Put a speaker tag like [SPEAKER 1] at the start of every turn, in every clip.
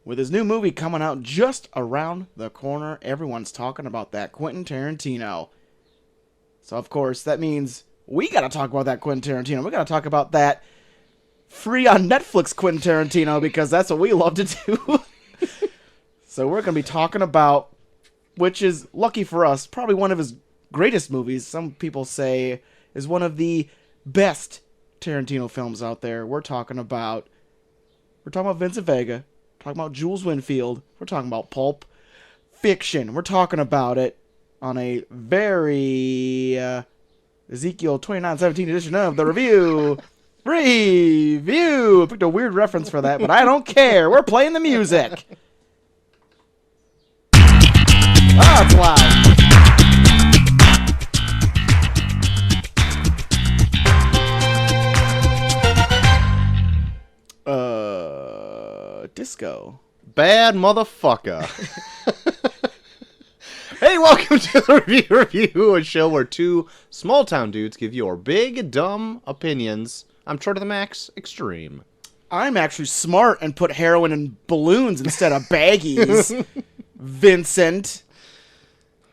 [SPEAKER 1] with his new movie coming out just around the corner. Everyone's talking about that Quentin Tarantino. So, of course, that means we got to talk about that Quentin Tarantino. We got to talk about that free on Netflix Quentin Tarantino, because that's what we love to do. So we're going to be talking about, which is, lucky for us, probably one of his greatest movies. Some people say is one of the best Tarantino films out there. We're talking about Vincent Vega. We're talking about Jules Winfield. We're talking about Pulp Fiction. We're talking about it on a very Ezekiel 29:17 edition of the review. I picked a weird reference for that, but I don't care. We're playing the music. Oh, it's loud. Disco.
[SPEAKER 2] Bad motherfucker. Hey, welcome to the review, a show where two small-town dudes give your big, dumb opinions. I'm Short of the Max, Extreme.
[SPEAKER 1] I'm actually smart and put heroin in balloons instead of baggies. Vincent.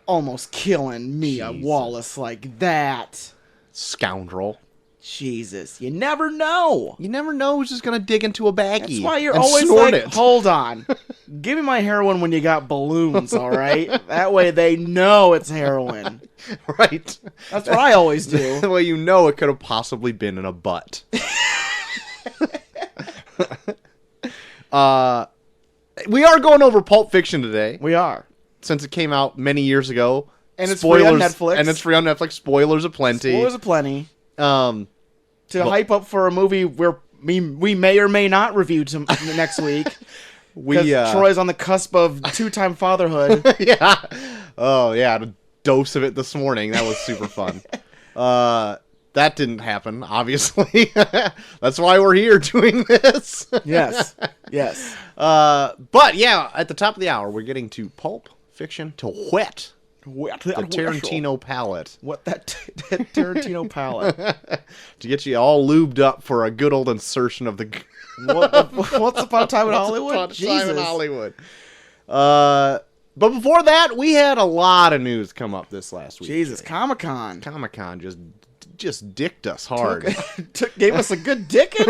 [SPEAKER 1] Almost killing Mia Wallace like that.
[SPEAKER 2] Scoundrel.
[SPEAKER 1] Jesus, you never know.
[SPEAKER 2] You never know who's just going to dig into a baggie.
[SPEAKER 1] That's why you're always like, hold on. Give me my heroin when you got balloons, all right? That way they know it's heroin.
[SPEAKER 2] Right.
[SPEAKER 1] That's what I always do.
[SPEAKER 2] That way you know it could have possibly been in a butt. We are going over Pulp Fiction today.
[SPEAKER 1] We are.
[SPEAKER 2] Since it came out many years ago.
[SPEAKER 1] And it's free on Netflix.
[SPEAKER 2] And it's free on Netflix. Spoilers aplenty.
[SPEAKER 1] Spoilers aplenty. Hype up for a movie where we may or may not review next week. Because Troy's on the cusp of 2-time fatherhood.
[SPEAKER 2] Yeah. Oh, yeah. I had a dose of it this morning. That was super fun. That didn't happen, obviously. That's why we're here doing this.
[SPEAKER 1] Yes. Yes.
[SPEAKER 2] But, yeah, at the top of the hour, we're getting to Pulp Fiction to whet the Tarantino palate.
[SPEAKER 1] What that Tarantino palate.
[SPEAKER 2] To get you all lubed up for a good old insertion of the...
[SPEAKER 1] Once Upon a Time in Hollywood?
[SPEAKER 2] Jesus. Time in Hollywood. But before that, we had a lot of news come up this last week.
[SPEAKER 1] Jesus, Comic-Con.
[SPEAKER 2] Comic-Con just dicked us hard.
[SPEAKER 1] Gave us a good dicking?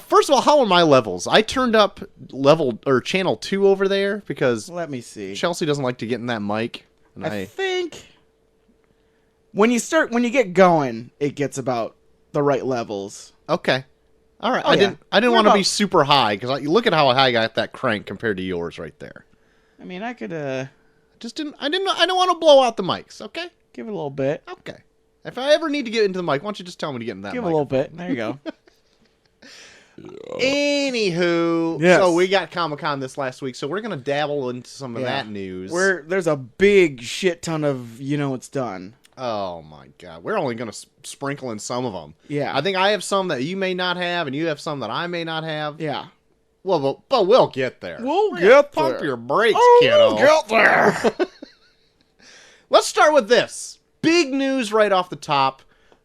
[SPEAKER 2] First of all, how are my levels? I turned up channel 2 over there because
[SPEAKER 1] let me see.
[SPEAKER 2] Chelsea doesn't like to get in that mic. And
[SPEAKER 1] I think when you get going, it gets about the right levels.
[SPEAKER 2] Okay. All right. I didn't want to be super high because look at how high I got that crank compared to yours right there.
[SPEAKER 1] I mean, I could
[SPEAKER 2] I don't want to blow out the mics, okay?
[SPEAKER 1] Give it a little bit.
[SPEAKER 2] Okay. If I ever need to get into the mic, why don't you just tell me to get in that mic?
[SPEAKER 1] Give it a little bit. There you go.
[SPEAKER 2] Anywho,
[SPEAKER 1] yes.
[SPEAKER 2] So we got Comic-Con this last week, so we're going to dabble into some of that news.
[SPEAKER 1] There's a big shit ton of, it's done.
[SPEAKER 2] Oh my god. We're only going to sprinkle in some of them.
[SPEAKER 1] Yeah.
[SPEAKER 2] I think I have some that you may not have, and you have some that I may not have.
[SPEAKER 1] Yeah.
[SPEAKER 2] Well, but we'll get there.
[SPEAKER 1] We'll get there.
[SPEAKER 2] Pump your brakes, kiddo.
[SPEAKER 1] We'll get there.
[SPEAKER 2] Let's start with this. Big news right off the top.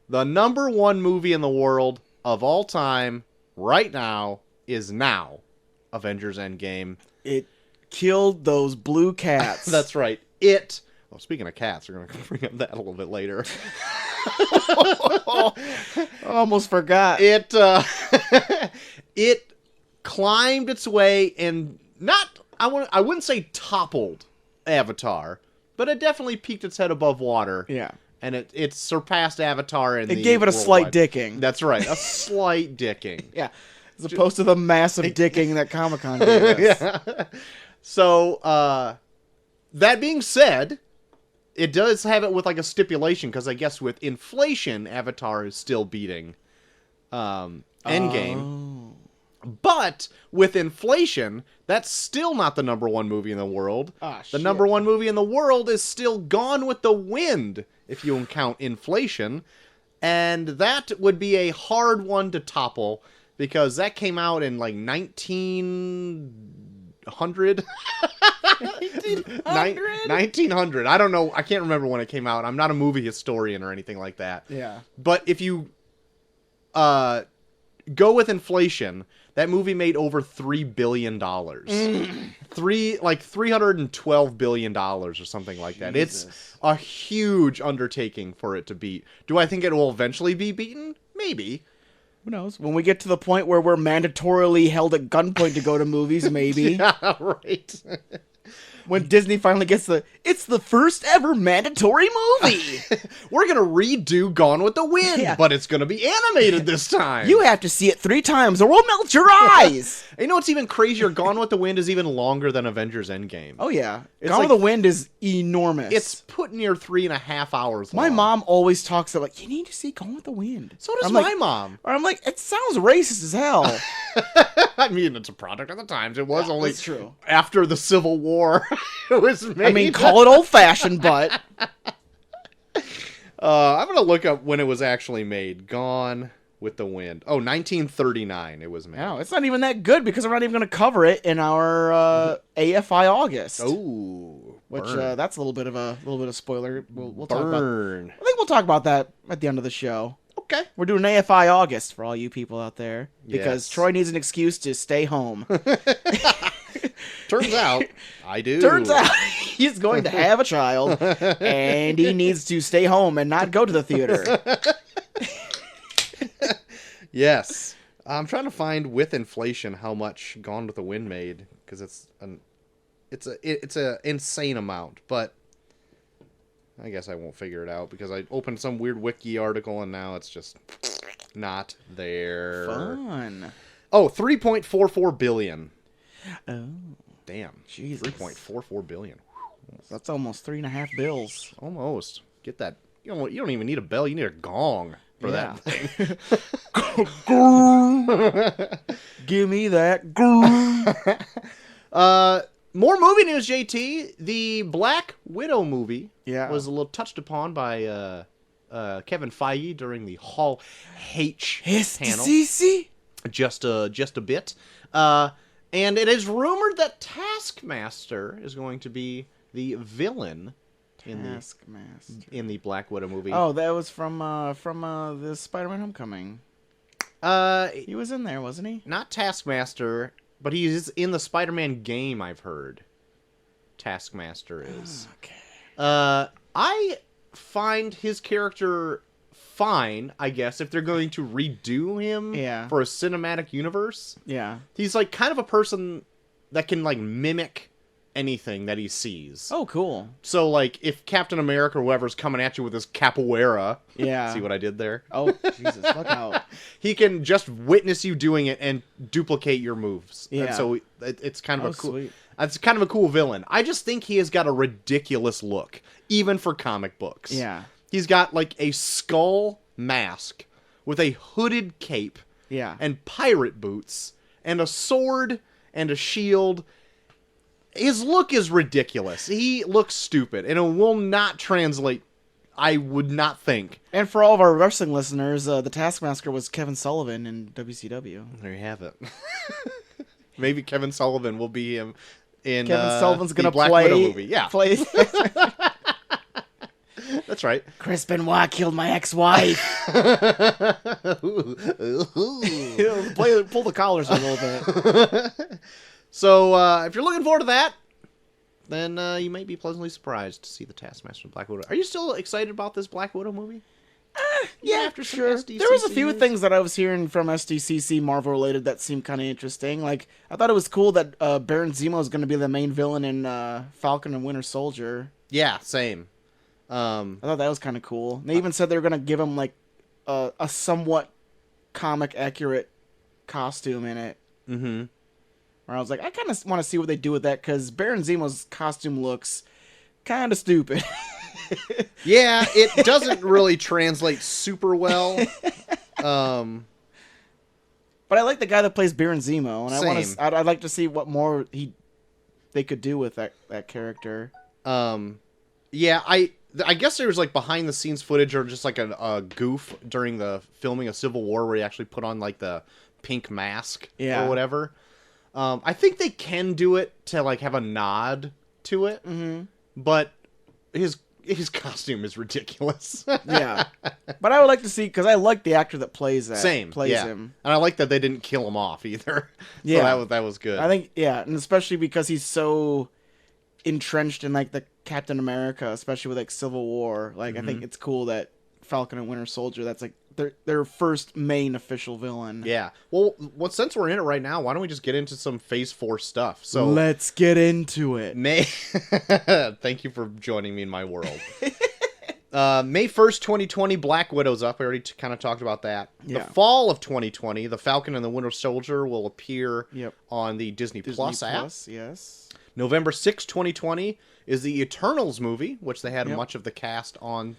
[SPEAKER 2] The #1 movie in the world of all time right now is now Avengers Endgame.
[SPEAKER 1] It killed those blue cats.
[SPEAKER 2] That's right. Well, speaking of cats, we're going to bring up that a little bit later.
[SPEAKER 1] Almost forgot.
[SPEAKER 2] It climbed its way and I wouldn't say toppled Avatar, but it definitely peeked its head above water.
[SPEAKER 1] Yeah.
[SPEAKER 2] And it surpassed Avatar in
[SPEAKER 1] It gave it a slight dicking.
[SPEAKER 2] That's right. A slight dicking.
[SPEAKER 1] Yeah. As opposed to the massive dicking that Comic-Con gave us.
[SPEAKER 2] Yeah. So, that being said, it does have it with like a stipulation, because I guess with inflation, Avatar is still beating Endgame.
[SPEAKER 1] Oh.
[SPEAKER 2] But with inflation, that's still not the #1 movie in the world. The #1 movie in the world is still Gone with the Wind, if you count inflation. And that would be a hard one to topple, because that came out in like 1900. 1900. I don't know. I can't remember when it came out. I'm not a movie historian or anything like that.
[SPEAKER 1] Yeah.
[SPEAKER 2] But if you go with inflation. That movie made over $3 billion. $312 billion or something like that.
[SPEAKER 1] Jesus.
[SPEAKER 2] It's a huge undertaking for it to beat. Do I think it will eventually be beaten? Maybe.
[SPEAKER 1] Who knows? When we get to the point where we're mandatorily held at gunpoint to go to movies, maybe.
[SPEAKER 2] Yeah, right.
[SPEAKER 1] When Disney finally gets it's the first ever mandatory movie.
[SPEAKER 2] We're going to redo Gone with the Wind, but it's going to be animated this time.
[SPEAKER 1] You have to see it 3 times or we'll melt your eyes.
[SPEAKER 2] You know what's even crazier? Gone with the Wind is even longer than Avengers Endgame.
[SPEAKER 1] Oh, yeah. Gone with the Wind is enormous.
[SPEAKER 2] It's put near 3.5 hours long.
[SPEAKER 1] My mom always talks about, like, you need to see Gone with the Wind.
[SPEAKER 2] So does my mom.
[SPEAKER 1] Or I'm like, it sounds racist as hell.
[SPEAKER 2] I mean, it's a product of the times. It was only
[SPEAKER 1] that's true.
[SPEAKER 2] After the Civil War it was made.
[SPEAKER 1] I mean, call it old-fashioned, but...
[SPEAKER 2] I'm going to look up when it was actually made. Gone with the Wind. Oh, 1939 it was made.
[SPEAKER 1] No, it's not even that good because we're not even going to cover it in our AFI August.
[SPEAKER 2] Oh,
[SPEAKER 1] which that's a little bit of spoiler. We'll talk about. I
[SPEAKER 2] I
[SPEAKER 1] think we'll talk about that at the end of the show.
[SPEAKER 2] Okay.
[SPEAKER 1] We're doing AFI August for all you people out there because
[SPEAKER 2] Yes.
[SPEAKER 1] Troy needs an excuse to stay home.
[SPEAKER 2] Turns out I do.
[SPEAKER 1] Turns out he's going to have a child and he needs to stay home and not go to the theater.
[SPEAKER 2] Yes. I'm trying to find with inflation how much Gone with the Wind made because it's a insane amount, but I guess I won't figure it out because I opened some weird wiki article and now it's just not there.
[SPEAKER 1] Fun.
[SPEAKER 2] Oh, 3.44 billion.
[SPEAKER 1] Oh,
[SPEAKER 2] Damn.
[SPEAKER 1] Jesus.
[SPEAKER 2] 3.44 billion.
[SPEAKER 1] That's almost 3.5 bills.
[SPEAKER 2] Almost. Get that. You don't even need a bell. You need a gong for that thing.
[SPEAKER 1] Give me that.
[SPEAKER 2] More movie news, JT. The Black Widow movie was a little touched upon by Kevin Feige during the Hall H panel. Just a bit. And it is rumored that Taskmaster is going to be the villain in the Black Widow movie.
[SPEAKER 1] Oh, that was from the Spider-Man Homecoming. He was in there, wasn't he?
[SPEAKER 2] Not Taskmaster, but he's in the Spider-Man game, I've heard. Taskmaster is.
[SPEAKER 1] Okay.
[SPEAKER 2] I find his character fine, I guess, if they're going to redo him for a cinematic universe.
[SPEAKER 1] Yeah.
[SPEAKER 2] He's like kind of a person that can like mimic anything that he sees.
[SPEAKER 1] Oh, cool.
[SPEAKER 2] So like if Captain America or whoever's coming at you with his capoeira, see what I did there?
[SPEAKER 1] Oh, Jesus, look out.
[SPEAKER 2] He can just witness you doing it and duplicate your moves.
[SPEAKER 1] Yeah.
[SPEAKER 2] And so it's kind of a cool
[SPEAKER 1] sweet.
[SPEAKER 2] It's kind of a cool villain. I just think he has got a ridiculous look, even for comic books.
[SPEAKER 1] Yeah.
[SPEAKER 2] He's got like a skull mask with a hooded cape and pirate boots and a sword and a shield. His look is ridiculous. He looks stupid and it will not translate, I would not think.
[SPEAKER 1] And for all of our wrestling listeners, the Taskmaster was Kevin Sullivan in WCW.
[SPEAKER 2] There you have it. Maybe Kevin Sullivan will be him in
[SPEAKER 1] Kevin Sullivan's going to
[SPEAKER 2] Black Widow movie. Yeah.
[SPEAKER 1] Play.
[SPEAKER 2] That's right.
[SPEAKER 1] Chris Benoit killed my ex-wife. Pull the collars a little bit.
[SPEAKER 2] So, if you're looking forward to that, then you might be pleasantly surprised to see the Taskmaster in Black Widow. Are you still excited about this Black Widow movie?
[SPEAKER 1] Yeah,
[SPEAKER 2] after some
[SPEAKER 1] sure.
[SPEAKER 2] SDCC
[SPEAKER 1] There was a few
[SPEAKER 2] news?
[SPEAKER 1] things that I was hearing from SDCC Marvel related that seemed kind of interesting. Like, I thought it was cool that Baron Zemo is going to be the main villain in Falcon and Winter Soldier.
[SPEAKER 2] Yeah, same.
[SPEAKER 1] I thought that was kind of cool. They even said they were going to give him like a somewhat comic accurate costume in it.
[SPEAKER 2] Mm-hmm.
[SPEAKER 1] Where I was like, I kind of want to see what they do with that because Baron Zemo's costume looks kind of stupid.
[SPEAKER 2] Yeah, it doesn't really translate super well.
[SPEAKER 1] But I like the guy that plays Baron Zemo, and I'd like to see what more they could do with that character.
[SPEAKER 2] Yeah, I guess there was like behind the scenes footage or just like a goof during the filming of Civil War where he actually put on like the pink mask or whatever. I think they can do it to like have a nod to it, but his costume is ridiculous.
[SPEAKER 1] Yeah. But I would like to see, because I like the actor that plays that.
[SPEAKER 2] Same.
[SPEAKER 1] Plays him.
[SPEAKER 2] And I like that they didn't kill him off either.
[SPEAKER 1] Yeah.
[SPEAKER 2] So that was good.
[SPEAKER 1] I think, yeah, and especially because he's so entrenched in, like, the Captain America, especially with, like, Civil War. Like, I think it's cool that Falcon and Winter Soldier, that's, like, their first main official villain.
[SPEAKER 2] Yeah. Well, since we're in it right now, why don't we just get into some Phase 4 stuff? So
[SPEAKER 1] let's get into it.
[SPEAKER 2] Thank you for joining me in my world. May 1st, 2020, Black Widow's up. We already kind of talked about that.
[SPEAKER 1] Yeah.
[SPEAKER 2] The fall of 2020, The Falcon and the Winter Soldier will appear
[SPEAKER 1] Yep.
[SPEAKER 2] on the Disney Plus app.
[SPEAKER 1] Yes.
[SPEAKER 2] November 6th, 2020 is the Eternals movie, which they had much of the cast on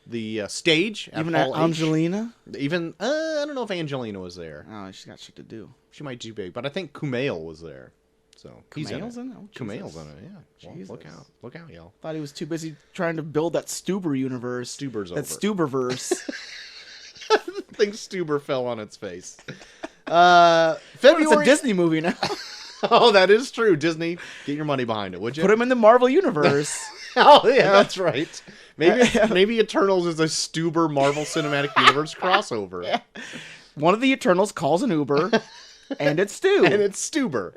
[SPEAKER 2] the stage.
[SPEAKER 1] Even Angelina?
[SPEAKER 2] Even, I don't know if Angelina was there.
[SPEAKER 1] Oh, she's got shit to do.
[SPEAKER 2] She might do big, but I think Kumail was there. So he's
[SPEAKER 1] Kumail's in it? Oh,
[SPEAKER 2] Kumail's in it, yeah. Well,
[SPEAKER 1] Jesus.
[SPEAKER 2] look out, y'all.
[SPEAKER 1] Thought he was too busy trying to build that Stuber universe.
[SPEAKER 2] Stuber's
[SPEAKER 1] that
[SPEAKER 2] over.
[SPEAKER 1] Stuberverse.
[SPEAKER 2] I think Stuber fell on its face. February.
[SPEAKER 1] It's a Disney movie now.
[SPEAKER 2] Oh, that is true. Disney, get your money behind it, would you?
[SPEAKER 1] Put him in the Marvel universe.
[SPEAKER 2] Oh yeah, that's right. Maybe Eternals is a Stuber Marvel Cinematic Universe crossover.
[SPEAKER 1] Yeah. One of the Eternals calls an Uber, and it's Stu.
[SPEAKER 2] And it's Stuber.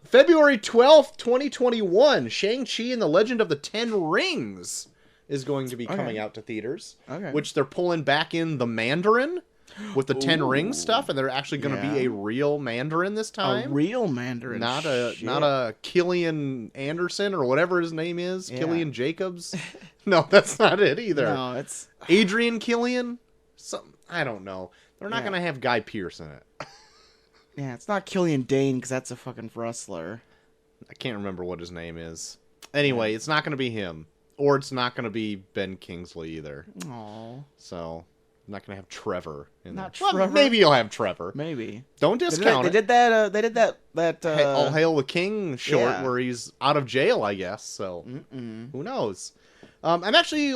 [SPEAKER 2] February 12th, 2021, Shang-Chi and the Legend of the Ten Rings is going to be coming out to theaters.
[SPEAKER 1] Okay.
[SPEAKER 2] Which they're pulling back in the Mandarin with the Ten Rings stuff, and they're actually going to be a real Mandarin this time.
[SPEAKER 1] A real Mandarin.
[SPEAKER 2] Not a Killian Anderson or whatever his name is.
[SPEAKER 1] Yeah.
[SPEAKER 2] Killian Jacobs. No, that's not it either.
[SPEAKER 1] No, it's
[SPEAKER 2] Adrian Killian. I don't know. They're not going to have Guy Pearce in it.
[SPEAKER 1] yeah, it's not Killian Dane because that's a fucking wrestler.
[SPEAKER 2] I can't remember what his name is. Anyway, it's not going to be him, or it's not going to be Ben Kingsley either.
[SPEAKER 1] Aww.
[SPEAKER 2] So I'm not going to have Trevor in
[SPEAKER 1] Not
[SPEAKER 2] there.
[SPEAKER 1] Trevor.
[SPEAKER 2] Well, maybe you'll have Trevor.
[SPEAKER 1] Maybe.
[SPEAKER 2] Don't discount
[SPEAKER 1] They
[SPEAKER 2] it.
[SPEAKER 1] did that. They did that.
[SPEAKER 2] All Hail the King short
[SPEAKER 1] yeah.
[SPEAKER 2] where he's out of jail, I guess. So who knows? I'm actually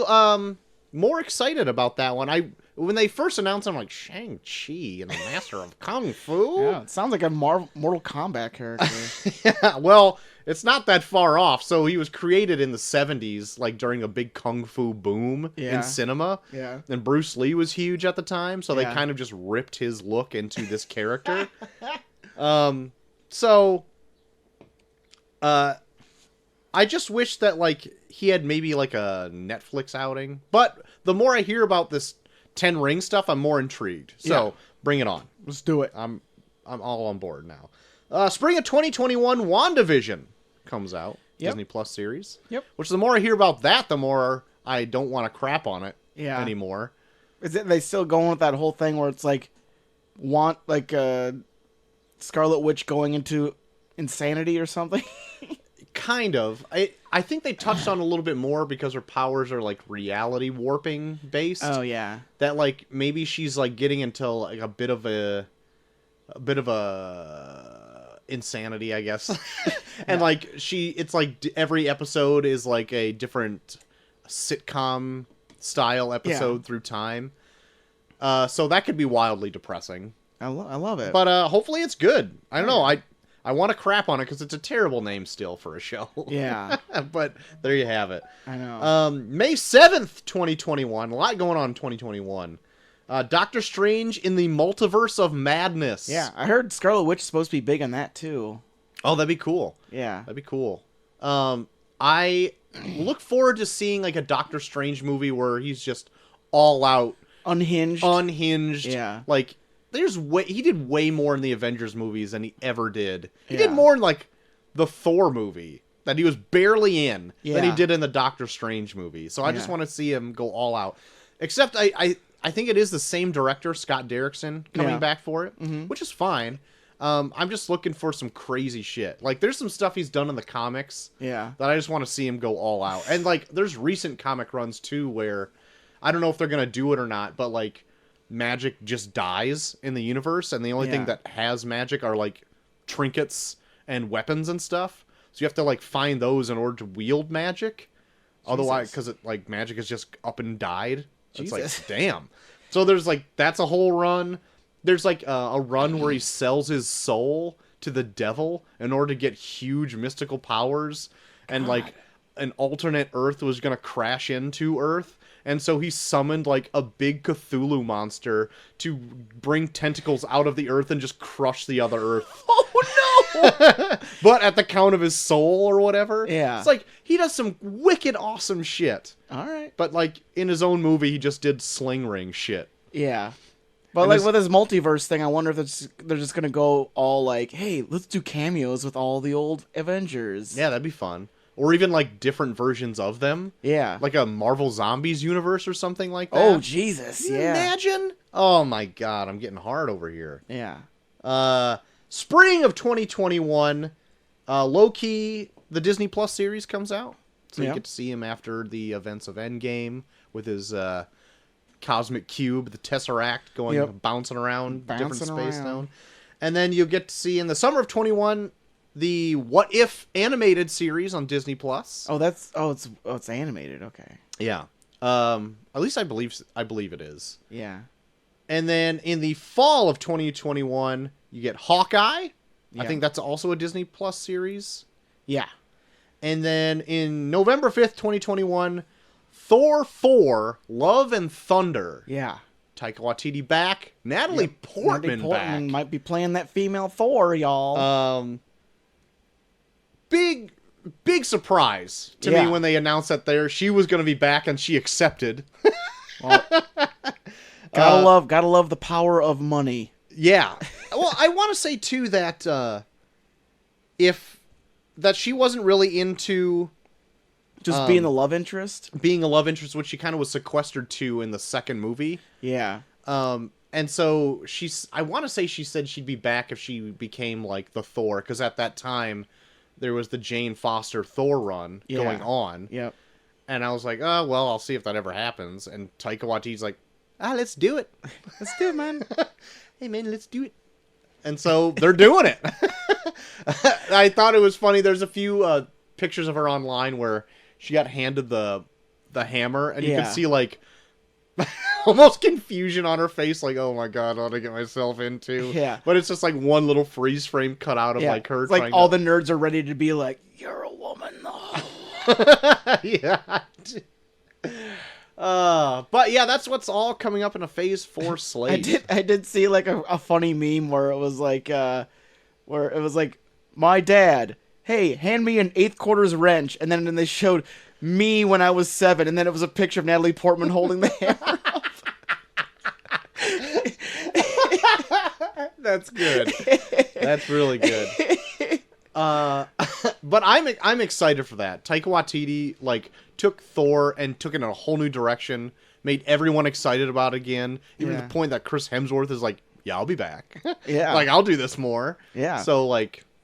[SPEAKER 2] more excited about that one. When they first announced, I'm like, Shang-Chi and the Master of Kung Fu.
[SPEAKER 1] Yeah, it sounds like a Mortal Kombat character.
[SPEAKER 2] Yeah, well, it's not that far off. So he was created in the 70s, like during a big kung fu boom in cinema.
[SPEAKER 1] Yeah.
[SPEAKER 2] And Bruce Lee was huge at the time, so they
[SPEAKER 1] Yeah.
[SPEAKER 2] kind of just ripped his look into this character. So I just wish that like he had maybe like a Netflix outing. But the more I hear about this Ten Ring stuff, I'm more intrigued. So bring it on.
[SPEAKER 1] Let's do it.
[SPEAKER 2] I'm all on board now. Spring of 2021, WandaVision comes out.
[SPEAKER 1] Yep.
[SPEAKER 2] Disney Plus series.
[SPEAKER 1] Yep.
[SPEAKER 2] Which the more I hear about that, the more I don't want to crap on it
[SPEAKER 1] Yeah.
[SPEAKER 2] anymore.
[SPEAKER 1] Is it they still going with that whole thing where it's like Scarlet Witch going into insanity or something?
[SPEAKER 2] Kind of. I think they touched on a little bit more because her powers are like reality warping based.
[SPEAKER 1] Oh yeah.
[SPEAKER 2] That like maybe she's like getting into like a bit of a insanity, I guess. And like it's like every episode is like a different sitcom style episode through time. So that could be wildly depressing.
[SPEAKER 1] I love it.
[SPEAKER 2] But hopefully it's good. I don't know. I want to crap on it because it's a terrible name still for a show.
[SPEAKER 1] Yeah.
[SPEAKER 2] But there you have it.
[SPEAKER 1] I know.
[SPEAKER 2] May 7th, 2021. A lot going on in 2021. Doctor Strange in the Multiverse of Madness.
[SPEAKER 1] Yeah, I heard Scarlet Witch is supposed to be big on that too.
[SPEAKER 2] Oh, that'd be cool.
[SPEAKER 1] Yeah.
[SPEAKER 2] That'd be cool. I look forward to seeing like a Doctor Strange movie where he's just all out.
[SPEAKER 1] Unhinged.
[SPEAKER 2] Yeah. Like, he did way more in the Avengers movies than he ever did. He
[SPEAKER 1] Yeah.
[SPEAKER 2] did more in like the Thor movie that he was barely in than he
[SPEAKER 1] Yeah.
[SPEAKER 2] did in the Doctor Strange movie. So I just want to see him go all out. Except I think it is the same director, Scott Derrickson, coming back for it, which is fine. I'm just looking for some crazy shit. Like, there's some stuff he's done in the comics
[SPEAKER 1] Yeah.
[SPEAKER 2] that I just want to see him go all out. And like, there's recent comic runs too where I don't know if they're gonna do it or not, but like, magic just dies in the universe, and the only thing that has magic are like trinkets and weapons and stuff. So you have to like find those in order to wield magic. Otherwise, because like magic is just up and died. It's like, damn. So there's like, that's a whole run. There's like a run where he sells his soul to the devil in order to get huge mystical powers. and like an alternate Earth was gonna crash into Earth. And so he summoned, like, a big Cthulhu monster to bring tentacles out of the Earth and just crush the other Earth.
[SPEAKER 1] Oh, no!
[SPEAKER 2] But at the count of his soul or whatever.
[SPEAKER 1] Yeah.
[SPEAKER 2] It's like, he does some wicked awesome shit.
[SPEAKER 1] All right.
[SPEAKER 2] But, like, in his own movie, he just did sling ring shit.
[SPEAKER 1] Yeah. But,
[SPEAKER 2] And
[SPEAKER 1] like,
[SPEAKER 2] this-
[SPEAKER 1] with his multiverse thing, I wonder if they're just going to go all, like, hey, let's do cameos with all the old Avengers.
[SPEAKER 2] Yeah, that'd be fun. Or even, like, different versions of them.
[SPEAKER 1] Yeah.
[SPEAKER 2] Like a Marvel Zombies universe or something like that.
[SPEAKER 1] Oh, Jesus.
[SPEAKER 2] Can you
[SPEAKER 1] Yeah.
[SPEAKER 2] imagine? Oh, my God. I'm getting hard over here.
[SPEAKER 1] Yeah.
[SPEAKER 2] Spring of 2021, low-key, the Disney Plus series comes out. So you get to see him after the events of Endgame with his cosmic cube, the Tesseract, going bouncing around different space stone. And then you get to see in the summer of 21 the What If animated series on Disney Plus.
[SPEAKER 1] It's animated. Okay.
[SPEAKER 2] Yeah. At least I believe it is.
[SPEAKER 1] Yeah.
[SPEAKER 2] And then in the fall of 2021, you get Hawkeye.
[SPEAKER 1] Yeah.
[SPEAKER 2] I think that's also a Disney Plus series.
[SPEAKER 1] Yeah.
[SPEAKER 2] And then in November 5th, 2021, Thor 4, Love and Thunder.
[SPEAKER 1] Yeah.
[SPEAKER 2] Taika Waititi back. Natalie Portman back.
[SPEAKER 1] Might be playing that female Thor, y'all.
[SPEAKER 2] Big surprise to me when they announced that she was going to be back and she accepted.
[SPEAKER 1] Well, gotta love the power of money.
[SPEAKER 2] Yeah. Well, I want to say too that that she wasn't really into
[SPEAKER 1] just being the love interest,
[SPEAKER 2] which she kind of was sequestered to in the second movie.
[SPEAKER 1] Yeah.
[SPEAKER 2] And so I want to say she said she'd be back if she became like the Thor, because at that time there was the Jane Foster Thor run going on.
[SPEAKER 1] Yep.
[SPEAKER 2] And I was like, oh, well, I'll see if that ever happens. And Taika Waititi's like, let's do it.
[SPEAKER 1] Let's do it, man.
[SPEAKER 2] Hey, man, let's do it. And so they're doing it. I thought it was funny. There's a few pictures of her online where she got handed the hammer, and you can see, like, almost confusion on her face, like, oh my God, what did I get myself into?
[SPEAKER 1] Yeah.
[SPEAKER 2] But it's just like one little freeze frame cut out of like her.
[SPEAKER 1] It's like all the nerds are ready to be like, you're a woman, though.
[SPEAKER 2] Yeah. But yeah, that's what's all coming up in a Phase 4 slate.
[SPEAKER 1] I did see like a funny meme where it was like, my dad, hey, hand me an 8/4 wrench, and then they showed me when I was 7, and then it was a picture of Natalie Portman holding the hammer up.
[SPEAKER 2] That's good. That's really good. But I'm excited for that. Taika Waititi took Thor and took it in a whole new direction, made everyone excited about it again, even to the point that Chris Hemsworth is like, yeah, I'll be back.
[SPEAKER 1] Yeah.
[SPEAKER 2] I'll do this more.
[SPEAKER 1] Yeah.
[SPEAKER 2] So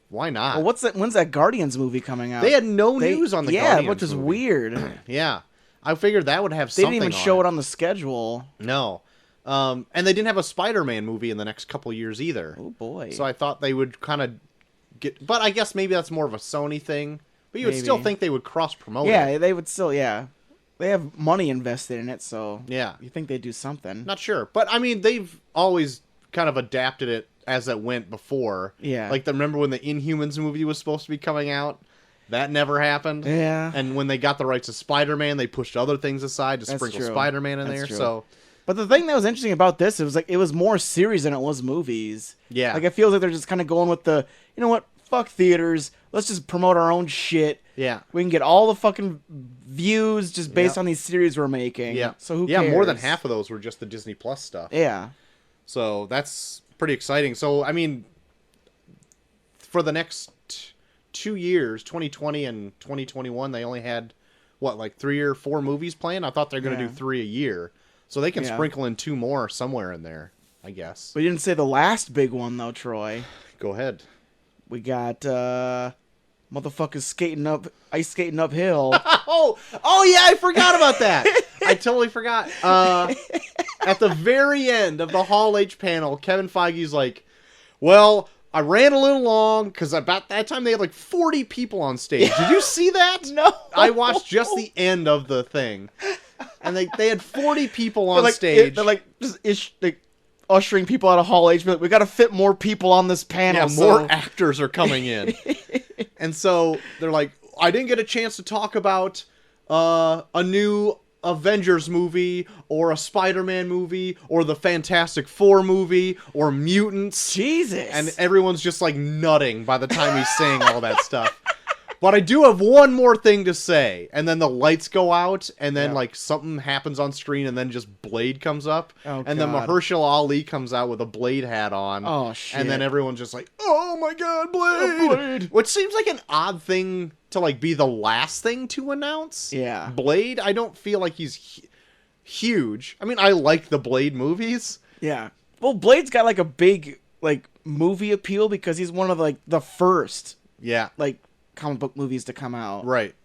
[SPEAKER 2] why not?
[SPEAKER 1] Well, when's that Guardians movie coming out?
[SPEAKER 2] They had no news on the Guardians
[SPEAKER 1] which is
[SPEAKER 2] movie.
[SPEAKER 1] Weird.
[SPEAKER 2] Yeah. I figured that would have
[SPEAKER 1] They
[SPEAKER 2] something
[SPEAKER 1] didn't even show it on the schedule.
[SPEAKER 2] No. And they didn't have a Spider-Man movie in the next couple years either.
[SPEAKER 1] Oh, boy.
[SPEAKER 2] So I thought they would kind of get... But I guess maybe that's more of a Sony thing. But you would still think they would cross-promote it.
[SPEAKER 1] Yeah, they would still, yeah. They have money invested in it, so...
[SPEAKER 2] Yeah.
[SPEAKER 1] You think they'd do something.
[SPEAKER 2] Not sure. But, I mean, they've always kind of adapted it as it went before.
[SPEAKER 1] Yeah.
[SPEAKER 2] Remember when the Inhumans movie was supposed to be coming out? That never happened.
[SPEAKER 1] Yeah.
[SPEAKER 2] And when they got the rights to Spider-Man, they pushed other things aside to sprinkle Spider-Man in there.
[SPEAKER 1] True.
[SPEAKER 2] So...
[SPEAKER 1] But the thing that was interesting about this, it was more series than it was movies.
[SPEAKER 2] Yeah.
[SPEAKER 1] It feels like they're just kind of going with the, you know what, fuck theaters, let's just promote our own shit.
[SPEAKER 2] Yeah.
[SPEAKER 1] We can get all the fucking views just based on these series we're making.
[SPEAKER 2] Yeah.
[SPEAKER 1] So who cares?
[SPEAKER 2] Yeah, more than half of those were just the Disney Plus stuff.
[SPEAKER 1] Yeah.
[SPEAKER 2] So that's pretty exciting. So, I mean, for the next 2 years, 2020 and 2021, they only had, 3 or 4 movies playing? I thought they were going to do 3 a year. So they can sprinkle in 2 more somewhere in there, I guess.
[SPEAKER 1] But you didn't say the last big one, though, Troy.
[SPEAKER 2] Go ahead.
[SPEAKER 1] We got motherfuckers ice skating uphill.
[SPEAKER 2] Oh yeah, I forgot about that. I totally forgot. At the very end of the Hall H panel, Kevin Feige's like, well, I ran a little long because about that time they had 40 people on stage. Did you see that?
[SPEAKER 1] No.
[SPEAKER 2] I watched just the end of the thing. And they had 40 people on stage.
[SPEAKER 1] They're just ushering people out of Hall H. We got to fit more people on this panel.
[SPEAKER 2] Yeah, more actors are coming in. And so they're like, I didn't get a chance to talk about a new Avengers movie or a Spider-Man movie or the Fantastic Four movie or mutants.
[SPEAKER 1] Jesus.
[SPEAKER 2] And everyone's just like nutting by the time he's saying all that stuff. But I do have one more thing to say, and then the lights go out, and then like something happens on screen, and then just Blade comes up, and then Mahershala Ali comes out with a Blade hat on.
[SPEAKER 1] Oh shit!
[SPEAKER 2] And then everyone's just like, "Oh my god, Blade!" Which seems like an odd thing to like be the last thing to announce.
[SPEAKER 1] Yeah,
[SPEAKER 2] Blade. I don't feel like he's huge. I mean, I like the Blade movies.
[SPEAKER 1] Yeah. Well, Blade's got like a big like movie appeal because he's one of like the first.
[SPEAKER 2] Yeah.
[SPEAKER 1] Like. Comic book movies to come out.
[SPEAKER 2] Right.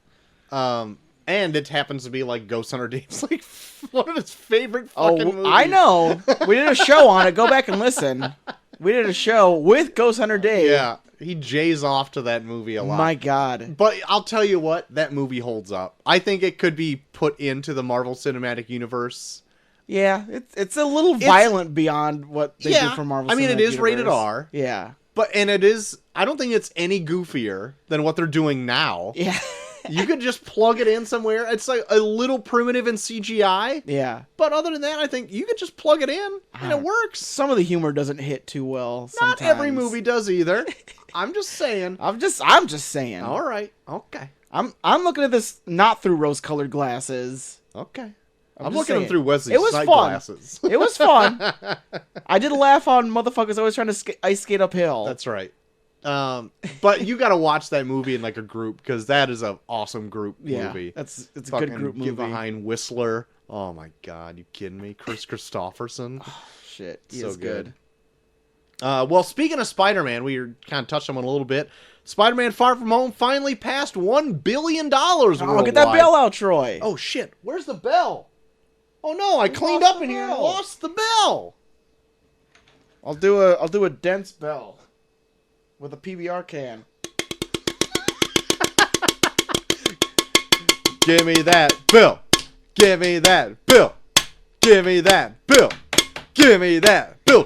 [SPEAKER 2] And it happens to be like Ghost Hunter Dave's like one of his favorite fucking movies.
[SPEAKER 1] I know. We did a show on it. Go back and listen. We did a show with Ghost Hunter Dave.
[SPEAKER 2] Yeah. He jays off to that movie a lot.
[SPEAKER 1] My God.
[SPEAKER 2] But I'll tell you what, that movie holds up. I think it could be put into the Marvel Cinematic Universe.
[SPEAKER 1] Yeah, it's a little violent beyond what they do for Marvel Cinematic
[SPEAKER 2] I mean, it is
[SPEAKER 1] Universe.
[SPEAKER 2] rated R.
[SPEAKER 1] Yeah.
[SPEAKER 2] And it is, I don't think it's any goofier than what they're doing now.
[SPEAKER 1] Yeah.
[SPEAKER 2] You could just plug it in somewhere. It's like a little primitive in CGI.
[SPEAKER 1] Yeah.
[SPEAKER 2] But other than that, I think you could just plug it in and it works.
[SPEAKER 1] Some of the humor doesn't hit too well sometimes.
[SPEAKER 2] Not every movie does either. I'm just saying.
[SPEAKER 1] I'm just saying.
[SPEAKER 2] All right. Okay.
[SPEAKER 1] I'm looking at this not through rose-colored glasses.
[SPEAKER 2] Okay. I'm looking at them through Wesley Snipes
[SPEAKER 1] fun.
[SPEAKER 2] glasses.
[SPEAKER 1] It was fun. I did laugh on motherfuckers always trying to ice skate uphill.
[SPEAKER 2] That's right. But you got to watch that movie in like a group because that is an awesome group movie.
[SPEAKER 1] It's a good group movie.
[SPEAKER 2] Get behind Whistler. Oh my God, you kidding me? Chris Christopherson.
[SPEAKER 1] Oh, shit,
[SPEAKER 2] he is good. Well, speaking of Spider-Man, we kind of touched on it a little bit. Spider-Man: Far From Home finally passed $1 billion worldwide.
[SPEAKER 1] Oh, get that bell out, Troy.
[SPEAKER 2] Oh shit, where's the bell? Oh no, I cleaned up in here and lost the bell.
[SPEAKER 1] I'll do a dense bell with a PBR can.
[SPEAKER 2] Give me that bill. Give me that bill. Give me that bill. Give me that bill.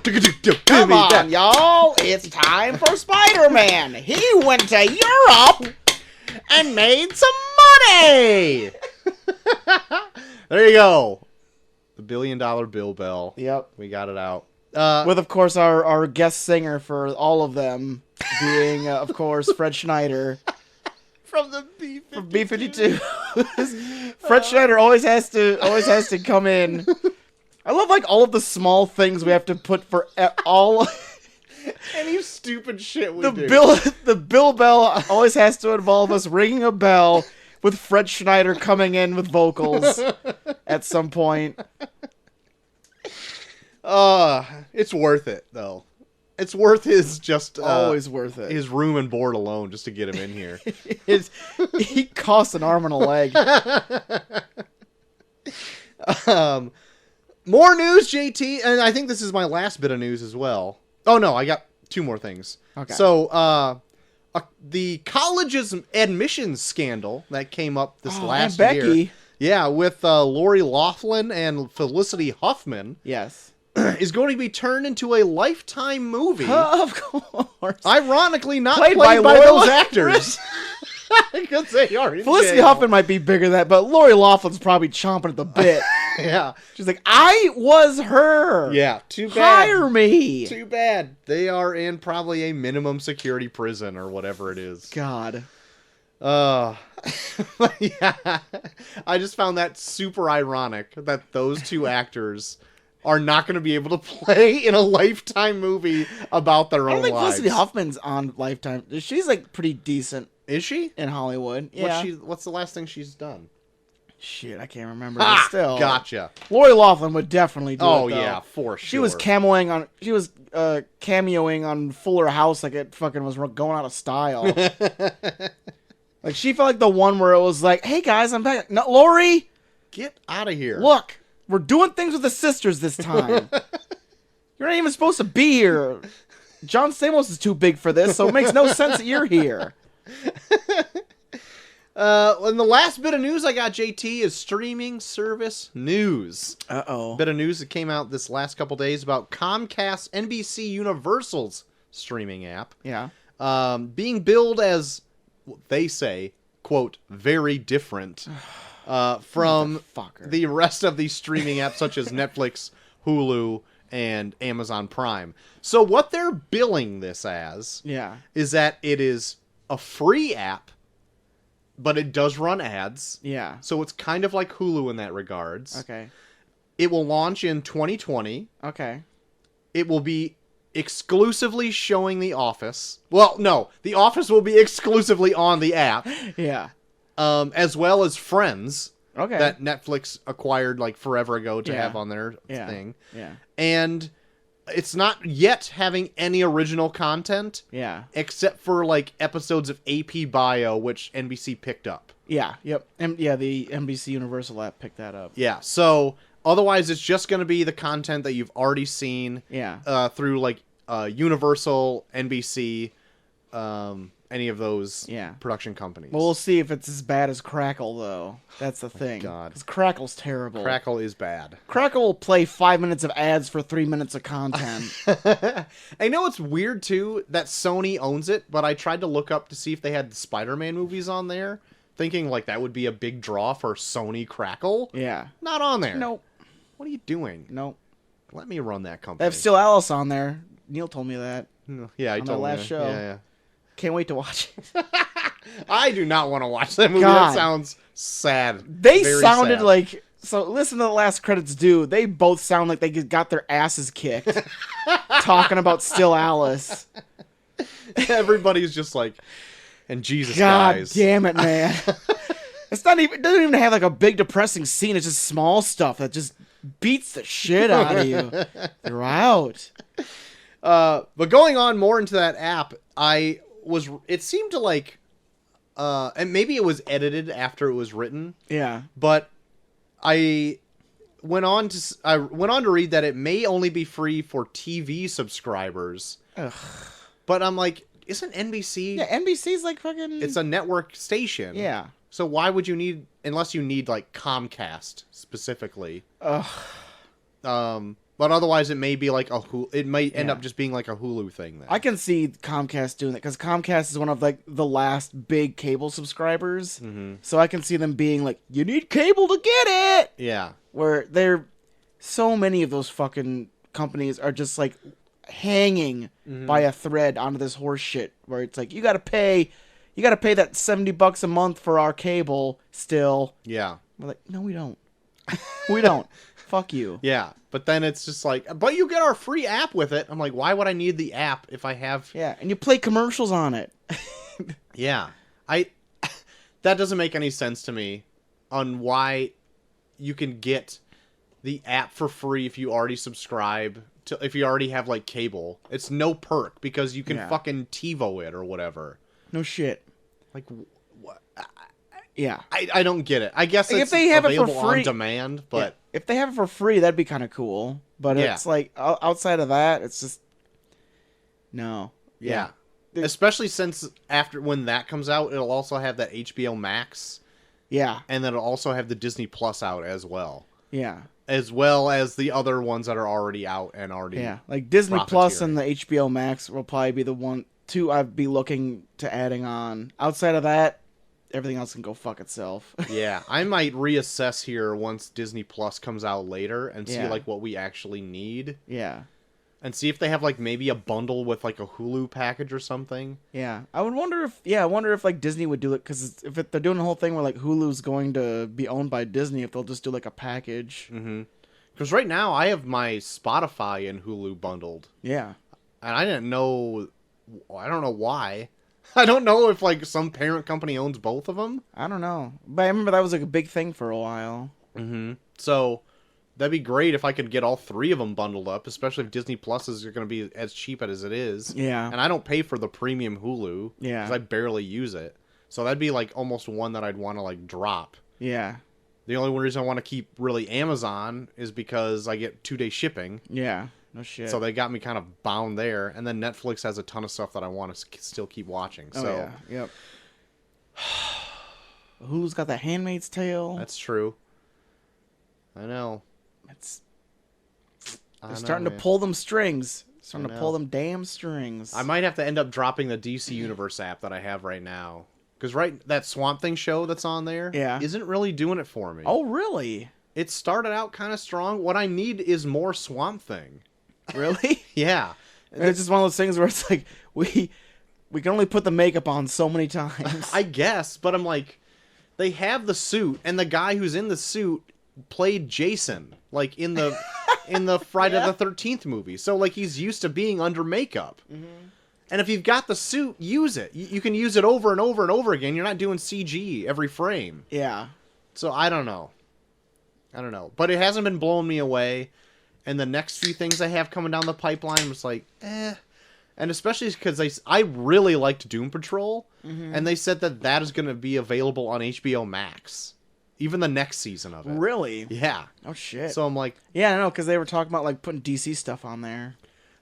[SPEAKER 1] Come on, y'all. It's time for Spider-Man. He went to Europe
[SPEAKER 2] and made some money. There you go. The $1 billion bill bell.
[SPEAKER 1] Yep.
[SPEAKER 2] We got it out.
[SPEAKER 1] With, of course, our guest singer for all of them being, of course, Fred Schneider.
[SPEAKER 2] From the B-52.
[SPEAKER 1] From B-52. Fred Schneider always has to come in. I love, like, all of the small things we have to put for all...
[SPEAKER 2] Any stupid shit we do.
[SPEAKER 1] The bill bell always has to involve us ringing a bell with Fred Schneider coming in with vocals at some point.
[SPEAKER 2] It's worth it, though. It's worth his just...
[SPEAKER 1] always worth it.
[SPEAKER 2] His room and board alone just to get him in here.
[SPEAKER 1] He costs an arm and a leg.
[SPEAKER 2] More news, JT, and I think this is my last bit of news as well. Oh, no, I got two more things.
[SPEAKER 1] Okay.
[SPEAKER 2] So, the college's admissions scandal that came up this last
[SPEAKER 1] and Becky.
[SPEAKER 2] year. Yeah, with Lori Loughlin and Felicity Huffman.
[SPEAKER 1] Yes.
[SPEAKER 2] Is going to be turned into a Lifetime movie.
[SPEAKER 1] Of course.
[SPEAKER 2] Ironically, not
[SPEAKER 1] played
[SPEAKER 2] by
[SPEAKER 1] Lori
[SPEAKER 2] those actors. Because they are in
[SPEAKER 1] Felicity
[SPEAKER 2] jail.
[SPEAKER 1] Huffman might be bigger than that, but Lori Loughlin's probably chomping at the bit.
[SPEAKER 2] Yeah.
[SPEAKER 1] She's like, I was her.
[SPEAKER 2] Yeah, too bad.
[SPEAKER 1] Hire me.
[SPEAKER 2] Too bad. They are in probably a minimum security prison or whatever it is.
[SPEAKER 1] God.
[SPEAKER 2] Yeah. I just found that super ironic that those two actors are not going to be able to play in a Lifetime movie about their own lives.
[SPEAKER 1] I don't think Felicity Huffman's on Lifetime. She's like pretty decent.
[SPEAKER 2] Is she?
[SPEAKER 1] In Hollywood. Yeah.
[SPEAKER 2] What's the last thing she's done?
[SPEAKER 1] Shit, I can't remember. But still.
[SPEAKER 2] Gotcha.
[SPEAKER 1] Lori Loughlin would definitely do it.
[SPEAKER 2] Oh,
[SPEAKER 1] though.
[SPEAKER 2] yeah, for sure.
[SPEAKER 1] She was cameoing on Fuller House like it fucking was going out of style. Like, she felt like the one where it was like, hey, guys, I'm back. No, Lori!
[SPEAKER 2] Get out of here.
[SPEAKER 1] Look, we're doing things with the sisters this time. You're not even supposed to be here. John Stamos is too big for this, so it makes no sense that you're here.
[SPEAKER 2] And the last bit of news I got, JT, is streaming service news.
[SPEAKER 1] Uh-oh.
[SPEAKER 2] Bit of news that came out this last couple days about Comcast NBC Universal's streaming app.
[SPEAKER 1] Yeah.
[SPEAKER 2] Being billed as, they say, quote, very different from the rest of these streaming apps such as Netflix, Hulu, and Amazon Prime. So what they're billing this as is that it is a free app, but it does run ads.
[SPEAKER 1] Yeah.
[SPEAKER 2] So it's kind of like Hulu in that regards.
[SPEAKER 1] Okay.
[SPEAKER 2] It will launch in 2020.
[SPEAKER 1] Okay.
[SPEAKER 2] It will be exclusively showing The Office. Well, no. The Office will be exclusively on the app.
[SPEAKER 1] Yeah.
[SPEAKER 2] As well as Friends.
[SPEAKER 1] Okay.
[SPEAKER 2] That Netflix acquired like forever ago to have on their thing.
[SPEAKER 1] Yeah.
[SPEAKER 2] And it's not yet having any original content.
[SPEAKER 1] Yeah.
[SPEAKER 2] Except for like episodes of AP Bio, which NBC picked up.
[SPEAKER 1] Yeah. Yep. The NBC Universal app picked that up.
[SPEAKER 2] Yeah. So otherwise, it's just going to be the content that you've already seen.
[SPEAKER 1] Yeah.
[SPEAKER 2] Through like Universal, NBC, any of those production companies.
[SPEAKER 1] Well, we'll see if it's as bad as Crackle, though. That's the thing.
[SPEAKER 2] God.
[SPEAKER 1] Because Crackle's terrible.
[SPEAKER 2] Crackle is bad.
[SPEAKER 1] Crackle will play 5 minutes of ads for 3 minutes of content.
[SPEAKER 2] I know it's weird, too, that Sony owns it, but I tried to look up to see if they had the Spider-Man movies on there, thinking like that would be a big draw for Sony Crackle.
[SPEAKER 1] Yeah.
[SPEAKER 2] Not on there.
[SPEAKER 1] Nope.
[SPEAKER 2] What are you doing?
[SPEAKER 1] Nope.
[SPEAKER 2] Let me run that company.
[SPEAKER 1] They have Still Alice on there. Neil told me that.
[SPEAKER 2] Yeah, he
[SPEAKER 1] on
[SPEAKER 2] told
[SPEAKER 1] the
[SPEAKER 2] me.
[SPEAKER 1] last show.
[SPEAKER 2] Yeah.
[SPEAKER 1] Can't wait to watch it.
[SPEAKER 2] I do not want to watch that movie.
[SPEAKER 1] God.
[SPEAKER 2] That sounds sad.
[SPEAKER 1] They
[SPEAKER 2] Very
[SPEAKER 1] sounded
[SPEAKER 2] sad.
[SPEAKER 1] like... So listen to the last credits do. They both sound like they got their asses kicked. Talking about Still Alice.
[SPEAKER 2] Everybody's just like... And Jesus,
[SPEAKER 1] God
[SPEAKER 2] guys.
[SPEAKER 1] damn it, man. It doesn't even have like a big depressing scene. It's just small stuff that just beats the shit out of you. You're out.
[SPEAKER 2] But going on more into that app, it seemed to like, and maybe it was edited after it was written.
[SPEAKER 1] Yeah.
[SPEAKER 2] But I went on to read that it may only be free for TV subscribers.
[SPEAKER 1] Ugh.
[SPEAKER 2] But I'm like, isn't NBC?
[SPEAKER 1] Yeah, NBC's like fucking...
[SPEAKER 2] It's a network station.
[SPEAKER 1] Yeah.
[SPEAKER 2] So why would you need, unless you need like Comcast specifically?
[SPEAKER 1] Ugh.
[SPEAKER 2] But otherwise it may be like it might end up just being like a Hulu thing then.
[SPEAKER 1] I can see Comcast doing that because Comcast is one of like the last big cable subscribers.
[SPEAKER 2] Mm-hmm.
[SPEAKER 1] So I can see them being like, you need cable to get it.
[SPEAKER 2] Yeah.
[SPEAKER 1] Where so many of those fucking companies are just like hanging by a thread onto this horse shit where it's like, you gotta pay that $70 a month for our cable still.
[SPEAKER 2] Yeah.
[SPEAKER 1] We're like, no, we don't. We don't. Fuck you.
[SPEAKER 2] Yeah. But then it's just like, but you get our free app with it. I'm like, why would I need the app if I have...
[SPEAKER 1] Yeah, and you play commercials on it.
[SPEAKER 2] Yeah. That doesn't make any sense to me on why you can get the app for free if you already subscribe to, if you already have like cable. It's no perk because you can fucking TiVo it or whatever.
[SPEAKER 1] No shit.
[SPEAKER 2] Like, what?
[SPEAKER 1] Yeah.
[SPEAKER 2] I don't get it. I guess
[SPEAKER 1] like
[SPEAKER 2] it's
[SPEAKER 1] if they have
[SPEAKER 2] available
[SPEAKER 1] it for free
[SPEAKER 2] on demand, but...
[SPEAKER 1] Yeah. If they have it for free, that'd be kind of cool. But it's like, outside of that, it's just... No.
[SPEAKER 2] Yeah. Especially since when that comes out, it'll also have that HBO Max.
[SPEAKER 1] Yeah.
[SPEAKER 2] And then it'll also have the Disney Plus out as well.
[SPEAKER 1] Yeah.
[SPEAKER 2] As well as the other ones that are already out and already...
[SPEAKER 1] Yeah. Like Disney Plus and the HBO Max will probably be the two I'd be looking to adding on. Outside of that, everything else can go fuck itself.
[SPEAKER 2] Yeah, I might reassess here once Disney Plus comes out later and see like what we actually need.
[SPEAKER 1] Yeah.
[SPEAKER 2] And see if they have like maybe a bundle with like a Hulu package or something.
[SPEAKER 1] Yeah. I wonder if like Disney would do it, because if they're doing the whole thing where like Hulu's going to be owned by Disney, if they'll just do like a package.
[SPEAKER 2] Mm-hmm. Because right now I have my Spotify and Hulu bundled.
[SPEAKER 1] Yeah.
[SPEAKER 2] And I don't know why. I don't know if like some parent company owns both of them.
[SPEAKER 1] I don't know, but I remember that was like a big thing for a while.
[SPEAKER 2] Mm-hmm. So that'd be great if I could get all three of them bundled up, especially if Disney Plus is going to be as cheap as it is.
[SPEAKER 1] Yeah.
[SPEAKER 2] And I don't pay for the premium Hulu.
[SPEAKER 1] Yeah.
[SPEAKER 2] Because I barely use it. So that'd be like almost one that I'd want to like drop.
[SPEAKER 1] Yeah.
[SPEAKER 2] The only reason I want to keep really Amazon is because I get 2-day shipping.
[SPEAKER 1] Yeah. No shit.
[SPEAKER 2] So they got me kind of bound there. And then Netflix has a ton of stuff that I want to still keep watching.
[SPEAKER 1] Oh,
[SPEAKER 2] so
[SPEAKER 1] yeah. Yep. Hulu's got The Handmaid's Tale.
[SPEAKER 2] That's true. I know.
[SPEAKER 1] They're starting to pull them strings. Starting to pull them damn strings.
[SPEAKER 2] I might have to end up dropping the DC Universe app that I have right now. Because that Swamp Thing show that's on there isn't really doing it for me.
[SPEAKER 1] Oh, really?
[SPEAKER 2] It started out kind of strong. What I need is more Swamp Thing.
[SPEAKER 1] Really?
[SPEAKER 2] Yeah.
[SPEAKER 1] It's just one of those things where it's like, we can only put the makeup on so many times.
[SPEAKER 2] I guess, but I'm like, they have the suit, and the guy who's in the suit played Jason, like in the Friday the 13th movie. So like he's used to being under makeup. Mm-hmm. And if you've got the suit, use it. You can use it over and over and over again. You're not doing CG every frame.
[SPEAKER 1] Yeah.
[SPEAKER 2] So I don't know. But it hasn't been blowing me away. And the next few things I have coming down the pipeline, I'm just like, eh. And especially because I really liked Doom Patrol, and they said that is going to be available on HBO Max, even the next season of it.
[SPEAKER 1] Really?
[SPEAKER 2] Yeah.
[SPEAKER 1] Oh shit.
[SPEAKER 2] So I'm like,
[SPEAKER 1] yeah, I know, because they were talking about like putting DC stuff on there.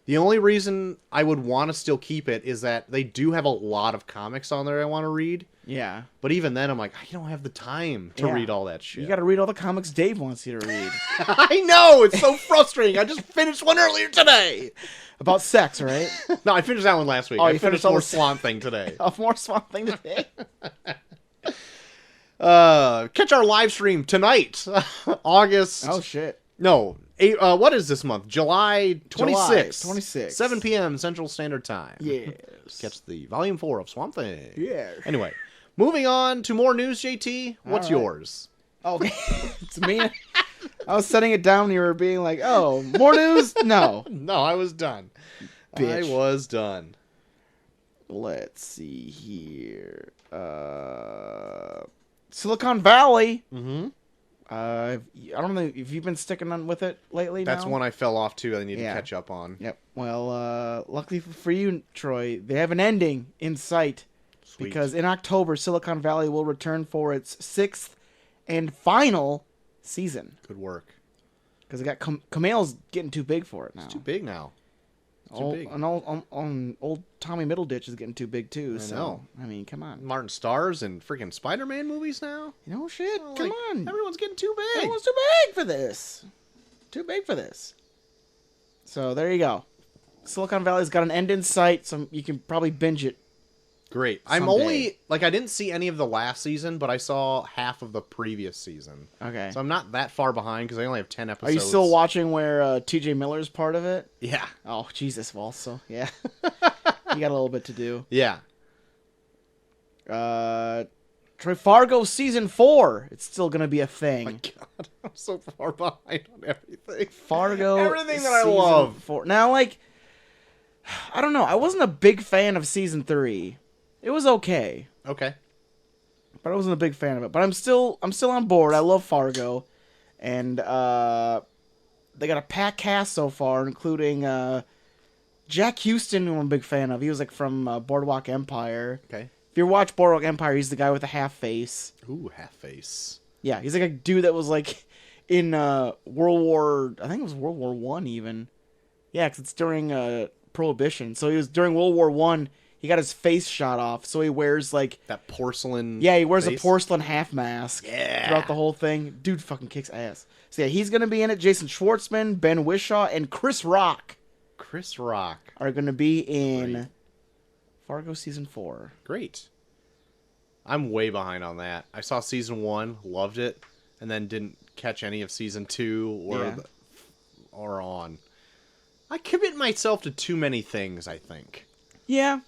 [SPEAKER 2] The only reason I would want to still keep it is that they do have a lot of comics on there I want to read.
[SPEAKER 1] Yeah.
[SPEAKER 2] But even then, I'm like, I don't have the time to read all that shit.
[SPEAKER 1] You got to read all the comics Dave wants you to read.
[SPEAKER 2] I know! It's so frustrating. I just finished one earlier today.
[SPEAKER 1] About sex, right?
[SPEAKER 2] No, I finished that one last week.
[SPEAKER 1] Oh,
[SPEAKER 2] I finished more Swamp Thing today.
[SPEAKER 1] More Swamp Thing today?
[SPEAKER 2] Catch our live stream tonight. August.
[SPEAKER 1] Oh, shit.
[SPEAKER 2] No. What is this month? July 26th.
[SPEAKER 1] 26th.
[SPEAKER 2] 7 p.m. Central Standard Time.
[SPEAKER 1] Yes.
[SPEAKER 2] Catch the Volume 4 of Swamp Thing.
[SPEAKER 1] Yeah.
[SPEAKER 2] Anyway, moving on to more news, JT. What's yours?
[SPEAKER 1] Oh, it's me. I was setting it down and you were being like, oh, more news? No.
[SPEAKER 2] No, I was done.
[SPEAKER 1] Bitch.
[SPEAKER 2] I was done.
[SPEAKER 1] Let's see here. Silicon Valley.
[SPEAKER 2] Mm-hmm.
[SPEAKER 1] I don't know if you've been sticking on with it lately.
[SPEAKER 2] That's
[SPEAKER 1] now?
[SPEAKER 2] one I fell off to. I need to catch up on.
[SPEAKER 1] Yep. Well, luckily for you, Troy, they have an ending in sight.
[SPEAKER 2] Sweet.
[SPEAKER 1] Because in October, Silicon Valley will return for its 6th and final season.
[SPEAKER 2] Good work.
[SPEAKER 1] Because it got Kumail's getting too big for it now.
[SPEAKER 2] It's too big now.
[SPEAKER 1] Old Tommy Middleditch is getting too big too.
[SPEAKER 2] I know.
[SPEAKER 1] I mean, come on.
[SPEAKER 2] Martin stars in freaking Spider-Man movies now.
[SPEAKER 1] You know, shit. Come on.
[SPEAKER 2] Everyone's getting too big.
[SPEAKER 1] Everyone's too big for this. Too big for this. So there you go. Silicon Valley's got an end in sight, so you can probably binge it.
[SPEAKER 2] Great. I'm only I didn't see any of the last season, but I saw half of the previous season.
[SPEAKER 1] Okay.
[SPEAKER 2] So I'm not that far behind because I only have 10 episodes.
[SPEAKER 1] Are you still watching where T.J. Miller's part of it?
[SPEAKER 2] Yeah.
[SPEAKER 1] Oh, Jesus. Well, so, yeah. You got a little bit to do.
[SPEAKER 2] Yeah.
[SPEAKER 1] Troy, Fargo Season 4. It's still going to be a thing.
[SPEAKER 2] Oh my God. I'm so far behind on everything.
[SPEAKER 1] Fargo
[SPEAKER 2] Everything that I love.
[SPEAKER 1] 4. Now, like, I don't know. I wasn't a big fan of Season 3. It was okay.
[SPEAKER 2] Okay.
[SPEAKER 1] But I wasn't a big fan of it. But I'm still on board. I love Fargo. And they got a packed cast so far, including Jack Houston, who I'm a big fan of. He was like from Boardwalk Empire.
[SPEAKER 2] Okay.
[SPEAKER 1] If you watch Boardwalk Empire, he's the guy with the half face.
[SPEAKER 2] Ooh, half face.
[SPEAKER 1] Yeah, he's like a dude that was like in World War I even. Yeah, because it's during Prohibition. So he was during World War I. He got his face shot off, so he wears like
[SPEAKER 2] that porcelain.
[SPEAKER 1] Yeah, he wears
[SPEAKER 2] face?
[SPEAKER 1] a porcelain half mask.
[SPEAKER 2] Yeah.
[SPEAKER 1] Throughout the whole thing, dude fucking kicks ass. So yeah, he's gonna be in it. Jason Schwartzman, Ben Whishaw, and Chris Rock.
[SPEAKER 2] Chris Rock
[SPEAKER 1] are gonna be in Fargo Season 4.
[SPEAKER 2] Great. I'm way behind on that. I saw Season 1, loved it, and then didn't catch any of Season 2 or on. I commit myself to too many things, I think.
[SPEAKER 1] Yeah.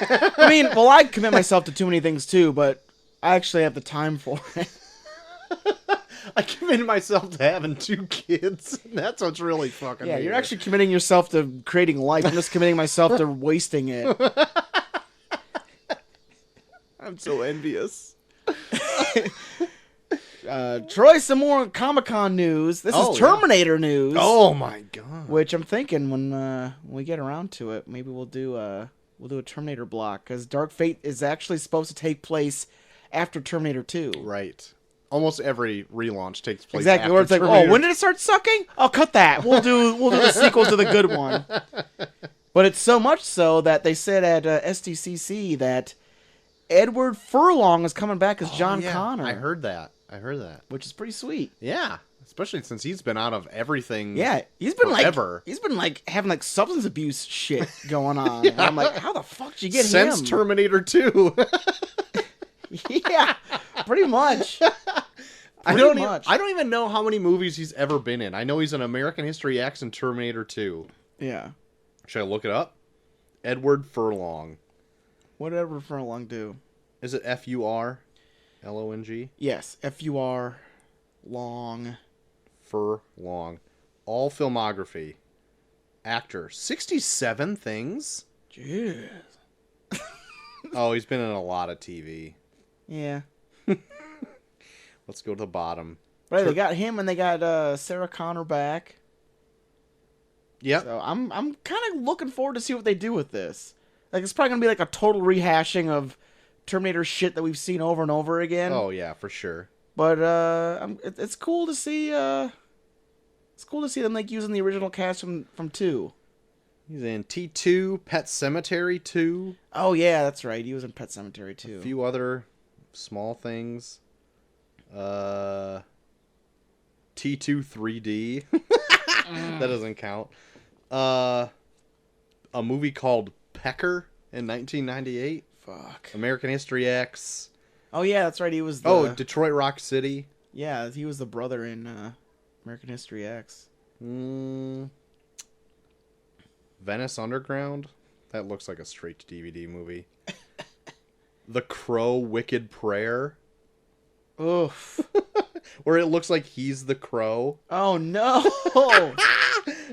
[SPEAKER 1] I mean, well, I commit myself to too many things too, but I actually have the time for it.
[SPEAKER 2] I committed myself to having 2 kids. That's what's really fucking
[SPEAKER 1] you're actually committing yourself to creating life. I'm just committing myself to wasting it.
[SPEAKER 2] I'm so envious.
[SPEAKER 1] Troy, some more Comic-Con news. This is Terminator news.
[SPEAKER 2] Oh my God.
[SPEAKER 1] Which I'm thinking when we get around to it, maybe we'll do a Terminator block, because Dark Fate is actually supposed to take place after Terminator 2.
[SPEAKER 2] Right. Almost every relaunch takes place
[SPEAKER 1] exactly. Where it's like,
[SPEAKER 2] Terminator.
[SPEAKER 1] oh, when did it start sucking? Oh, cut that. We'll do the sequel to the good one. But it's so much so that they said at SDCC that Edward Furlong is coming back as John Connor.
[SPEAKER 2] I heard that.
[SPEAKER 1] Which is pretty sweet.
[SPEAKER 2] Yeah. Especially since he's been out of everything.
[SPEAKER 1] Yeah, he's been
[SPEAKER 2] forever.
[SPEAKER 1] having like substance abuse shit going on. And I'm like, how the fuck did you get him?
[SPEAKER 2] Since Terminator 2.
[SPEAKER 1] Yeah, pretty much.
[SPEAKER 2] I don't even know how many movies he's ever been in. I know he's in American History X and Terminator 2.
[SPEAKER 1] Yeah.
[SPEAKER 2] Should I look it up? Edward Furlong.
[SPEAKER 1] Whatever Furlong do.
[SPEAKER 2] Is it Furlong?
[SPEAKER 1] Yes, Fur long.
[SPEAKER 2] Furlong. All filmography. Actor. 67 things?
[SPEAKER 1] Jeez.
[SPEAKER 2] Oh, he's been in a lot of TV.
[SPEAKER 1] Yeah.
[SPEAKER 2] Let's go to the bottom.
[SPEAKER 1] Right, they got him and they got Sarah Connor back.
[SPEAKER 2] Yep.
[SPEAKER 1] So I'm kind of looking forward to see what they do with this. Like, it's probably gonna be like a total rehashing of Terminator shit that we've seen over and over again.
[SPEAKER 2] Oh yeah, for sure.
[SPEAKER 1] But it's cool to see. It's cool to see them like using the original cast from 2.
[SPEAKER 2] He's in T2, Pet Sematary 2.
[SPEAKER 1] Oh yeah, that's right. He was in Pet Sematary 2.
[SPEAKER 2] A few other small things. T2 3D. That doesn't count. A movie called Pecker in 1998.
[SPEAKER 1] Fuck.
[SPEAKER 2] American History X.
[SPEAKER 1] Oh yeah, that's right. He was the
[SPEAKER 2] Detroit Rock City.
[SPEAKER 1] Yeah, he was the brother in American History X.
[SPEAKER 2] Venice Underground. That looks like a straight to DVD movie. The Crow Wicked Prayer.
[SPEAKER 1] Oof.
[SPEAKER 2] Where it looks like he's the crow.
[SPEAKER 1] Oh no.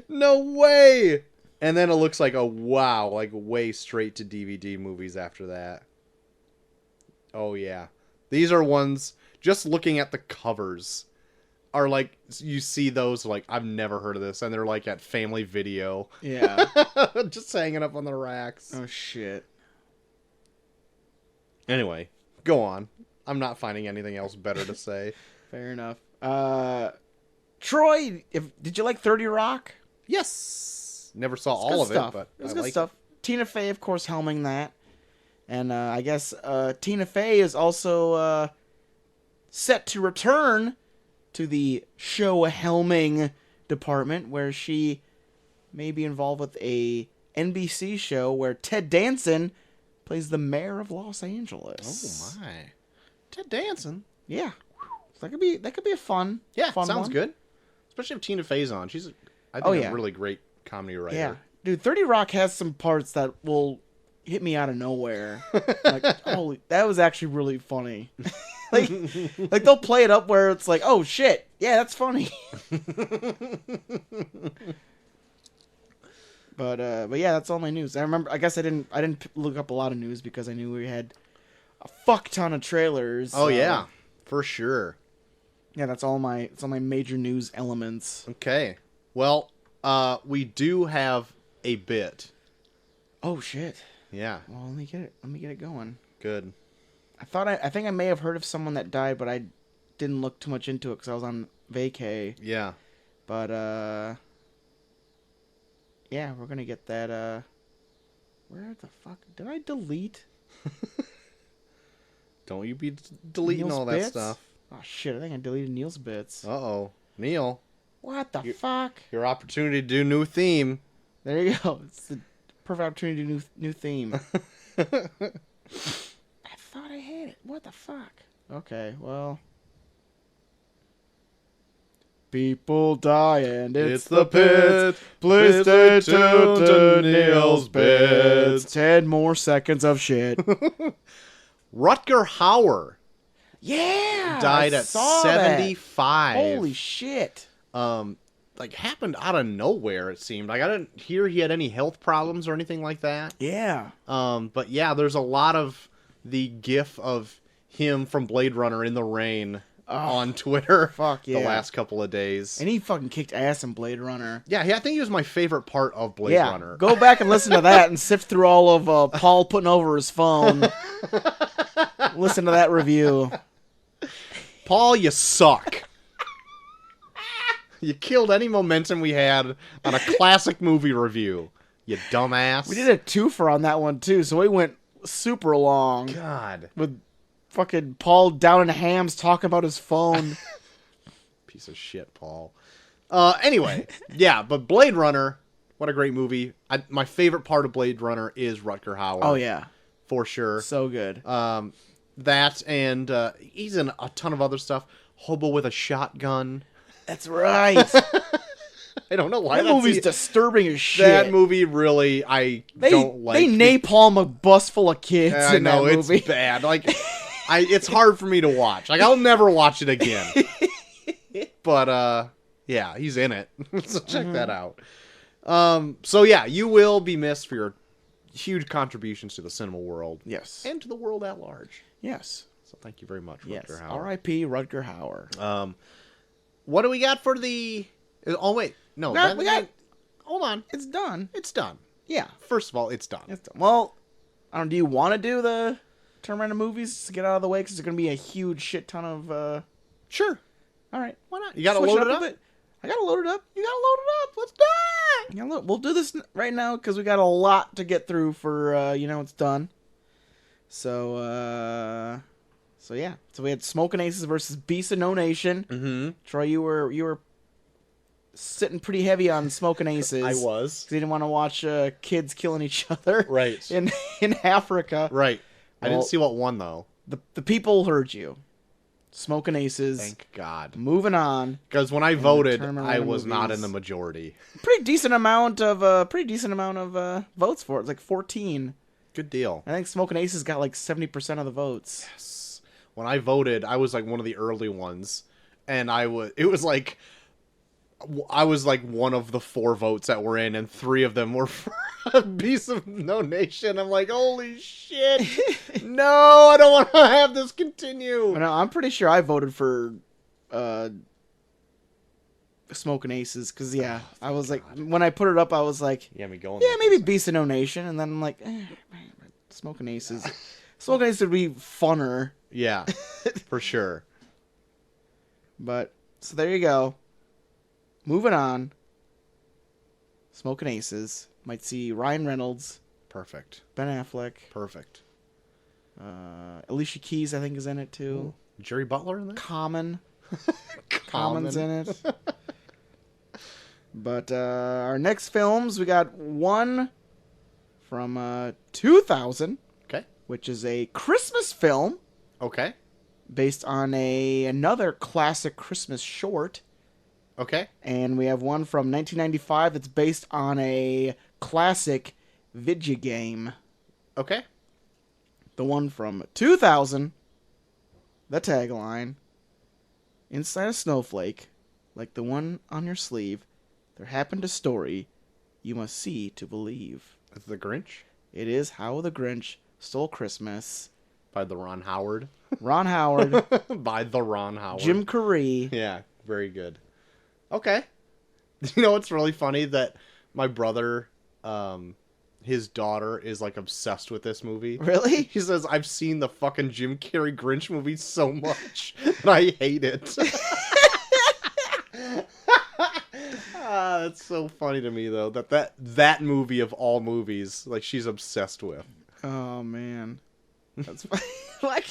[SPEAKER 2] No way. And then it looks like way straight to DVD movies after that. Oh yeah. These are ones, just looking at the covers, are like, you see those like, I've never heard of this, and they're like at Family Video.
[SPEAKER 1] Yeah.
[SPEAKER 2] Just hanging up on the racks.
[SPEAKER 1] Oh shit.
[SPEAKER 2] Anyway, go on. I'm not finding anything else better to say.
[SPEAKER 1] Fair enough. Troy, did you like 30 Rock?
[SPEAKER 2] Yes. Never saw
[SPEAKER 1] It's
[SPEAKER 2] all of
[SPEAKER 1] stuff.
[SPEAKER 2] it, but
[SPEAKER 1] it was
[SPEAKER 2] I
[SPEAKER 1] good
[SPEAKER 2] like
[SPEAKER 1] stuff. Tina Fey, of course, helming that. And I guess Tina Fey is also set to return to the show helming department, where she may be involved with a NBC show where Ted Danson plays the mayor of Los Angeles.
[SPEAKER 2] Oh my. Ted Danson.
[SPEAKER 1] Yeah. So that could be a fun.
[SPEAKER 2] Yeah,
[SPEAKER 1] fun
[SPEAKER 2] sounds
[SPEAKER 1] one.
[SPEAKER 2] good. Especially if Tina Fey's on. She's I think
[SPEAKER 1] yeah.
[SPEAKER 2] a really great comedy writer.
[SPEAKER 1] Yeah. Dude, 30 Rock has some parts that will hit me out of nowhere. Like, holy, that was actually really funny. like they'll play it up where it's like, oh shit, yeah, that's funny. But yeah, that's all my news. I guess I didn't look up a lot of news because I knew we had a fuck ton of trailers.
[SPEAKER 2] Oh yeah, for sure.
[SPEAKER 1] Yeah, that's all my major news elements.
[SPEAKER 2] Okay. Well, we do have a bit.
[SPEAKER 1] Oh shit.
[SPEAKER 2] Yeah.
[SPEAKER 1] Well, let me get it going.
[SPEAKER 2] Good.
[SPEAKER 1] I think I may have heard of someone that died, but I didn't look too much into it because I was on vacay.
[SPEAKER 2] Yeah.
[SPEAKER 1] But yeah, we're gonna get that. Where the fuck did I delete?
[SPEAKER 2] Don't you be deleting
[SPEAKER 1] Neil's
[SPEAKER 2] all that
[SPEAKER 1] bits?
[SPEAKER 2] stuff.
[SPEAKER 1] Oh shit! I think I deleted Neil's bits.
[SPEAKER 2] Uh-oh. Neil.
[SPEAKER 1] What the fuck?
[SPEAKER 2] Your opportunity to do new theme.
[SPEAKER 1] There you go. It's the perfect opportunity to do new theme. I thought I had it. What the fuck? Okay, well. People die and it's the pits. Please stay tuned to Neil's bits. 10 more seconds of shit.
[SPEAKER 2] Rutger Hauer.
[SPEAKER 1] Yeah!
[SPEAKER 2] Died
[SPEAKER 1] I
[SPEAKER 2] at
[SPEAKER 1] saw
[SPEAKER 2] 75.
[SPEAKER 1] That. Holy shit.
[SPEAKER 2] Like, happened out of nowhere, it seemed. Like, I didn't hear he had any health problems or anything like that.
[SPEAKER 1] Yeah.
[SPEAKER 2] But yeah, there's a lot of the gif of him from Blade Runner in the rain on Twitter.
[SPEAKER 1] Fuck yeah.
[SPEAKER 2] The last couple of days.
[SPEAKER 1] And he fucking kicked ass in Blade Runner.
[SPEAKER 2] Yeah, I think he was my favorite part of Blade Runner.
[SPEAKER 1] Go back and listen to that and sift through all of Paul putting over his phone. Listen to that review.
[SPEAKER 2] Paul, you suck. You killed any momentum we had on a classic movie review, you dumbass.
[SPEAKER 1] We did a twofer on that one, too, so we went super long.
[SPEAKER 2] God.
[SPEAKER 1] With fucking Paul down in hams talking about his phone.
[SPEAKER 2] Piece of shit, Paul. Anyway, yeah, but Blade Runner, what a great movie. My favorite part of Blade Runner is Rutger Hauer.
[SPEAKER 1] Oh, yeah.
[SPEAKER 2] For sure.
[SPEAKER 1] So good.
[SPEAKER 2] That and he's in a ton of other stuff. Hobo with a Shotgun.
[SPEAKER 1] That's right.
[SPEAKER 2] I don't know why
[SPEAKER 1] that movie's disturbing as shit.
[SPEAKER 2] That movie really, don't like.
[SPEAKER 1] They napalm a bus full of kids in that movie.
[SPEAKER 2] It's bad. Like, it's hard for me to watch. Like, I'll never watch it again. But yeah, he's in it, so check that out. So yeah, you will be missed for your huge contributions to the cinema world.
[SPEAKER 1] Yes,
[SPEAKER 2] and to the world at large.
[SPEAKER 1] Yes.
[SPEAKER 2] So thank you very much,
[SPEAKER 1] yes.
[SPEAKER 2] Rutger Hauer.
[SPEAKER 1] R.I.P. Rutger Hauer.
[SPEAKER 2] What do we got for the? Oh wait, no,
[SPEAKER 1] we got.
[SPEAKER 2] Hold on,
[SPEAKER 1] it's done.
[SPEAKER 2] It's done.
[SPEAKER 1] Yeah.
[SPEAKER 2] First of all, it's done.
[SPEAKER 1] It's done. Well, I don't. Do you want to do the turn around movies to get out of the way? Because there's going to be a huge shit ton of.
[SPEAKER 2] Sure.
[SPEAKER 1] All right.
[SPEAKER 2] Why not? You got to load it up.
[SPEAKER 1] I got to load it up.
[SPEAKER 2] You got to load it up. Let's do it.
[SPEAKER 1] Yeah, look, we'll do this right now because we got a lot to get through for it's done. So yeah. So we had Smoking Aces versus Beast of No Nation.
[SPEAKER 2] Mm-hmm.
[SPEAKER 1] Troy, you were sitting pretty heavy on Smoking Aces.
[SPEAKER 2] I was.
[SPEAKER 1] 'Cause you didn't want to watch kids killing each other.
[SPEAKER 2] Right.
[SPEAKER 1] In Africa.
[SPEAKER 2] Right. I didn't see what won though.
[SPEAKER 1] The people heard you. Smoking Aces.
[SPEAKER 2] Thank God.
[SPEAKER 1] Moving on.
[SPEAKER 2] Because when I voted, I was not in the majority.
[SPEAKER 1] Pretty decent amount of votes for it. It's like 14.
[SPEAKER 2] Good deal.
[SPEAKER 1] I think Smoking Aces got like 70% of the votes.
[SPEAKER 2] Yes. When I voted, I was like one of the early ones, and I was like one of the 4 votes that were in, and 3 of them were for Beast of No Nation. I'm like, holy shit! No, I don't want to have this continue.
[SPEAKER 1] No, I'm pretty sure I voted for Smoking Aces because I was like, when I put it up, I was like,
[SPEAKER 2] me going.
[SPEAKER 1] Yeah, maybe Beast of No Nation, and then I'm like, Smoking Aces. Smoking Aces would be funner.
[SPEAKER 2] Yeah, for sure.
[SPEAKER 1] But so there you go. Moving on. Smoking Aces might see Ryan Reynolds.
[SPEAKER 2] Perfect.
[SPEAKER 1] Ben Affleck.
[SPEAKER 2] Perfect.
[SPEAKER 1] Alicia Keys, I think, is in it too.
[SPEAKER 2] Ooh. Jerry Butler in that?
[SPEAKER 1] Common's in it. But our next films, we got one from 2000.
[SPEAKER 2] Okay.
[SPEAKER 1] Which is a Christmas film.
[SPEAKER 2] Okay.
[SPEAKER 1] Based on another classic Christmas short.
[SPEAKER 2] Okay.
[SPEAKER 1] And we have one from 1995 that's based on a classic video game.
[SPEAKER 2] Okay.
[SPEAKER 1] The one from 2000, the tagline, inside a snowflake, like the one on your sleeve, there happened a story you must see to believe.
[SPEAKER 2] It's The Grinch?
[SPEAKER 1] It is How the Grinch Stole Christmas.
[SPEAKER 2] By the Ron Howard.
[SPEAKER 1] Ron Howard.
[SPEAKER 2] By the Ron Howard.
[SPEAKER 1] Jim Carrey.
[SPEAKER 2] Yeah, very good. Okay. You know what's really funny? That my brother, his daughter is like obsessed with this movie.
[SPEAKER 1] Really?
[SPEAKER 2] He says, I've seen the fucking Jim Carrey Grinch movie so much that I hate it. That's so funny to me though, that movie of all movies, like she's obsessed with.
[SPEAKER 1] Oh man. That's funny. Like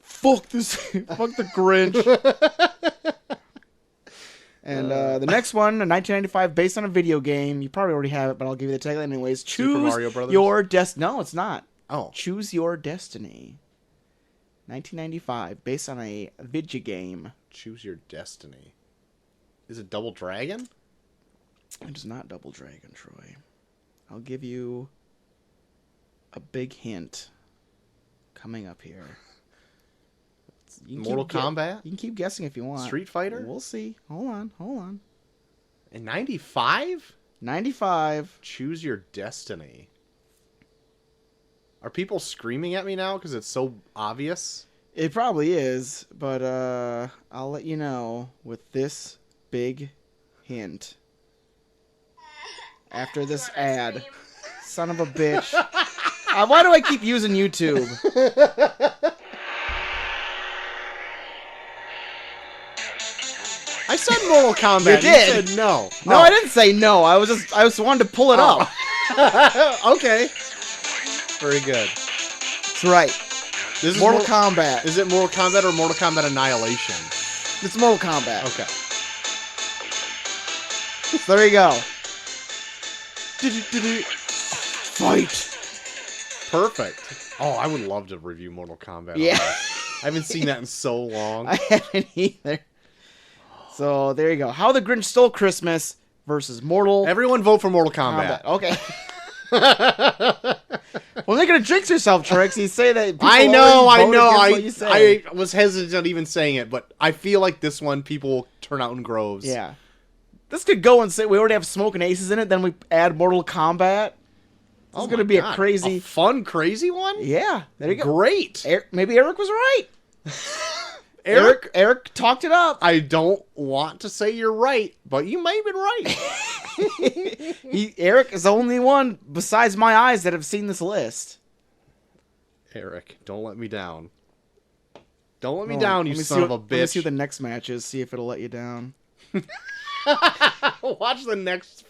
[SPEAKER 1] fuck this. Fuck the Grinch. And the next one, 1995, based on a video game. You probably already have it, but I'll give you the tagline anyways. Choose
[SPEAKER 2] Super Mario Brothers?
[SPEAKER 1] your destiny. No, it's not.
[SPEAKER 2] Oh.
[SPEAKER 1] Choose Your Destiny. 1995, based on a video game.
[SPEAKER 2] Choose Your Destiny. Is it Double Dragon?
[SPEAKER 1] It is not Double Dragon, Troy. I'll give you a big hint coming up here.
[SPEAKER 2] Mortal Kombat?
[SPEAKER 1] You can keep guessing if you want.
[SPEAKER 2] Street Fighter?
[SPEAKER 1] We'll see. Hold on.
[SPEAKER 2] In 95?
[SPEAKER 1] 95.
[SPEAKER 2] Choose Your Destiny. Are people screaming at me now because it's so obvious?
[SPEAKER 1] It probably is, but I'll let you know with this big hint. After this ad. Son of a bitch. Why do I keep using YouTube?
[SPEAKER 2] I said Mortal Kombat.
[SPEAKER 1] You did.
[SPEAKER 2] You said no.
[SPEAKER 1] No, I didn't say no. I just wanted to pull it up.
[SPEAKER 2] Okay. Very good.
[SPEAKER 1] That's right.
[SPEAKER 2] This is
[SPEAKER 1] Mortal Kombat.
[SPEAKER 2] Is it Mortal Kombat or Mortal Kombat Annihilation?
[SPEAKER 1] It's Mortal Kombat.
[SPEAKER 2] Okay.
[SPEAKER 1] So there you go. Fight.
[SPEAKER 2] Perfect. Oh, I would love to review Mortal Kombat.
[SPEAKER 1] Yeah.
[SPEAKER 2] I haven't seen that in so long.
[SPEAKER 1] I haven't either. So there you go. How the Grinch Stole Christmas versus Mortal.
[SPEAKER 2] Everyone vote for Mortal Kombat.
[SPEAKER 1] Okay. Well, they're gonna jinx yourself, Trix. You say that.
[SPEAKER 2] I know. I was hesitant on even saying it, but I feel like this one people will turn out in groves.
[SPEAKER 1] Yeah. This could go and say we already have Smoking Aces in it. Then we add Mortal Kombat. This is gonna be a crazy,
[SPEAKER 2] fun, crazy one.
[SPEAKER 1] Yeah. There you go.
[SPEAKER 2] Great.
[SPEAKER 1] Maybe Eric was right. Eric talked it up.
[SPEAKER 2] I don't want to say you're right, but you may have been right.
[SPEAKER 1] Eric is the only one besides my eyes that have seen this list.
[SPEAKER 2] Eric, don't let me down. Don't let me down, you son of a bitch.
[SPEAKER 1] Let me see what the next match is, see if it'll let you down.
[SPEAKER 2] Watch the next,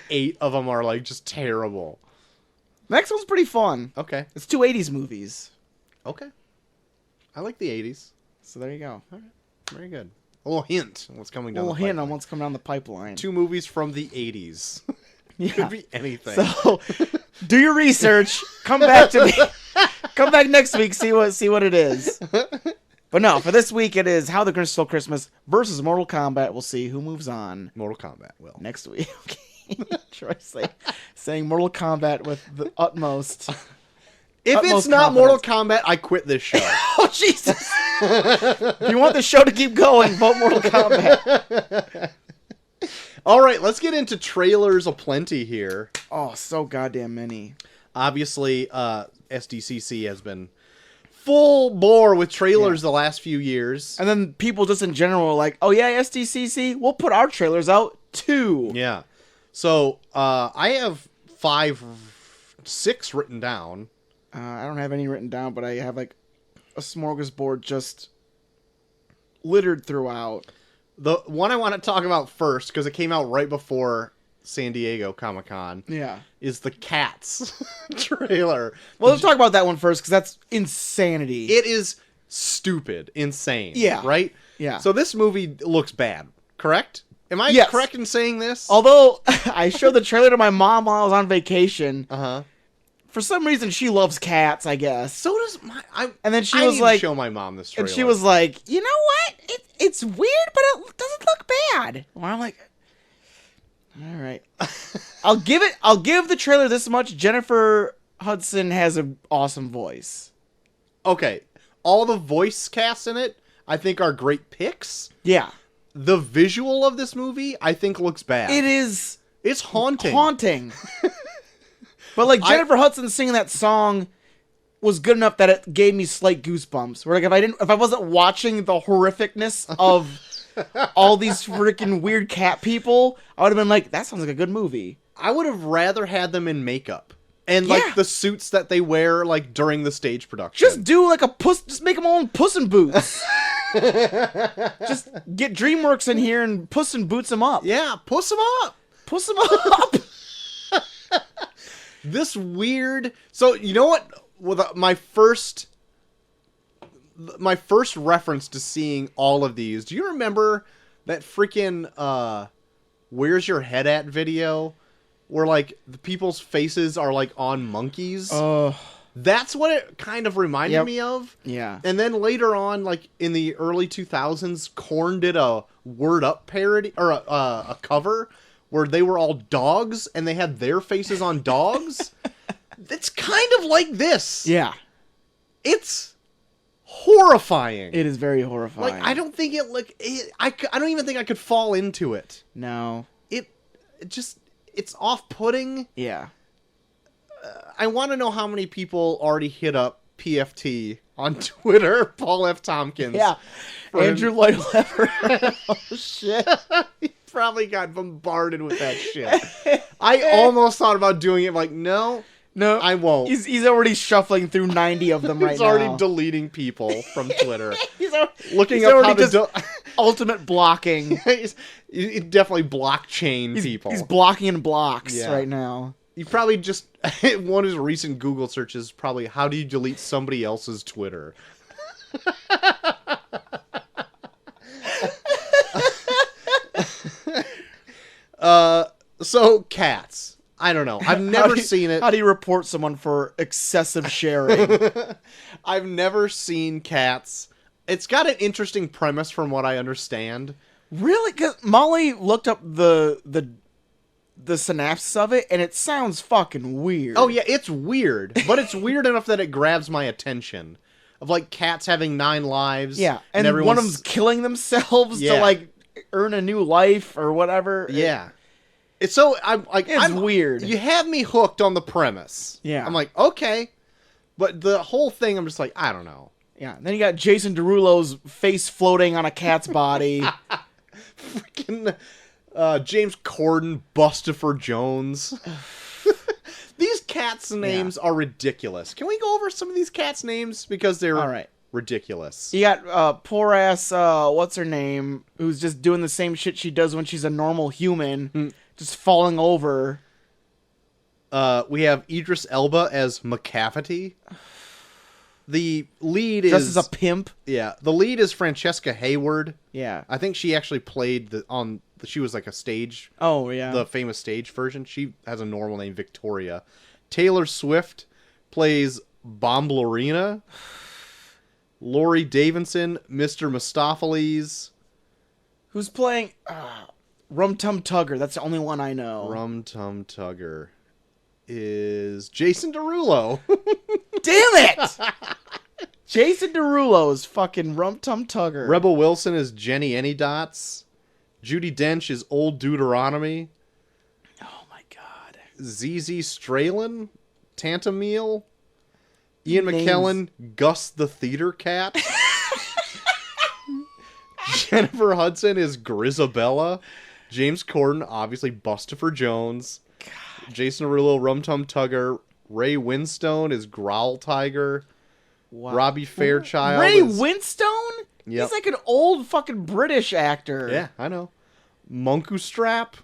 [SPEAKER 2] 8 of them are, just terrible.
[SPEAKER 1] Next one's pretty fun.
[SPEAKER 2] Okay.
[SPEAKER 1] It's 2 80s movies.
[SPEAKER 2] Okay. I like the 80s.
[SPEAKER 1] So there you go.
[SPEAKER 2] All right. Very good. A little hint on what's coming down
[SPEAKER 1] the pipeline. A little hint on what's coming down the pipeline.
[SPEAKER 2] 2 movies from the 80s.
[SPEAKER 1] Yeah.
[SPEAKER 2] Could be anything.
[SPEAKER 1] So, do your research. Come back to me. Come back next week. See what it is. But no, for this week it is How the Grinch Stole Christmas versus Mortal Kombat. We'll see who moves on.
[SPEAKER 2] Mortal Kombat will.
[SPEAKER 1] Next week. Okay. Troy saying Mortal Kombat with the utmost.
[SPEAKER 2] If it's not Mortal Kombat, I quit this show.
[SPEAKER 1] Oh, Jesus. If you want the show to keep going, vote Mortal Kombat.
[SPEAKER 2] All right, let's get into trailers aplenty here.
[SPEAKER 1] Oh, so goddamn many.
[SPEAKER 2] Obviously, SDCC has been full bore with trailers the last few years.
[SPEAKER 1] And then people just in general are like, oh yeah, SDCC, we'll put our trailers out too.
[SPEAKER 2] Yeah. So, I have 6 written down.
[SPEAKER 1] I don't have any written down, but I have a smorgasbord just littered throughout.
[SPEAKER 2] The one I want to talk about first, because it came out right before San Diego Comic-Con, is the Cats trailer.
[SPEAKER 1] Well, let's talk about that one first, because that's insanity.
[SPEAKER 2] It is stupid, insane.
[SPEAKER 1] Yeah.
[SPEAKER 2] Right?
[SPEAKER 1] Yeah.
[SPEAKER 2] So this movie looks bad, correct? Am I correct in saying this?
[SPEAKER 1] Although, I showed the trailer to my mom while I was on vacation.
[SPEAKER 2] Uh-huh.
[SPEAKER 1] For some reason, she loves cats, I guess.
[SPEAKER 2] So does
[SPEAKER 1] and then she was like,
[SPEAKER 2] show my mom this trailer.
[SPEAKER 1] And she was like, you know what? It's weird, but it doesn't look bad. Well, I'm like, all right. I'll give the trailer this much. Jennifer Hudson has an awesome voice.
[SPEAKER 2] Okay. All the voice casts in it, I think, are great picks.
[SPEAKER 1] Yeah.
[SPEAKER 2] The visual of this movie, I think, looks bad.
[SPEAKER 1] It is.
[SPEAKER 2] It's haunting.
[SPEAKER 1] But Jennifer Hudson singing that song was good enough that it gave me slight goosebumps. Where if I wasn't watching the horrificness of all these freaking weird cat people, I would have been like, that sounds like a good movie.
[SPEAKER 2] I would have rather had them in makeup and the suits that they wear during the stage production.
[SPEAKER 1] Just do just make them all in Puss in Boots. Just get DreamWorks in here and Puss in Boots them up.
[SPEAKER 2] Yeah, puss them up.
[SPEAKER 1] Puss them up.
[SPEAKER 2] This weird. So you know what? With my first reference to seeing all of these. Do you remember that freaking "Where's Your Head At" video, where the people's faces are on monkeys?
[SPEAKER 1] Oh,
[SPEAKER 2] that's what it kind of reminded me of.
[SPEAKER 1] Yeah.
[SPEAKER 2] And then later on, in the early 2000s, Korn did a Word Up parody or a cover where they were all dogs and they had their faces on dogs. It's kind of like this.
[SPEAKER 1] Yeah.
[SPEAKER 2] It's horrifying.
[SPEAKER 1] It is very horrifying.
[SPEAKER 2] I don't think I don't even think I could fall into it.
[SPEAKER 1] No.
[SPEAKER 2] It's off-putting.
[SPEAKER 1] Yeah.
[SPEAKER 2] I want to know how many people already hit up PFT on Twitter, Paul F. Tompkins.
[SPEAKER 1] Yeah. Andrew Lloyd Webber. Oh, shit.
[SPEAKER 2] He probably got bombarded with that shit. I almost thought about doing it. No, I won't.
[SPEAKER 1] He's already shuffling through 90 of them right now.
[SPEAKER 2] He's already deleting people from Twitter.
[SPEAKER 1] he's
[SPEAKER 2] looking up how to
[SPEAKER 1] ultimate blocking.
[SPEAKER 2] He definitely blockchain people.
[SPEAKER 1] He's blocking in blocks right now.
[SPEAKER 2] You probably just one of his recent Google searches probably how do you delete somebody else's Twitter. So Cats. I don't know. I've never seen it.
[SPEAKER 1] How do you report someone for excessive sharing?
[SPEAKER 2] I've never seen Cats. It's got an interesting premise from what I understand.
[SPEAKER 1] Really? 'Cause Molly looked up the synopsis of it, and it sounds fucking weird.
[SPEAKER 2] Oh, yeah, it's weird. But it's weird enough that it grabs my attention. Of, like, cats having 9 lives.
[SPEAKER 1] Yeah, and one of them's killing themselves to, like, earn a new life or whatever.
[SPEAKER 2] Yeah. It's so,
[SPEAKER 1] it's weird.
[SPEAKER 2] You have me hooked on the premise.
[SPEAKER 1] Yeah.
[SPEAKER 2] I'm like, okay. But the whole thing, I'm just like, I don't know.
[SPEAKER 1] Yeah, and then you got Jason Derulo's face floating on a cat's body.
[SPEAKER 2] Freaking James Corden, Bustopher Jones. These cats' names are ridiculous. Can we go over some of these cats' names? Because they're ridiculous.
[SPEAKER 1] You got poor ass, what's her name, who's just doing the same shit she does when she's a normal human, just falling over.
[SPEAKER 2] We have Idris Elba as McCafferty. The lead
[SPEAKER 1] Just as a pimp.
[SPEAKER 2] Yeah, the lead is Francesca Hayward.
[SPEAKER 1] Yeah.
[SPEAKER 2] I think she actually played she was like a stage.
[SPEAKER 1] Oh, yeah.
[SPEAKER 2] The famous stage version. She has a normal name, Victoria. Taylor Swift plays Bomblerina. Laurie Davidson, Mr. Mistopheles.
[SPEAKER 1] Who's playing Rum Tum Tugger? That's the only one I know.
[SPEAKER 2] Rum Tum Tugger is Jason Derulo.
[SPEAKER 1] Damn it! Jason Derulo is fucking Rum Tum Tugger.
[SPEAKER 2] Rebel Wilson is Jenny Anydots. Judi Dench is Old Deuteronomy.
[SPEAKER 1] Oh my god.
[SPEAKER 2] ZZ Stralin, Tantamil. Ian McKellen, Gus the Theater Cat. Jennifer Hudson is Grisabella. James Corden, obviously Bustopher Jones. God. Jason Derulo, Rum Tum Tugger. Ray Winstone is Growl Tiger. Wow. Robbie Fairchild
[SPEAKER 1] Ray Winstone?
[SPEAKER 2] Yep.
[SPEAKER 1] He's like an old fucking British actor.
[SPEAKER 2] Yeah, I know. Monku Strap?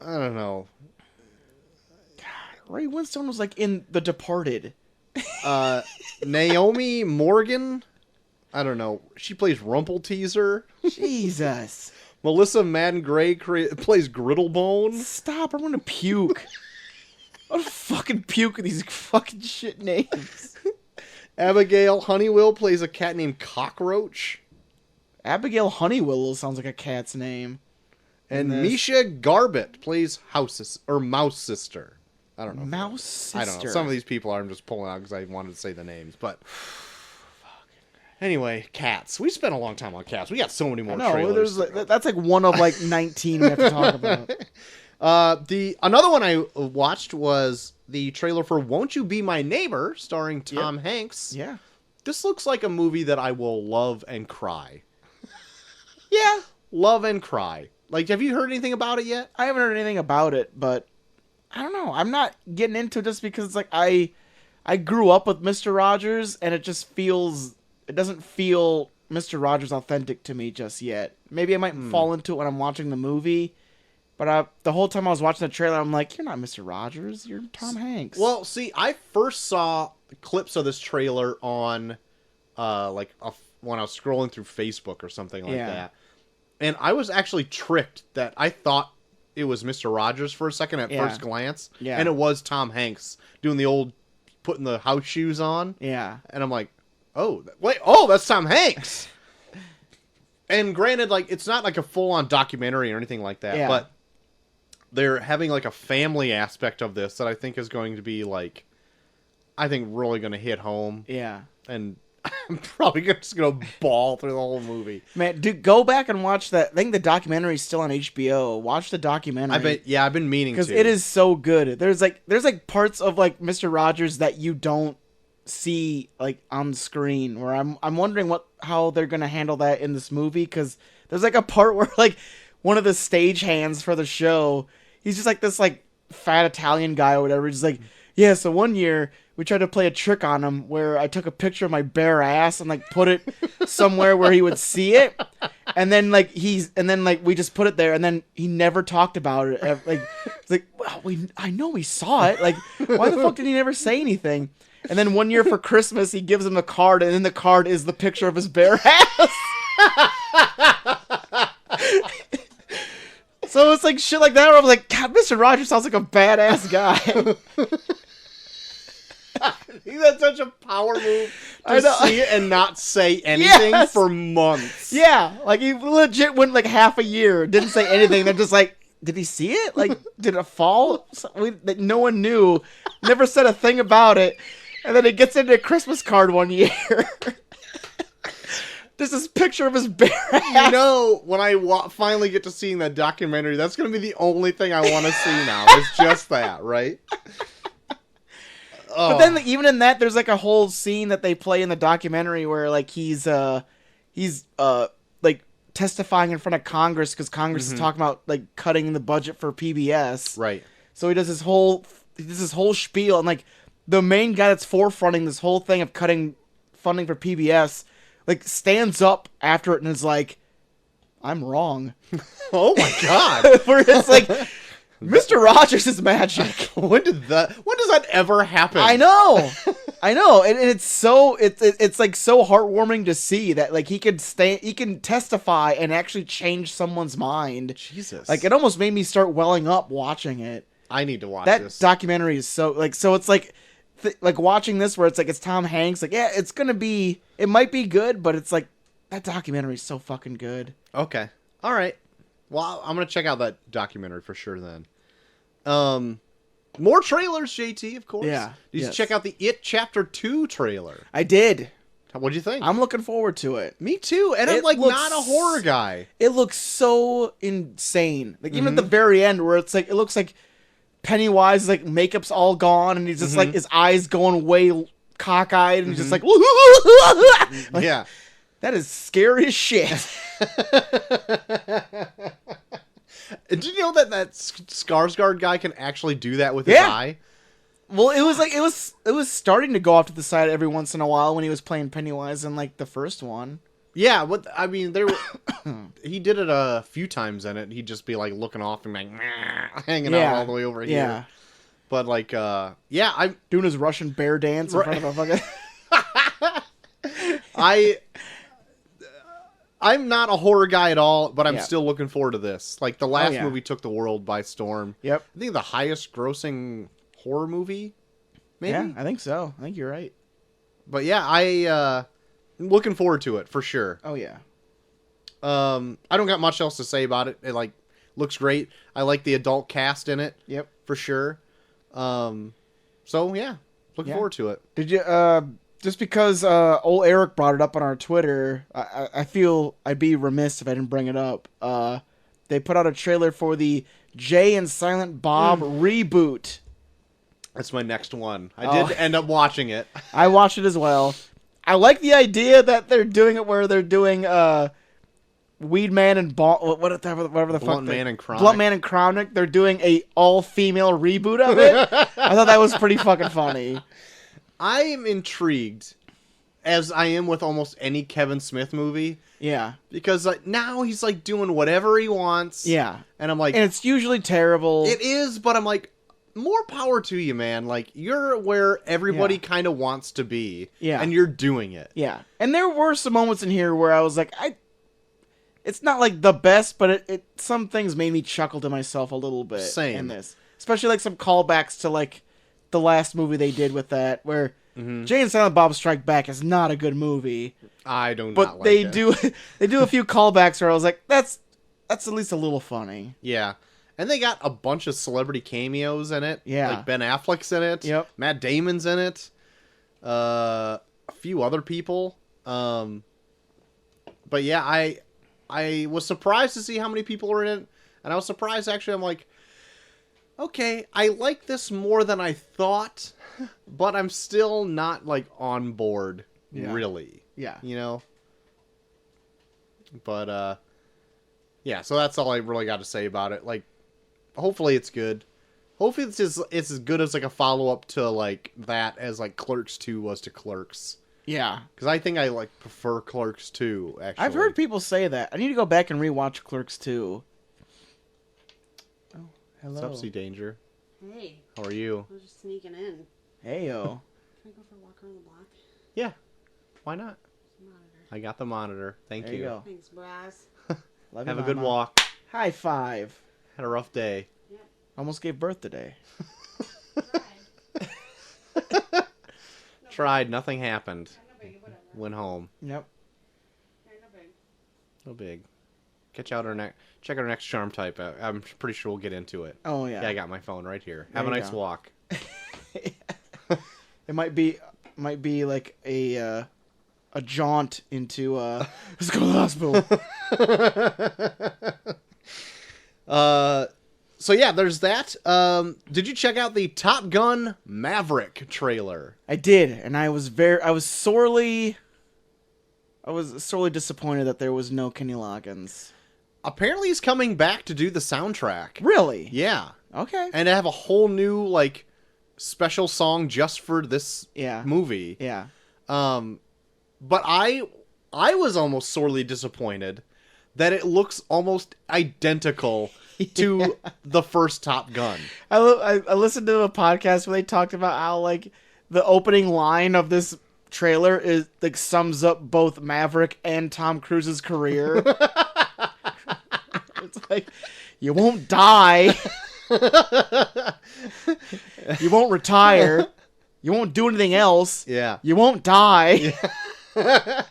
[SPEAKER 2] I don't know.
[SPEAKER 1] God, Ray Winstone was like in The Departed.
[SPEAKER 2] Naomi Morgan? I don't know. She plays Rumpelteazer.
[SPEAKER 1] Jesus.
[SPEAKER 2] Melissa Madden Gray plays Griddlebone.
[SPEAKER 1] Stop, I'm gonna puke. I'm gonna fucking puke with these fucking shit names.
[SPEAKER 2] Abigail Honeywell plays a cat named Cockroach.
[SPEAKER 1] Abigail Honeywell sounds like a cat's name.
[SPEAKER 2] And Misha Garbett plays Mouse Sister. I don't know.
[SPEAKER 1] Mouse Sister.
[SPEAKER 2] I don't know. Some of these people I'm just pulling out because I wanted to say the names. But anyway, cats. We spent a long time on cats. We got so many more trailers.
[SPEAKER 1] That's like one of like 19 we have to talk about.
[SPEAKER 2] Another one I watched was the trailer for Won't You Be My Neighbor, starring Tom Hanks.
[SPEAKER 1] Yeah.
[SPEAKER 2] This looks like a movie that I will love and cry.
[SPEAKER 1] Yeah.
[SPEAKER 2] Love and cry. Like, have you heard anything about it yet?
[SPEAKER 1] I haven't heard anything about it, but I don't know. I'm not getting into it just because it's like I grew up with Mr. Rogers, and it doesn't feel Mr. Rogers authentic to me just yet. Maybe I might fall into it when I'm watching the movie. But the whole time I was watching the trailer, I'm like, you're not Mr. Rogers. You're Tom Hanks.
[SPEAKER 2] Well, see, I first saw clips of this trailer on, when I was scrolling through Facebook or something like that. And I was actually tricked that I thought it was Mr. Rogers for a second at first glance.
[SPEAKER 1] Yeah.
[SPEAKER 2] And it was Tom Hanks doing the old putting the house shoes on.
[SPEAKER 1] Yeah.
[SPEAKER 2] And I'm like, that's Tom Hanks. And granted, like, it's not like a full-on documentary or anything like that, but they're having like a family aspect of this that I think is going to be like, I think really going to hit home.
[SPEAKER 1] Yeah.
[SPEAKER 2] And I'm probably just going to bawl through the whole movie.
[SPEAKER 1] Man, dude, go back and watch that. I think the documentary is still on HBO. Watch the documentary.
[SPEAKER 2] I've been meaning to.
[SPEAKER 1] Because it is so good. There's like parts of like Mr. Rogers that you don't see like on screen, where I'm wondering how they're going to handle that in this movie, because there's like a part where like one of the stagehands for the show, he's just like this like fat Italian guy or whatever. He's like, yeah, so one year we tried to play a trick on him where I took a picture of my bare ass and like put it somewhere where he would see it. And then like we just put it there, and then he never talked about it. Like, it's like, well, I know we saw it. Like, why the fuck did he never say anything? And then one year for Christmas, he gives him a card, and in the card is the picture of his bare ass. So So it's like shit like that where I'm like, God, Mr. Rogers sounds like a badass guy.
[SPEAKER 2] I think that's such a power move to see it and not say anything for months.
[SPEAKER 1] Yeah, like he legit went like half a year, didn't say anything. They're just like, did he see it? Like, did it fall? That no one knew. Never said a thing about it. And then it gets into a Christmas card one year. There's this picture of his bare ass.
[SPEAKER 2] You know, when I finally get to seeing that documentary, that's going to be the only thing I want to see now. It's just that, right?
[SPEAKER 1] But then even in that, there's like a whole scene that they play in the documentary where like he's like testifying in front of Congress because Congress is talking about like cutting the budget for PBS.
[SPEAKER 2] Right.
[SPEAKER 1] So he does this whole spiel, and like the main guy that's forefronting this whole thing of cutting funding for PBS like stands up after it and is like, I'm wrong.
[SPEAKER 2] Oh my God.
[SPEAKER 1] Where it's like, Mr. Rogers is magic.
[SPEAKER 2] When does that ever happen?
[SPEAKER 1] I know. And it's so it's like so heartwarming to see that like he can testify and actually change someone's mind.
[SPEAKER 2] Jesus.
[SPEAKER 1] Like it almost made me start welling up watching it.
[SPEAKER 2] I need to watch
[SPEAKER 1] this. That documentary is so it's like like watching this where it's like it's Tom Hanks, like yeah, it might be good, but it's like that documentary is so fucking good.
[SPEAKER 2] Okay. All right. Well, I'm going to check out that documentary for sure then. More trailers, JT, of course.
[SPEAKER 1] Yeah.
[SPEAKER 2] Did you check out the It Chapter 2 trailer?
[SPEAKER 1] I did.
[SPEAKER 2] What'd you think?
[SPEAKER 1] I'm looking forward to it.
[SPEAKER 2] Me too. And I'm like not a horror guy.
[SPEAKER 1] It looks so insane. Like even at the very end where it's like it looks like Pennywise, like makeup's all gone and he's just like his eyes going way cockeyed and he's just like, like,
[SPEAKER 2] yeah.
[SPEAKER 1] That is scary as shit.
[SPEAKER 2] Did you know that Skarsgård guy can actually do that with his eye?
[SPEAKER 1] Well, it was like it was starting to go off to the side every once in a while when he was playing Pennywise in like the first one.
[SPEAKER 2] Yeah, but I mean, he did it a few times in it. He'd just be like looking off and like hanging out all the way over here. Yeah. But like, I'm
[SPEAKER 1] doing his Russian bear dance in front of a fucking.
[SPEAKER 2] I'm not a horror guy at all, but I'm still looking forward to this. Like the last movie took the world by storm.
[SPEAKER 1] Yep.
[SPEAKER 2] I think the highest grossing horror movie. Maybe.
[SPEAKER 1] Yeah, I think so. I think you're right.
[SPEAKER 2] But yeah, I'm looking forward to it for sure.
[SPEAKER 1] Oh yeah.
[SPEAKER 2] I don't got much else to say about it. It like looks great. I like the adult cast in it.
[SPEAKER 1] Yep.
[SPEAKER 2] For sure. So yeah, looking forward to it.
[SPEAKER 1] Did you just because old Eric brought it up on our Twitter, I feel I'd be remiss if I didn't bring it up. They put out a trailer for the Jay and Silent Bob reboot.
[SPEAKER 2] That's my next one. I did end up watching it.
[SPEAKER 1] I watched it as well. I like the idea that they're doing it where they're doing Weed Man and whatever the fuck.
[SPEAKER 2] Blunt Man and Chronic.
[SPEAKER 1] Blunt Man and Chronic. They're doing a all-female reboot of it. I thought that was pretty fucking funny.
[SPEAKER 2] I am intrigued, as I am with almost any Kevin Smith movie.
[SPEAKER 1] Yeah.
[SPEAKER 2] Because like now he's like doing whatever he wants.
[SPEAKER 1] Yeah.
[SPEAKER 2] And I'm like...
[SPEAKER 1] And it's usually terrible.
[SPEAKER 2] It is, but I'm like, more power to you, man. Like, you're where everybody kind of wants to be.
[SPEAKER 1] Yeah.
[SPEAKER 2] And you're doing it.
[SPEAKER 1] Yeah. And there were some moments in here where I was like, it's not like the best, but it some things made me chuckle to myself a little bit.
[SPEAKER 2] Same.
[SPEAKER 1] In this. Especially like some callbacks to like the last movie they did with that, where Jay and Silent Bob Strike Back is not a good movie.
[SPEAKER 2] I don't.
[SPEAKER 1] But
[SPEAKER 2] like
[SPEAKER 1] they
[SPEAKER 2] it.
[SPEAKER 1] do a few callbacks where I was like, that's at least a little funny.
[SPEAKER 2] Yeah. And they got a bunch of celebrity cameos in it.
[SPEAKER 1] Yeah.
[SPEAKER 2] Like Ben Affleck's in it.
[SPEAKER 1] Yep.
[SPEAKER 2] Matt Damon's in it. A few other people. But yeah, I was surprised to see how many people are in it. And I was surprised, actually. I'm like, okay, I like this more than I thought. But I'm still not, like, on board, really.
[SPEAKER 1] Yeah.
[SPEAKER 2] You know? But, yeah, so that's all I really got to say about it. Like, hopefully it's good. Hopefully it's as good as, like, a follow-up to, like, that as, like, Clerks 2 was to Clerks.
[SPEAKER 1] Yeah.
[SPEAKER 2] Because I think I, like, prefer Clerks 2, actually.
[SPEAKER 1] I've heard people say that. I need to go back and rewatch Clerks 2. Oh, hello.
[SPEAKER 2] What's up, Sea Danger?
[SPEAKER 3] Hey.
[SPEAKER 2] How are you?
[SPEAKER 3] I was just sneaking in.
[SPEAKER 1] Hey, yo.
[SPEAKER 3] Can I go for a walk around the block?
[SPEAKER 2] Yeah. Why not?
[SPEAKER 3] Monitor.
[SPEAKER 2] I got the monitor. Thank
[SPEAKER 1] There
[SPEAKER 2] you.
[SPEAKER 1] you go.
[SPEAKER 3] Thanks, Braz.
[SPEAKER 1] Love
[SPEAKER 2] Have
[SPEAKER 1] you,
[SPEAKER 2] a good
[SPEAKER 1] Mama.
[SPEAKER 2] walk.
[SPEAKER 1] High five.
[SPEAKER 2] Had a rough day.
[SPEAKER 3] Yep.
[SPEAKER 1] Almost gave birth today.
[SPEAKER 3] Tried.
[SPEAKER 2] Tried, nothing happened.
[SPEAKER 3] No big, whatever.
[SPEAKER 2] Went home.
[SPEAKER 1] Yep.
[SPEAKER 3] Yeah, no big.
[SPEAKER 2] No big. Check out our next charm type. I'm pretty sure we'll get into it.
[SPEAKER 1] Oh yeah.
[SPEAKER 2] Yeah, I got my phone right here.
[SPEAKER 1] There
[SPEAKER 2] Have a
[SPEAKER 1] you
[SPEAKER 2] nice
[SPEAKER 1] go.
[SPEAKER 2] walk.
[SPEAKER 1] It might be like a jaunt into let's go to the hospital.
[SPEAKER 2] So yeah, there's that. Did you check out the Top Gun Maverick trailer?
[SPEAKER 1] I did, and I was sorely disappointed that there was no Kenny Loggins.
[SPEAKER 2] Apparently he's coming back to do the soundtrack.
[SPEAKER 1] Really?
[SPEAKER 2] Yeah.
[SPEAKER 1] Okay.
[SPEAKER 2] And to have a whole new like special song just for this movie.
[SPEAKER 1] Yeah.
[SPEAKER 2] But I was almost sorely disappointed that it looks almost identical to the first Top Gun.
[SPEAKER 1] I listened to a podcast where they talked about how like the opening line of this trailer is like sums up both Maverick and Tom Cruise's career. It's like, you won't die. You won't retire. You won't do anything else.
[SPEAKER 2] Yeah.
[SPEAKER 1] You won't die.
[SPEAKER 2] Yeah.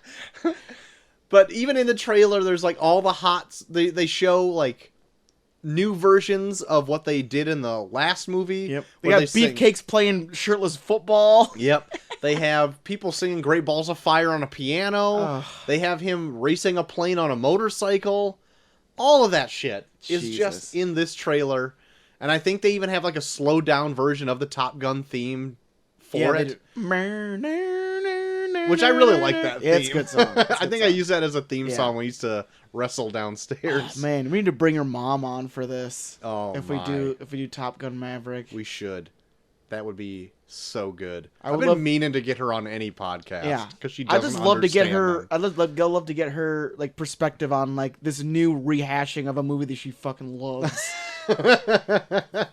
[SPEAKER 2] But even in the trailer, there's like all the hots. They show like new versions of what they did in the last movie.
[SPEAKER 1] Yep. They got beefcakes playing shirtless football.
[SPEAKER 2] Yep. They have people singing Great Balls of Fire on a piano.
[SPEAKER 1] Ugh.
[SPEAKER 2] They have him racing a plane on a motorcycle. All of that shit is
[SPEAKER 1] Jesus.
[SPEAKER 2] just in this trailer. And I think they even have like a slowed down version of the Top Gun theme for it. Which I really like that theme.
[SPEAKER 1] Yeah, it's a good song.
[SPEAKER 2] I think I used that as a theme song when we used to wrestle downstairs.
[SPEAKER 1] Oh, man, we need to bring your mom on for this.
[SPEAKER 2] Oh,
[SPEAKER 1] if we do Top Gun Maverick.
[SPEAKER 2] We should. That would be so good.
[SPEAKER 1] I
[SPEAKER 2] I've
[SPEAKER 1] would
[SPEAKER 2] been
[SPEAKER 1] love-
[SPEAKER 2] meaning to get her on any podcast.
[SPEAKER 1] Yeah,
[SPEAKER 2] because she
[SPEAKER 1] I
[SPEAKER 2] doesn't
[SPEAKER 1] just love to get her.
[SPEAKER 2] understand
[SPEAKER 1] Love to get her like perspective on like this new rehashing of a movie that she fucking loves.
[SPEAKER 2] them.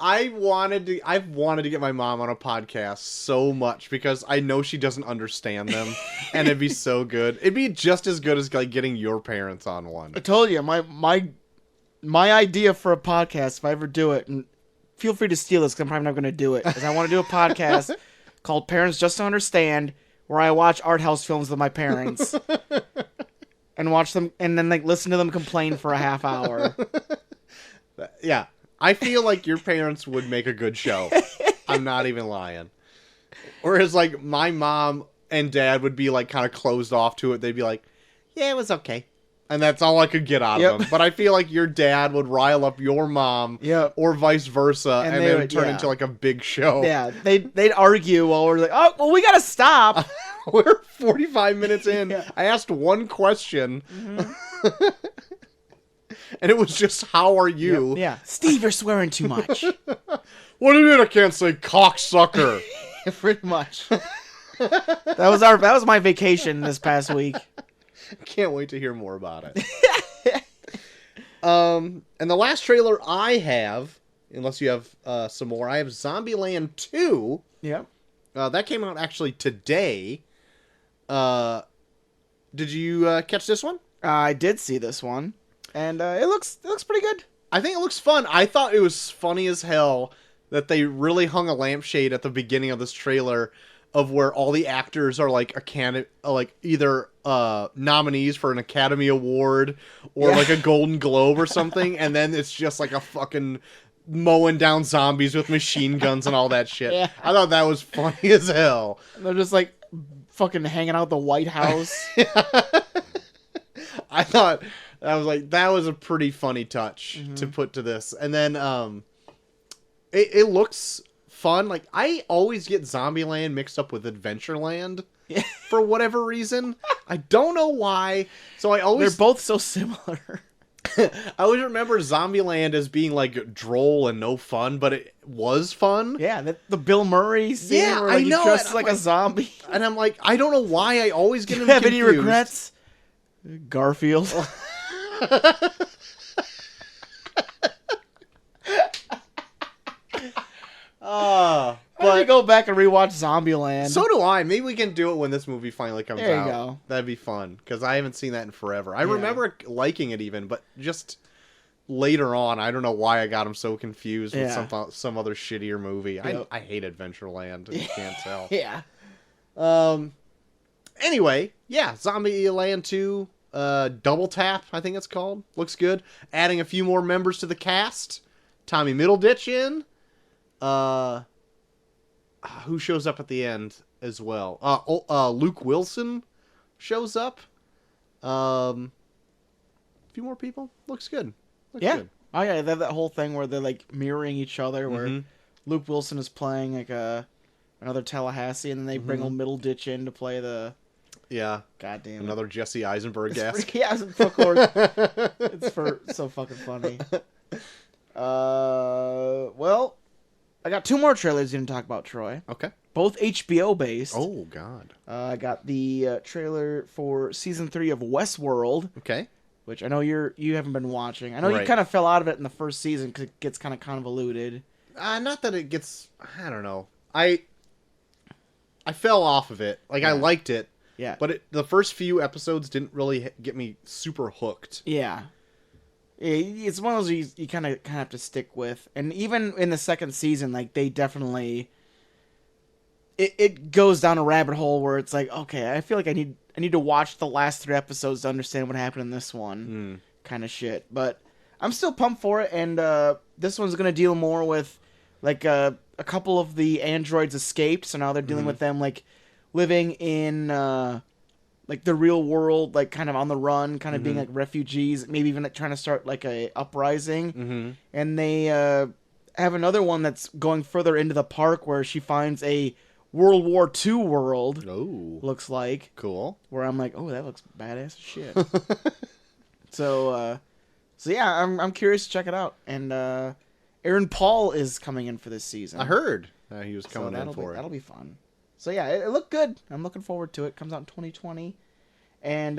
[SPEAKER 2] I've wanted to get my mom on a podcast so much because I know she doesn't understand them, and it'd be so good. It'd be just as good as like getting your parents on one.
[SPEAKER 1] I told you my idea for a podcast, if I ever do it, and feel free to steal this because I'm probably not going to do it, is I want to do a podcast called Parents Just Don't Understand, where I watch art house films with my parents and watch them, and then like listen to them complain for a half hour.
[SPEAKER 2] Yeah. I feel like your parents would make a good show. I'm not even lying. Whereas, like, my mom and dad would be, like, kind of closed off to it. They'd be like, yeah, it was okay. And that's all I could get out of them. But I feel like your dad would rile up your mom, or vice versa, and it would turn into, like, a big show.
[SPEAKER 1] Yeah, they'd argue while we're like, oh, well, we gotta stop.
[SPEAKER 2] We're 45 minutes in. Yeah. I asked one question.
[SPEAKER 1] Mm-hmm.
[SPEAKER 2] And it was just, how are you?
[SPEAKER 1] Yep. Yeah. Steve, you're swearing too much.
[SPEAKER 2] What do you mean I can't say cocksucker?
[SPEAKER 1] Pretty much. That was my vacation this past week.
[SPEAKER 2] Can't wait to hear more about it. And the last trailer I have, unless you have some more, I have Zombieland 2.
[SPEAKER 1] Yep.
[SPEAKER 2] That came out actually today. Did you catch this one?
[SPEAKER 1] I did see this one. And it looks pretty good.
[SPEAKER 2] I think it looks fun. I thought it was funny as hell that they really hung a lampshade at the beginning of this trailer of where all the actors are like either nominees for an Academy Award or like a Golden Globe or something, and then it's just like a fucking mowing down zombies with machine guns and all that shit. Yeah. I thought that was funny as hell.
[SPEAKER 1] They're just like fucking hanging out at the White House.
[SPEAKER 2] I thought that was a pretty funny touch to put to this. And then it looks fun. Like, I always get Zombieland mixed up with Adventureland for whatever reason. I don't know why. So they're
[SPEAKER 1] both so similar.
[SPEAKER 2] I always remember Zombieland as being like droll and no fun, but it was fun.
[SPEAKER 1] Yeah, the Bill Murray scene where like,
[SPEAKER 2] I know,
[SPEAKER 1] he dresses like a zombie.
[SPEAKER 2] And I'm like, I don't know why I always get him
[SPEAKER 1] confused.
[SPEAKER 2] Have any
[SPEAKER 1] regrets? Garfield.
[SPEAKER 2] But
[SPEAKER 1] to go back and rewatch Zombieland.
[SPEAKER 2] So do I. Maybe we can do it when this movie finally comes out.
[SPEAKER 1] There you go.
[SPEAKER 2] That'd be fun, because I haven't seen that in forever. I remember liking it even, but just later on, I don't know why I got him so confused with some other shittier movie.
[SPEAKER 1] Yep.
[SPEAKER 2] I hate Adventureland. You can't tell.
[SPEAKER 1] Yeah.
[SPEAKER 2] Anyway, yeah, Zombieland 2, Double Tap, I think it's called. Looks good. Adding a few more members to the cast. Tommy Middleditch in. Who shows up at the end as well? Luke Wilson shows up. A few more people. Looks good. Looks good.
[SPEAKER 1] Oh yeah, they have that whole thing where they're like mirroring each other, where Luke Wilson is playing like another Tallahassee, and then they bring old Middleditch in to play the.
[SPEAKER 2] Yeah.
[SPEAKER 1] Goddamn.
[SPEAKER 2] Another Jesse Eisenberg guest.
[SPEAKER 1] Yeah, of course. It's so fucking funny. Well, I got 2 more trailers you didn't talk about, Troy.
[SPEAKER 2] Okay.
[SPEAKER 1] Both HBO based.
[SPEAKER 2] Oh God.
[SPEAKER 1] I got the trailer for season 3 of Westworld.
[SPEAKER 2] Okay.
[SPEAKER 1] Which I know you haven't been watching. I know you kind of fell out of it in the first season because it gets kind of convoluted.
[SPEAKER 2] Not that it gets. I don't know. I fell off of it. Like I liked it.
[SPEAKER 1] Yeah.
[SPEAKER 2] But the first few episodes didn't really get me super hooked.
[SPEAKER 1] Yeah. It's one of those you kind of have to stick with. And even in the second season, like, they definitely... It goes down a rabbit hole where it's like, okay, I feel like I need to watch the last 3 episodes to understand what happened in this one. Kind of shit. But I'm still pumped for it, and this one's going to deal more with, like, a couple of the androids escaped, so now they're dealing with them, like, living in... like the real world, like kind of on the run, kind of being like refugees, maybe even like trying to start like a uprising. And they have another one that's going further into the park where she finds a World War II world.
[SPEAKER 2] Oh,
[SPEAKER 1] looks like
[SPEAKER 2] cool.
[SPEAKER 1] Where I'm like, oh, that looks badass as shit. So yeah, I'm curious to check it out. And Aaron Paul is coming in for this season.
[SPEAKER 2] I heard he was coming in for it.
[SPEAKER 1] That'll be fun. So yeah, it looked good. I'm looking forward to it. Comes out in 2020. And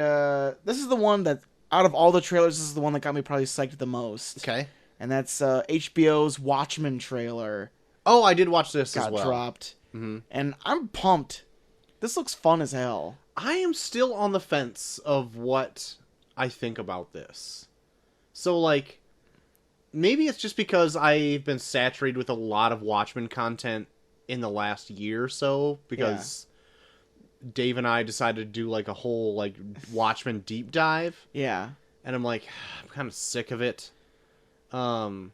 [SPEAKER 1] this is the one that, out of all the trailers, this is the one that got me probably psyched the most.
[SPEAKER 2] Okay.
[SPEAKER 1] And that's HBO's Watchmen trailer.
[SPEAKER 2] Oh, I did watch this as well.
[SPEAKER 1] Got dropped. And I'm pumped. This looks fun as hell.
[SPEAKER 2] I am still on the fence of what I think about this. So, like, maybe it's just because I've been saturated with a lot of Watchmen content in the last year or so, because Dave and I decided to do like a whole like Watchmen deep dive.
[SPEAKER 1] Yeah.
[SPEAKER 2] And I'm like, I'm kind of sick of it. But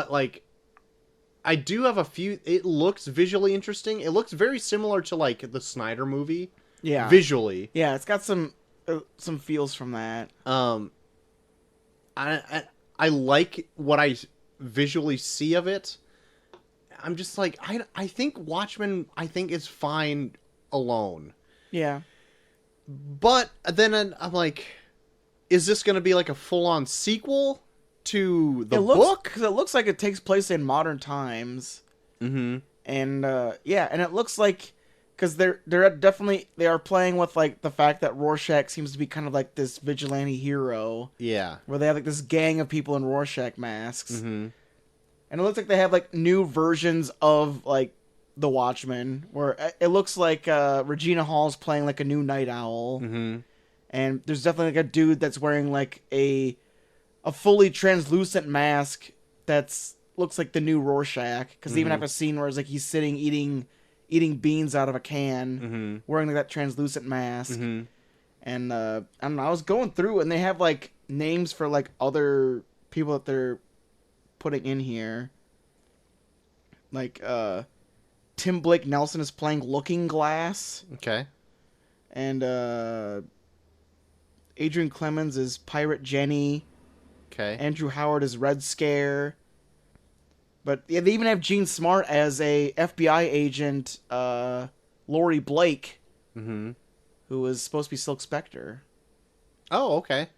[SPEAKER 2] like, I do have a few. It looks visually interesting. It looks very similar to like the Snyder movie.
[SPEAKER 1] Yeah.
[SPEAKER 2] Visually.
[SPEAKER 1] Yeah, it's got some feels from that.
[SPEAKER 2] I like what I visually see of it. I'm just like, I think Watchmen, is fine alone.
[SPEAKER 1] Yeah.
[SPEAKER 2] But then I'm like, is this going to be like a full-on sequel to the book?
[SPEAKER 1] Because it looks like it takes place in modern times. And and it looks like, because they are playing with like the fact that Rorschach seems to be kind of like this vigilante hero.
[SPEAKER 2] Yeah.
[SPEAKER 1] Where they have like this gang of people in Rorschach masks. And it looks like they have, like, new versions of, like, the Watchmen, where it looks like Regina Hall's playing, like, a new Night Owl. And there's definitely, like, a dude that's wearing, like, a fully translucent mask that's looks like the new Rorschach. Because they even have a scene where it's, like, he's sitting eating beans out of a can, wearing, like, that translucent mask. And, I don't know, I was going through, and they have, like, names for, like, other people that they're putting in here. Like Tim Blake Nelson is playing Looking Glass.
[SPEAKER 2] Okay.
[SPEAKER 1] And Adrian Clemens is Pirate Jenny.
[SPEAKER 2] Okay.
[SPEAKER 1] Andrew Howard is Red Scare. But yeah, they even have Gene Smart as a FBI agent, Lori Blake, who was supposed to be Silk Spectre.
[SPEAKER 2] Oh, okay.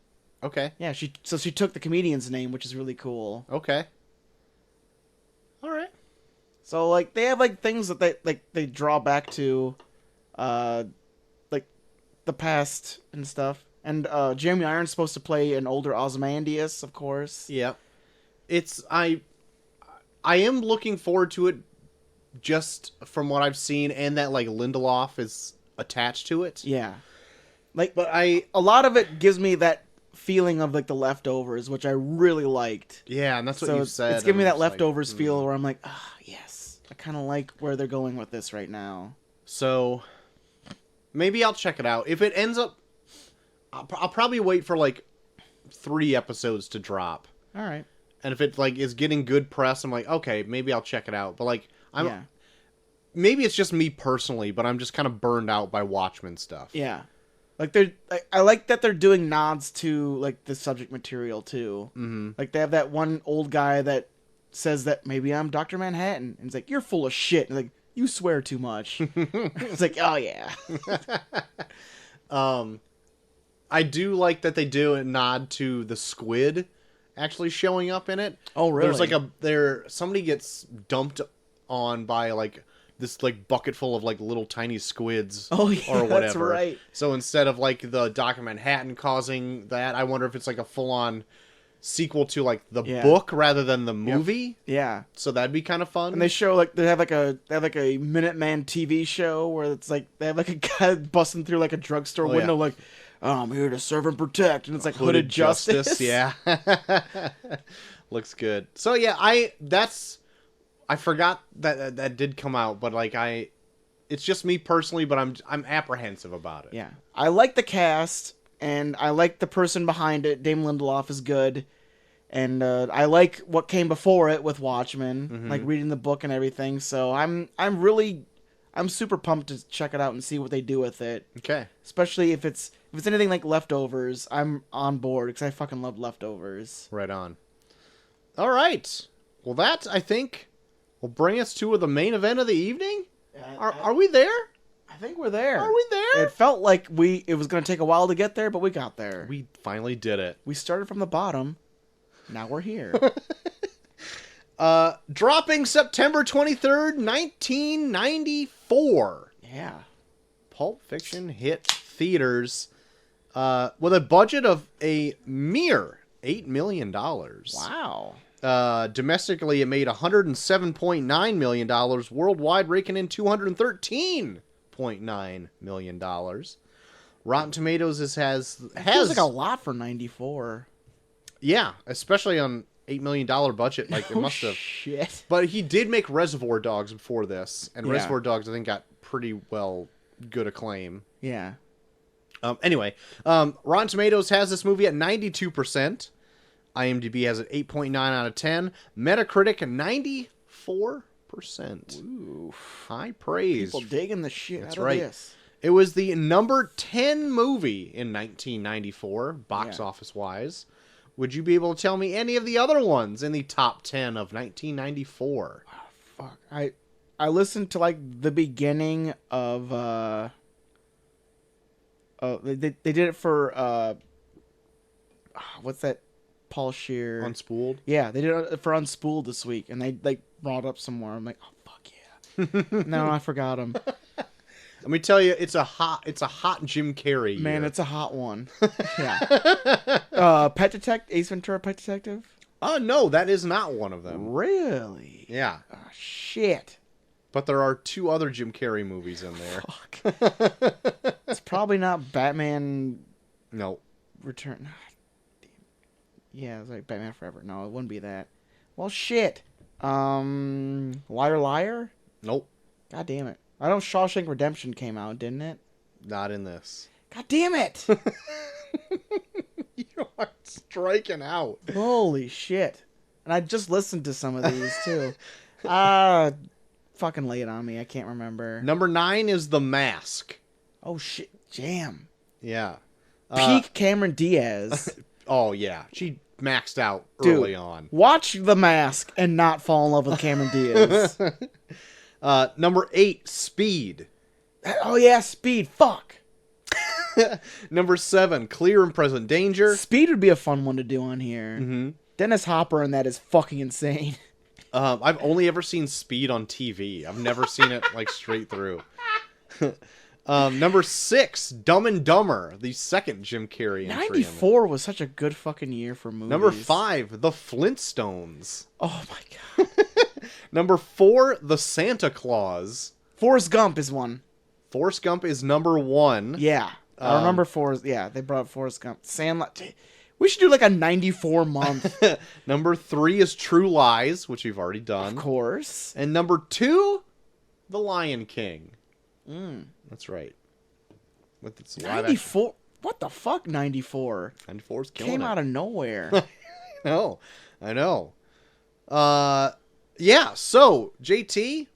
[SPEAKER 2] Okay.
[SPEAKER 1] Yeah, she took the comedian's name, which is really cool.
[SPEAKER 2] Okay. All right.
[SPEAKER 1] So like they have like things that they draw back to, like the past and stuff. And Jeremy Irons supposed to play an older Ozymandias, of course.
[SPEAKER 2] Yeah. I am looking forward to it just from what I've seen, and that like Lindelof is attached to it.
[SPEAKER 1] Yeah. Like,
[SPEAKER 2] But
[SPEAKER 1] a lot of it gives me that feeling of like The Leftovers, which I really liked.
[SPEAKER 2] yeah, and that's what
[SPEAKER 1] So
[SPEAKER 2] you said.
[SPEAKER 1] it's giving me
[SPEAKER 2] and
[SPEAKER 1] that
[SPEAKER 2] it's like,
[SPEAKER 1] Leftovers feel where I'm like, yes, I kind of like where they're going with this right now.
[SPEAKER 2] So maybe I'll check it out. If it ends up, I'll probably wait for like 3 episodes to drop.
[SPEAKER 1] All right.
[SPEAKER 2] And if it like is getting good press, I'm like, okay, maybe I'll check it out. But like,
[SPEAKER 1] Yeah.
[SPEAKER 2] maybe it's just me personally, but I'm just kind of burned out by Watchmen stuff.
[SPEAKER 1] Yeah. Like I like that they're doing nods to like the subject material too.
[SPEAKER 2] Mm-hmm.
[SPEAKER 1] Like they have that one old guy that says that maybe I'm Dr. Manhattan, and it's like, you're full of shit. And like, you swear too much. It's like, oh yeah.
[SPEAKER 2] I do like that they do a nod to the squid actually showing up in it.
[SPEAKER 1] Oh really?
[SPEAKER 2] There's like somebody gets dumped on by like this like bucket full of like little tiny squids.
[SPEAKER 1] Oh yeah,
[SPEAKER 2] or whatever.
[SPEAKER 1] that's right.
[SPEAKER 2] So instead of like the Dr. Manhattan causing that, I wonder if it's like a full on sequel to like the book rather than the movie.
[SPEAKER 1] Yeah.
[SPEAKER 2] So that'd be kind of fun.
[SPEAKER 1] And they show like they have like a Minuteman TV show where it's like they have like a guy busting through like a drugstore window like, oh, I'm here to serve and protect, and it's like Hooded Justice.
[SPEAKER 2] Yeah. Looks good. So yeah, I forgot that did come out, but like it's just me personally, but I'm apprehensive about it.
[SPEAKER 1] Yeah. I like the cast, and I like the person behind it. Dame Lindelof is good. And I like what came before it with Watchmen, like reading the book and everything. So I'm super pumped to check it out and see what they do with it.
[SPEAKER 2] Okay.
[SPEAKER 1] Especially if it's anything like Leftovers, I'm on board because I fucking love Leftovers.
[SPEAKER 2] Right on. All right. Well, that I think will bring us to the main event of the evening. Are we there?
[SPEAKER 1] I think we're there.
[SPEAKER 2] Are we there?
[SPEAKER 1] It felt like it was going to take a while to get there, but we got there.
[SPEAKER 2] We finally did it.
[SPEAKER 1] We started from the bottom. Now we're here.
[SPEAKER 2] Dropping September 23rd, 1994.
[SPEAKER 1] Yeah.
[SPEAKER 2] Pulp Fiction hit theaters with a budget of a mere $8 million.
[SPEAKER 1] Wow.
[SPEAKER 2] Domestically, it made $107.9 million. Worldwide, raking in $213.9 million. Rotten Tomatoes has
[SPEAKER 1] feels like a lot for 94.
[SPEAKER 2] Yeah, especially on $8 million budget. Like it must have.
[SPEAKER 1] Shit.
[SPEAKER 2] But he did make Reservoir Dogs before this, and
[SPEAKER 1] Yeah.
[SPEAKER 2] Reservoir Dogs I think got pretty good acclaim.
[SPEAKER 1] Yeah.
[SPEAKER 2] Anyway, Rotten Tomatoes has this movie at 92%. IMDb has it 8.9 out of 10. Metacritic 94%.
[SPEAKER 1] Ooh.
[SPEAKER 2] High praise.
[SPEAKER 1] People digging the shit
[SPEAKER 2] That's
[SPEAKER 1] out of
[SPEAKER 2] right.
[SPEAKER 1] this.
[SPEAKER 2] It was the number 10 movie in 1994, box office wise. Would you be able to tell me any of the other ones in the top 10 of 1994?
[SPEAKER 1] Oh, fuck. I listened to like the beginning of they did it for what's that? Paul Scheer.
[SPEAKER 2] Unspooled?
[SPEAKER 1] Yeah, they did it for Unspooled this week, and they like brought up some more. I'm like, oh fuck yeah. No, I forgot them.
[SPEAKER 2] Let me tell you, it's a hot Jim Carrey.
[SPEAKER 1] Man,
[SPEAKER 2] year.
[SPEAKER 1] it's a hot one. Yeah. Pet Detective, Ace Ventura, Pet Detective.
[SPEAKER 2] Oh no, that is not one of them.
[SPEAKER 1] Really?
[SPEAKER 2] Yeah,
[SPEAKER 1] Oh, shit.
[SPEAKER 2] but there are 2 other Jim Carrey movies in there.
[SPEAKER 1] Fuck. It's probably not Batman
[SPEAKER 2] No,
[SPEAKER 1] Return. Yeah, it's like Batman Forever. No, it wouldn't be that. Well, shit. Liar Liar?
[SPEAKER 2] nope,
[SPEAKER 1] God damn it. I know Shawshank Redemption came out, didn't it?
[SPEAKER 2] not in this.
[SPEAKER 1] God damn it.
[SPEAKER 2] You are striking out.
[SPEAKER 1] Holy shit. And I just listened to some of these, too. Fucking lay it on me. I can't remember.
[SPEAKER 2] Number 9 is The Mask.
[SPEAKER 1] Oh, shit. Jam.
[SPEAKER 2] Yeah.
[SPEAKER 1] Peak Cameron Diaz.
[SPEAKER 2] Oh yeah, she maxed out
[SPEAKER 1] Dude,
[SPEAKER 2] early on.
[SPEAKER 1] Watch The Mask and not fall in love with Cameron Diaz.
[SPEAKER 2] Number 8, Speed.
[SPEAKER 1] Oh, yeah, Speed. Fuck.
[SPEAKER 2] Number 7, Clear and Present Danger.
[SPEAKER 1] Speed would be a fun one to do on here.
[SPEAKER 2] Mm-hmm.
[SPEAKER 1] Dennis Hopper in that is fucking insane.
[SPEAKER 2] I've only ever seen Speed on TV. I've never seen it like straight through. Number 6, Dumb and Dumber, the second Jim Carrey entry.
[SPEAKER 1] 94 was such a good fucking year for movies.
[SPEAKER 2] Number 5, The Flintstones.
[SPEAKER 1] Oh my god.
[SPEAKER 2] Number 4, The Santa Claus.
[SPEAKER 1] Forrest Gump is one.
[SPEAKER 2] Forrest Gump is number 1.
[SPEAKER 1] Yeah. I remember Forrest. Yeah, they brought up Forrest Gump. Sandlot. We should do like a 94 month.
[SPEAKER 2] Number 3 is True Lies, which we've already done.
[SPEAKER 1] Of course.
[SPEAKER 2] And number 2, The Lion King. That's right. With its live
[SPEAKER 1] 94. Action. What the fuck? 94.
[SPEAKER 2] 94 is killing
[SPEAKER 1] Came
[SPEAKER 2] it.
[SPEAKER 1] out of nowhere.
[SPEAKER 2] I know. Yeah. So JT.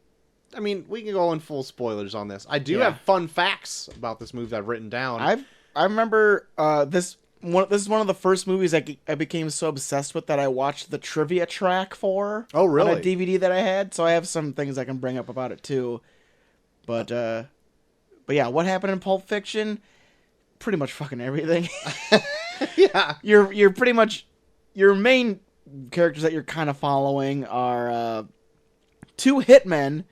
[SPEAKER 2] I mean, we can go in full spoilers on this. I do have fun facts about this movie that I've written down.
[SPEAKER 1] I remember this is one of the first movies I became so obsessed with that I watched the trivia track for.
[SPEAKER 2] Oh, really?
[SPEAKER 1] On a DVD that I had. So I have some things I can bring up about it too. But yeah, what happened in Pulp Fiction? Pretty much fucking everything.
[SPEAKER 2] Yeah.
[SPEAKER 1] You're pretty much your main characters that you're kind of following are 2 hitmen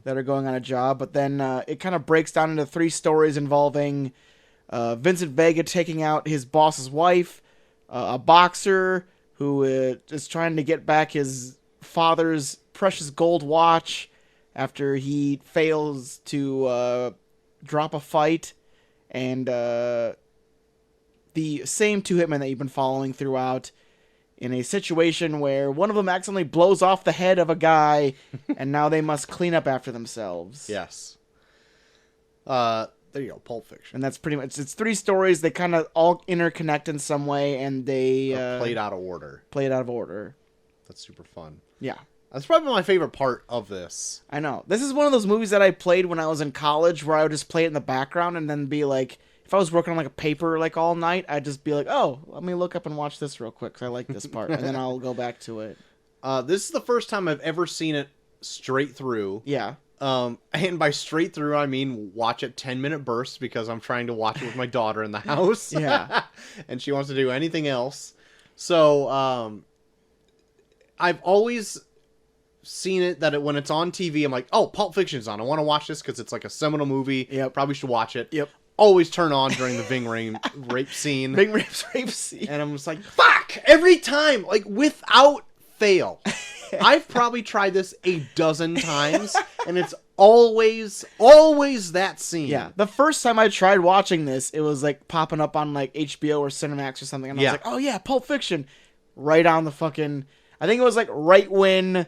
[SPEAKER 1] that are going on a job, but then it kind of breaks down into 3 stories involving Vincent Vega taking out his boss's wife, a boxer who is trying to get back his father's precious gold watch after he fails to drop a fight, and the same 2 hitmen that you've been following throughout in a situation where one of them accidentally blows off the head of a guy, and now they must clean up after themselves.
[SPEAKER 2] Yes. There you go, Pulp Fiction.
[SPEAKER 1] And that's pretty much, it's 3 stories. They kind of all interconnect in some way, and they
[SPEAKER 2] played out of order.
[SPEAKER 1] Played out of order.
[SPEAKER 2] That's super fun.
[SPEAKER 1] Yeah.
[SPEAKER 2] That's probably my favorite part of this.
[SPEAKER 1] I know. This is one of those movies that I played when I was in college, where I would just play it in the background and then be like, if I was working on like a paper like all night, I'd just be like, oh, let me look up and watch this real quick because I like this part, and then I'll go back to it.
[SPEAKER 2] This is the first time I've ever seen it straight through.
[SPEAKER 1] Yeah.
[SPEAKER 2] And by straight through, I mean watch it 10-minute bursts because I'm trying to watch it with my daughter in the house.
[SPEAKER 1] Yeah.
[SPEAKER 2] And she wants to do anything else. So, I've always seen it that when it's on TV, I'm like, oh, Pulp Fiction's on. I want to watch this because it's like a seminal movie.
[SPEAKER 1] Yep.
[SPEAKER 2] Probably should watch it.
[SPEAKER 1] Yep.
[SPEAKER 2] Always turn on during the Ving Rhames rape scene.
[SPEAKER 1] Ving Rhames rape scene.
[SPEAKER 2] And I'm just like, fuck! Every time! Like, without fail. I've probably tried this a dozen times, and it's always that scene.
[SPEAKER 1] Yeah. The first time I tried watching this, it was like popping up on like HBO or Cinemax or something, and I was like, oh yeah, Pulp Fiction. Right on the fucking... I think it was like right when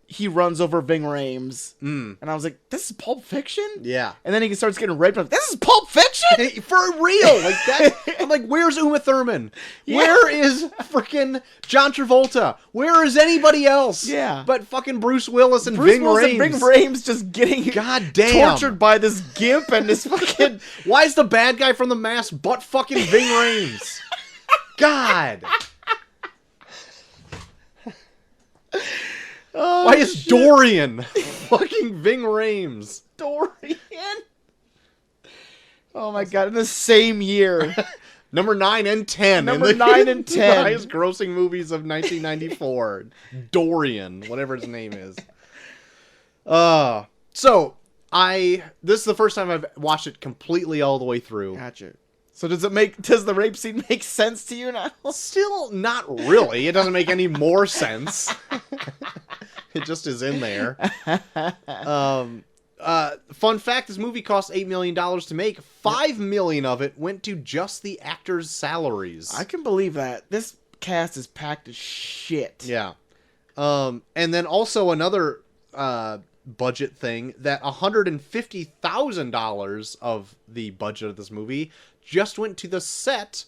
[SPEAKER 1] he runs over Ving Rhames. And I was like, this is Pulp Fiction?
[SPEAKER 2] Yeah.
[SPEAKER 1] And then he starts getting raped. I'm like, this is Pulp Fiction?
[SPEAKER 2] For real! Like that. I'm like, where's Uma Thurman?
[SPEAKER 1] Yeah.
[SPEAKER 2] Where is freaking John Travolta? Where is anybody else?
[SPEAKER 1] Yeah.
[SPEAKER 2] But fucking Bruce Willis and
[SPEAKER 1] Bruce
[SPEAKER 2] Ving
[SPEAKER 1] Willis
[SPEAKER 2] Rhames.
[SPEAKER 1] and Ving Rhames just getting
[SPEAKER 2] God damn.
[SPEAKER 1] tortured by this gimp and this fucking...
[SPEAKER 2] Why is the bad guy from The Mask butt fucking Ving Rhames? God.
[SPEAKER 1] Oh,
[SPEAKER 2] why is
[SPEAKER 1] shit.
[SPEAKER 2] Dorian fucking Ving Rhames?
[SPEAKER 1] Dorian? Oh my god, in the same year.
[SPEAKER 2] Number 9 and 10.
[SPEAKER 1] Number 9 and 10.
[SPEAKER 2] The highest grossing movies of 1994. Dorian, whatever his name is. So, this is the first time I've watched it completely all the way through.
[SPEAKER 1] Gotcha. So does the rape scene make sense to you now?
[SPEAKER 2] Still not really. It doesn't make any more sense. It just is in there. Fun fact, this movie cost $8 million to make. $5 million of it went to just the actors' salaries.
[SPEAKER 1] I can believe that. This cast is packed as shit.
[SPEAKER 2] Yeah. And then also another budget thing, that $150,000 of the budget of this movie just went to the set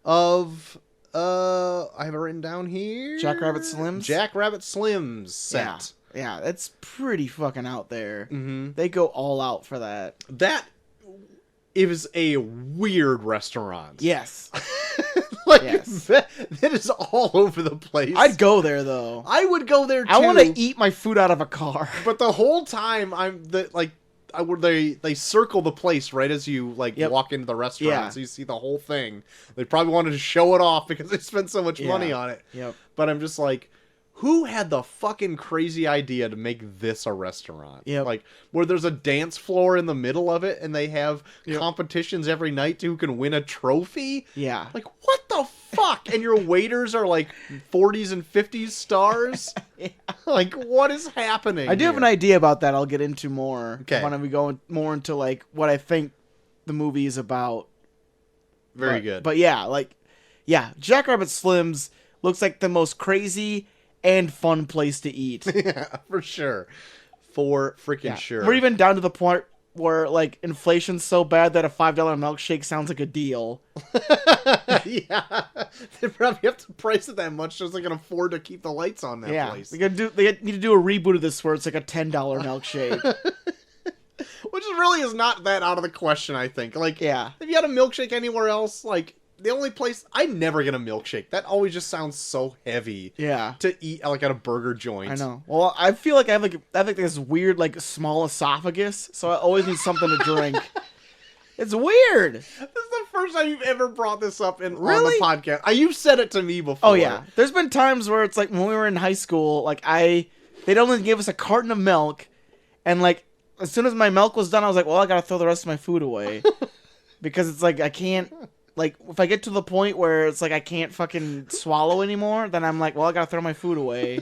[SPEAKER 2] of... I have it written down here.
[SPEAKER 1] Jack Rabbit Slim's?
[SPEAKER 2] Jack Rabbit Slim's set.
[SPEAKER 1] Yeah, that's pretty fucking out there.
[SPEAKER 2] Mm-hmm.
[SPEAKER 1] They go all out for that.
[SPEAKER 2] That is a weird restaurant.
[SPEAKER 1] Yes.
[SPEAKER 2] Like,
[SPEAKER 1] yes.
[SPEAKER 2] that is all over the place.
[SPEAKER 1] I'd go there, though.
[SPEAKER 2] I would go there, too.
[SPEAKER 1] I want to eat my food out of a car.
[SPEAKER 2] But the whole time, they circle the place right as you walk into the restaurant,
[SPEAKER 1] Yeah.
[SPEAKER 2] so you see the whole thing. They probably wanted to show it off because they spent so much money on it.
[SPEAKER 1] Yep.
[SPEAKER 2] But I'm just like, who had the fucking crazy idea to make this a restaurant?
[SPEAKER 1] Yep.
[SPEAKER 2] Like, where there's a dance floor in the middle of it, and they have competitions every night to who can win a trophy?
[SPEAKER 1] Yeah.
[SPEAKER 2] Like, what the fuck? And your waiters are like 40s and 50s stars? Like, what is happening?
[SPEAKER 1] I do have an idea about that. I'll get into more.
[SPEAKER 2] Okay.
[SPEAKER 1] When we go more into like what I think the movie is about.
[SPEAKER 2] Very good.
[SPEAKER 1] But yeah, Jackrabbit Slims looks like the most crazy and fun place to eat.
[SPEAKER 2] Yeah, for sure. For freaking sure.
[SPEAKER 1] We're even down to the point where like inflation's so bad that a $5 milkshake sounds like a deal.
[SPEAKER 2] Yeah, they probably have to price it that much just so they can afford to keep the lights on that place.
[SPEAKER 1] They need to do a reboot of this where it's like a $10 milkshake.
[SPEAKER 2] Which really is not that out of the question, I think. Like,
[SPEAKER 1] Yeah.
[SPEAKER 2] if you had a milkshake anywhere else, like, the only place... I never get a milkshake. That always just sounds so heavy.
[SPEAKER 1] Yeah.
[SPEAKER 2] To eat, like, at a burger joint.
[SPEAKER 1] I know. Well, I feel like I have like this weird, like, small esophagus, so I always need something to drink. It's weird.
[SPEAKER 2] This is the first time you've ever brought this up on
[SPEAKER 1] Really?
[SPEAKER 2] the podcast. You've said it to me before.
[SPEAKER 1] Oh, yeah. There's been times where it's like when we were in high school, like, they'd only give us a carton of milk, and, like, as soon as my milk was done, I was like, well, I gotta throw the rest of my food away. Because it's like, I can't, like, if I get to the point where it's like I can't fucking swallow anymore, then I'm like, well, I gotta throw my food away.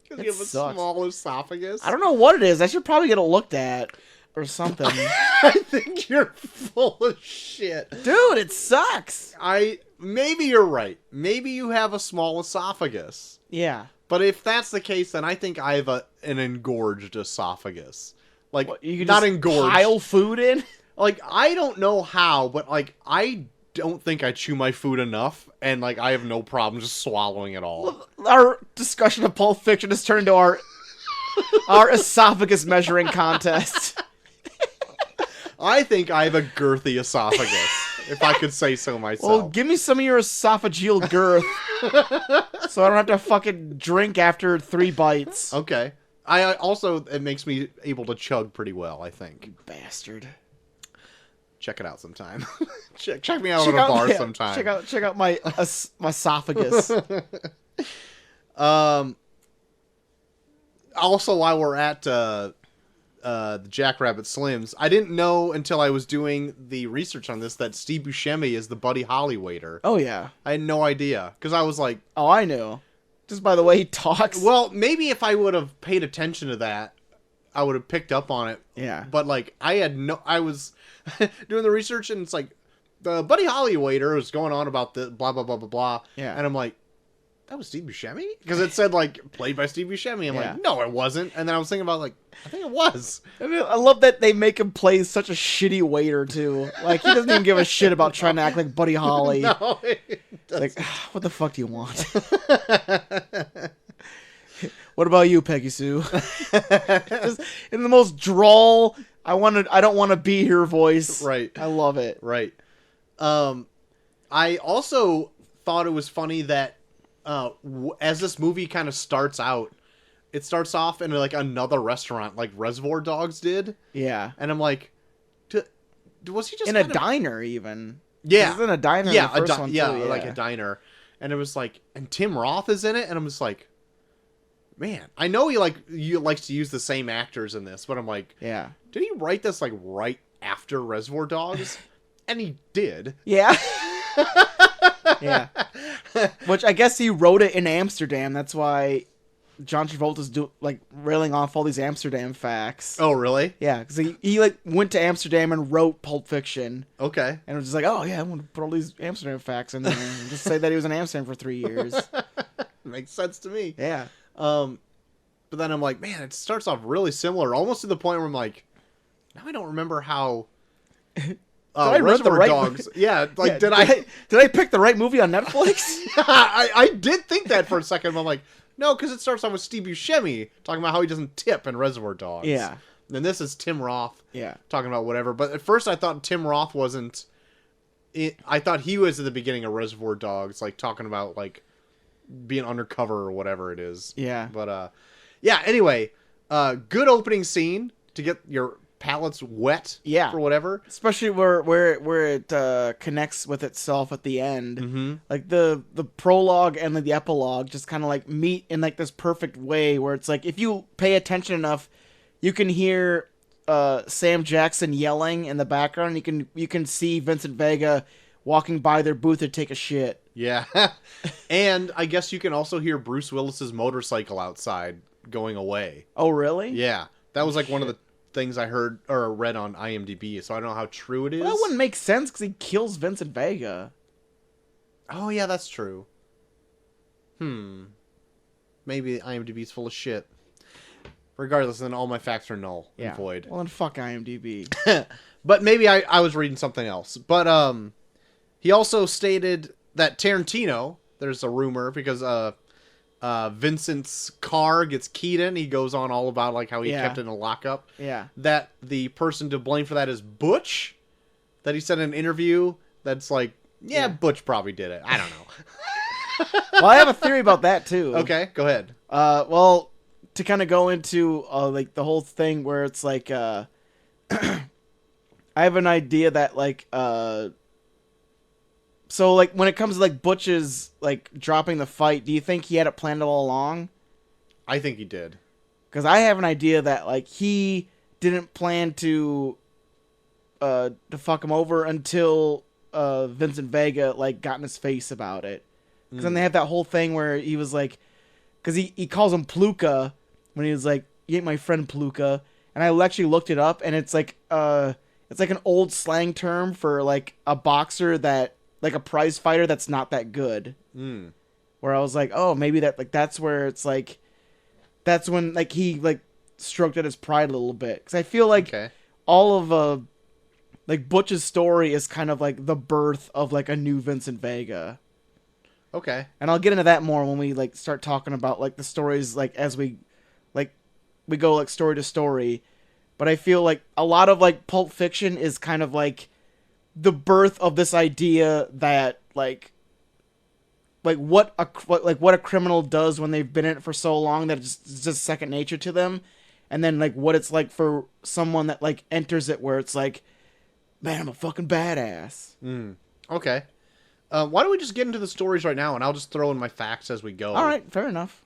[SPEAKER 2] Because you have a small esophagus?
[SPEAKER 1] I don't know what it is. I should probably get it looked at or something.
[SPEAKER 2] I think you're full of shit.
[SPEAKER 1] Dude, it sucks.
[SPEAKER 2] Maybe you're right. Maybe you have a small esophagus.
[SPEAKER 1] Yeah.
[SPEAKER 2] But if that's the case, then I think I have an engorged esophagus. Like,
[SPEAKER 1] What, you can
[SPEAKER 2] not
[SPEAKER 1] just
[SPEAKER 2] engorged.
[SPEAKER 1] pile food in?
[SPEAKER 2] Like, I don't know how, but, like, I don't think I chew my food enough, and, like, I have no problem just swallowing it all.
[SPEAKER 1] Our discussion of Pulp Fiction has turned into our esophagus measuring contest.
[SPEAKER 2] I think I have a girthy esophagus, if I could say so myself.
[SPEAKER 1] Well, give me some of your esophageal girth so I don't have to fucking drink after 3 bites.
[SPEAKER 2] Okay. I also, it makes me able to chug pretty well, I think.
[SPEAKER 1] Bastard.
[SPEAKER 2] Check it out sometime. check me out at a bar sometime.
[SPEAKER 1] Check out my esophagus.
[SPEAKER 2] Also, while we're at the Jackrabbit Slims, I didn't know until I was doing the research on this that Steve Buscemi is the Buddy Holly waiter.
[SPEAKER 1] Oh, yeah.
[SPEAKER 2] I had no idea. Because I was like...
[SPEAKER 1] Oh, I knew. Just by the way he talks.
[SPEAKER 2] Well, maybe if I would have paid attention to that, I would have picked up on it.
[SPEAKER 1] Yeah.
[SPEAKER 2] But, like, I was doing the research, and it's like, the Buddy Holly waiter was going on about the blah, blah, blah, blah, blah.
[SPEAKER 1] Yeah.
[SPEAKER 2] And I'm like, that was Steve Buscemi? Because it said, like, played by Steve Buscemi. I'm like, no, it wasn't. And then I was thinking about, like, I think it was.
[SPEAKER 1] I mean, I love that they make him play such a shitty waiter, too. Like, he doesn't even give a shit about trying to act like Buddy Holly.
[SPEAKER 2] No, it doesn't.
[SPEAKER 1] Like, what the fuck do you want? What about you, Peggy Sue? Just in the most droll, I don't want to be here voice.
[SPEAKER 2] Right.
[SPEAKER 1] I love it.
[SPEAKER 2] Right. I also thought it was funny that as this movie kind of starts out, it starts off in like another restaurant, like Reservoir Dogs did.
[SPEAKER 1] Yeah.
[SPEAKER 2] And I'm like, was he just
[SPEAKER 1] in a diner even?
[SPEAKER 2] Yeah.
[SPEAKER 1] He was in a diner.
[SPEAKER 2] Yeah,
[SPEAKER 1] in the first one, too,
[SPEAKER 2] like a diner. And it was like, and Tim Roth is in it, and I'm just like, man, I know he likes to use the same actors in this, but I'm like,
[SPEAKER 1] yeah,
[SPEAKER 2] did he write this like right after Reservoir Dogs? And he did.
[SPEAKER 1] Yeah. Yeah. Which I guess he wrote it in Amsterdam. That's why John Travolta's railing off all these Amsterdam facts.
[SPEAKER 2] Oh, really?
[SPEAKER 1] Yeah, because he like went to Amsterdam and wrote Pulp Fiction.
[SPEAKER 2] Okay.
[SPEAKER 1] And it was just like, oh yeah, I'm gonna put all these Amsterdam facts in there and just say that he was in Amsterdam for 3 years.
[SPEAKER 2] Makes sense to me.
[SPEAKER 1] Yeah.
[SPEAKER 2] But then I'm like, man, it starts off really similar, almost to the point where I'm like, now I don't remember how. Reservoir Dogs. Yeah, like
[SPEAKER 1] did I pick the right movie on Netflix?
[SPEAKER 2] I did think that for a second. But I'm like, no, because it starts off with Steve Buscemi talking about how he doesn't tip in Reservoir Dogs.
[SPEAKER 1] Yeah.
[SPEAKER 2] Then this is Tim Roth.
[SPEAKER 1] Yeah.
[SPEAKER 2] Talking about whatever. But at first I thought Tim Roth wasn't. I thought he was at the beginning of Reservoir Dogs, like talking about like being undercover or whatever it is.
[SPEAKER 1] Yeah.
[SPEAKER 2] But yeah. Anyway, good opening scene to get your palates wet.
[SPEAKER 1] Yeah.
[SPEAKER 2] For whatever.
[SPEAKER 1] Especially where it connects with itself at the end.
[SPEAKER 2] Mm-hmm.
[SPEAKER 1] Like the prologue and the epilogue just kind of like meet in like this perfect way where it's like if you pay attention enough, you can hear Sam Jackson yelling in the background. You can see Vincent Vega walking by their booth to take a shit.
[SPEAKER 2] Yeah. And I guess you can also hear Bruce Willis's motorcycle outside going away.
[SPEAKER 1] Oh, really?
[SPEAKER 2] Yeah. That was like one of the things I heard or read on IMDb, so I don't know how true it is.
[SPEAKER 1] Well, that wouldn't make sense because he kills Vincent Vega.
[SPEAKER 2] Oh, yeah, that's true. Maybe IMDb's full of shit. Regardless, then all my facts are null and void.
[SPEAKER 1] Well, then fuck IMDb.
[SPEAKER 2] But maybe I was reading something else. But he also stated that Tarantino, there's a rumor, because Vincent's car gets keyed in. He goes on all about like how he kept it in a lockup.
[SPEAKER 1] Yeah.
[SPEAKER 2] That the person to blame for that is Butch. That he said in an interview that's like, Butch probably did it. I don't know.
[SPEAKER 1] Well, I have a theory about that too.
[SPEAKER 2] Okay, go ahead.
[SPEAKER 1] Well, to kind of go into like the whole thing where it's like I have an idea that like so like when it comes to like Butch's like dropping the fight, do you think he had it planned all along?
[SPEAKER 2] I think he did.
[SPEAKER 1] Because I have an idea that like he didn't plan to fuck him over until Vincent Vega like got in his face about it. Because then they have that whole thing where he was like, because he calls him Pluka when he was like, "You ain't my friend Pluka," and I actually looked it up, and it's like an old slang term for like a boxer that like a prize fighter that's not that good. Where I was like, oh, maybe that like that's where it's like, that's when like he like stroked at his pride a little bit, because I feel like all of like Butch's story is kind of like the birth of like a new Vincent Vega.
[SPEAKER 2] Okay.
[SPEAKER 1] And I'll get into that more when we like start talking about like the stories like as we go like story to story. But I feel like a lot of like Pulp Fiction is kind of like the birth of this idea that like what a criminal does when they've been in it for so long that it's just second nature to them, and then like what it's like for someone that like enters it where it's like, man, I'm a fucking badass.
[SPEAKER 2] Okay. Why don't we just get into the stories right now, and I'll just throw in my facts as we go.
[SPEAKER 1] All right, fair enough.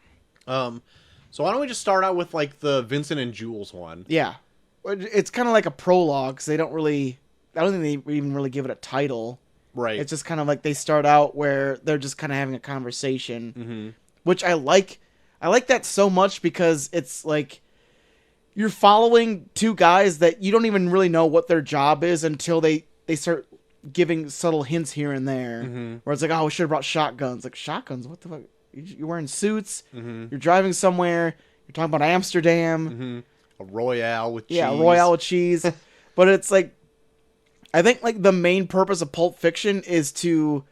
[SPEAKER 2] So why don't we just start out with like the Vincent and Jules one?
[SPEAKER 1] Yeah, it's kind of like a prologue, because I don't think they even really give it a title.
[SPEAKER 2] Right.
[SPEAKER 1] It's just kind of like they start out where they're just kind of having a conversation, which I like. I like that so much because it's like you're following two guys that you don't even really know what their job is until they start giving subtle hints here and there, where it's like, oh, we should have brought shotguns. Like, shotguns? What the fuck? You're wearing suits. You're driving somewhere. You're talking about Amsterdam.
[SPEAKER 2] A Royale with cheese.
[SPEAKER 1] Yeah, a Royale with cheese. But it's like, I think like the main purpose of Pulp Fiction is to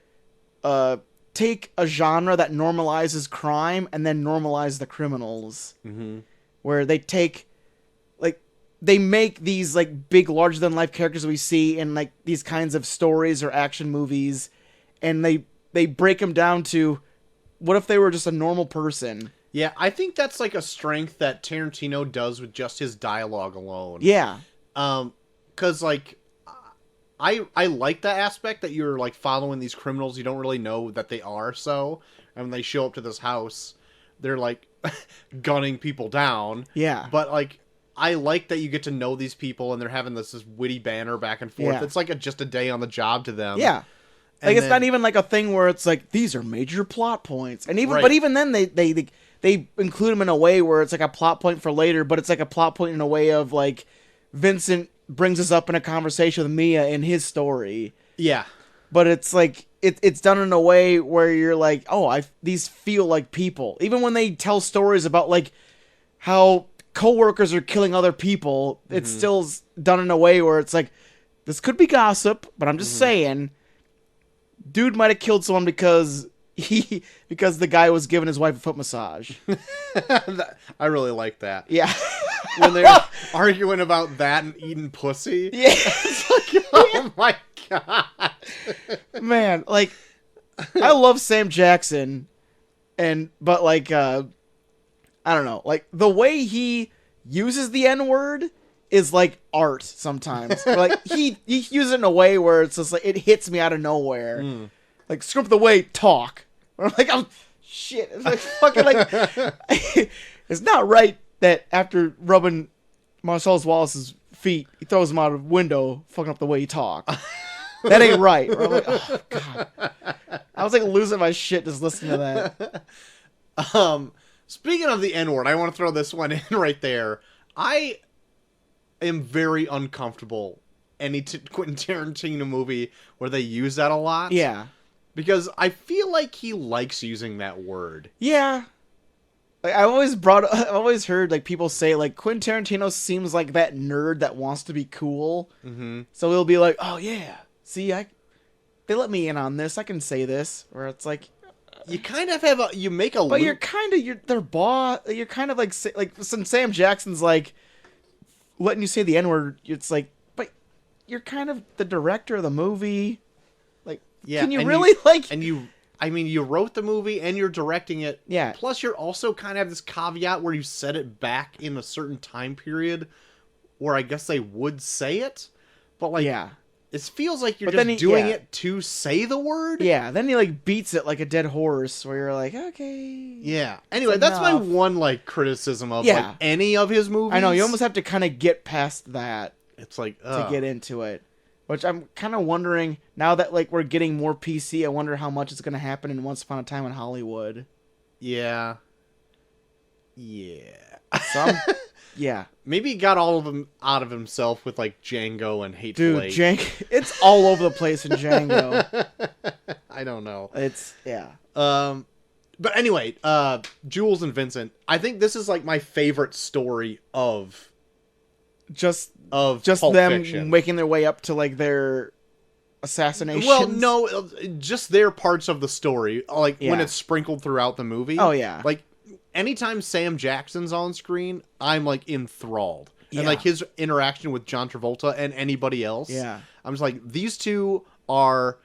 [SPEAKER 1] take a genre that normalizes crime and then normalize the criminals. Where they take, like, they make these like big, larger than life characters we see in like these kinds of stories or action movies, and they break them down to, what if they were just a normal person?
[SPEAKER 2] Yeah, I think that's like a strength that Tarantino does with just his dialogue alone.
[SPEAKER 1] Yeah.
[SPEAKER 2] 'Cause like, I like that aspect that you're like following these criminals you don't really know that they are so, and when they show up to this house, they're like gunning people down.
[SPEAKER 1] Yeah.
[SPEAKER 2] But like, I like that you get to know these people and they're having this witty banter back and forth.
[SPEAKER 1] Yeah.
[SPEAKER 2] It's like just a day on the job to them.
[SPEAKER 1] Yeah. Like, it's not even like a thing where it's like, these are major plot points. And even, but even then they include them in a way where it's like a plot point for later, but it's like a plot point in a way of like, Vincent brings us up in a conversation with Mia in his story.
[SPEAKER 2] Yeah.
[SPEAKER 1] But it's like, it's done in a way where you're like, oh, these feel like people. Even when they tell stories about like how coworkers are killing other people, it's still done in a way where it's like, this could be gossip, but I'm just saying, dude might have killed someone because the guy was giving his wife a foot massage.
[SPEAKER 2] I really like that.
[SPEAKER 1] Yeah.
[SPEAKER 2] When they're arguing about that and eating pussy.
[SPEAKER 1] Yeah.
[SPEAKER 2] It's like, oh my god.
[SPEAKER 1] Man, like, I love Sam Jackson, but like, I don't know, like, the way he uses the N-word is like art sometimes. Like, he uses it in a way where it's just like, it hits me out of nowhere. Like, screw up the way, talk. I'm like, oh, shit. It's like fucking like, it's not right that after rubbing Marcellus Wallace's feet, he throws him out of the window, fucking up the way he talks. That ain't right. Or I'm like, oh god. I was like losing my shit just listening to that.
[SPEAKER 2] Speaking of the N-word, I want to throw this one in right there. I am very uncomfortable any Quentin Tarantino movie where they use that a lot.
[SPEAKER 1] Yeah.
[SPEAKER 2] Because I feel like he likes using that word.
[SPEAKER 1] Yeah. Like I've always heard like people say like Quentin Tarantino seems like that nerd that wants to be cool.
[SPEAKER 2] Mm-hmm.
[SPEAKER 1] So he'll be like, "Oh yeah, see, they let me in on this. I can say this." Where it's like,
[SPEAKER 2] you kind of have
[SPEAKER 1] but you're kind of their boss. You're kind of like since Sam Jackson's like letting you say the N-word, it's like, but you're kind of the director of the movie. Like,
[SPEAKER 2] yeah,
[SPEAKER 1] can you really
[SPEAKER 2] you wrote the movie and you're directing it.
[SPEAKER 1] Yeah.
[SPEAKER 2] Plus, you're also kind of have this caveat where you set it back in a certain time period where I guess they would say it. But, like,
[SPEAKER 1] yeah.
[SPEAKER 2] it feels like you're just doing it to say the word.
[SPEAKER 1] Yeah, then he, like, beats it like a dead horse where you're like, okay.
[SPEAKER 2] Yeah. Anyway, that's my one, like, criticism of, like, any of his movies.
[SPEAKER 1] I know, you almost have to kind of get past that.
[SPEAKER 2] It's like,
[SPEAKER 1] to get into it. Which I'm kind of wondering, now that, like, we're getting more PC, I wonder how much is going to happen in Once Upon a Time in Hollywood.
[SPEAKER 2] Yeah. Yeah.
[SPEAKER 1] Some, yeah.
[SPEAKER 2] Maybe he got all of them out of himself with, like, Django and Hateful Eight.
[SPEAKER 1] Dude, it's all over the place in Django.
[SPEAKER 2] I don't know.
[SPEAKER 1] It's, yeah.
[SPEAKER 2] But anyway, Jules and Vincent, I think this is, like, my favorite story of Pulp
[SPEAKER 1] them
[SPEAKER 2] Fiction.
[SPEAKER 1] making their way up to like their assassination.
[SPEAKER 2] Well, no, just their parts of the story, like when it's sprinkled throughout the movie.
[SPEAKER 1] Oh yeah,
[SPEAKER 2] like anytime Sam Jackson's on screen, I'm like enthralled, and like his interaction with John Travolta and anybody else. Yeah, I'm just like, these two are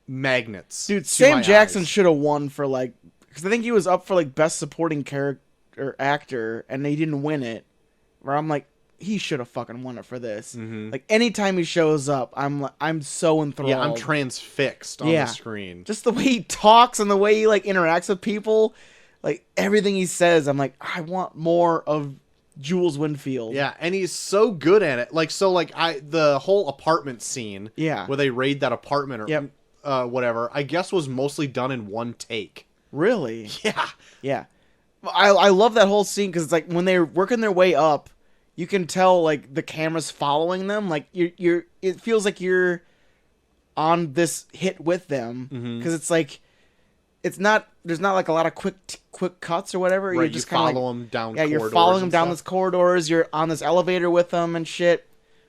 [SPEAKER 2] magnets.
[SPEAKER 1] Dude, Sam Jackson should have won for like, because I think he was up for like best supporting character or actor, and they didn't win it. Where I'm like, he should have fucking won it for this. Mm-hmm. Like anytime he shows up, I'm so enthralled.
[SPEAKER 2] Yeah, I'm transfixed on the screen.
[SPEAKER 1] Just the way he talks and the way he like interacts with people, like everything he says, I'm like, I want more of Jules Winfield.
[SPEAKER 2] Yeah, and he's so good at it. Like the whole apartment scene, where they raid that apartment or whatever, I guess was mostly done in one take.
[SPEAKER 1] Really?
[SPEAKER 2] Yeah.
[SPEAKER 1] Yeah. I love that whole scene because it's like when they're working their way up, you can tell like the camera's following them. Like it feels like you're on this hit with them because it's like there's not like a lot of quick cuts or whatever.
[SPEAKER 2] Right,
[SPEAKER 1] you just
[SPEAKER 2] kind of follow them down.
[SPEAKER 1] Yeah, you're following them down these corridors. You're on this elevator with them and shit.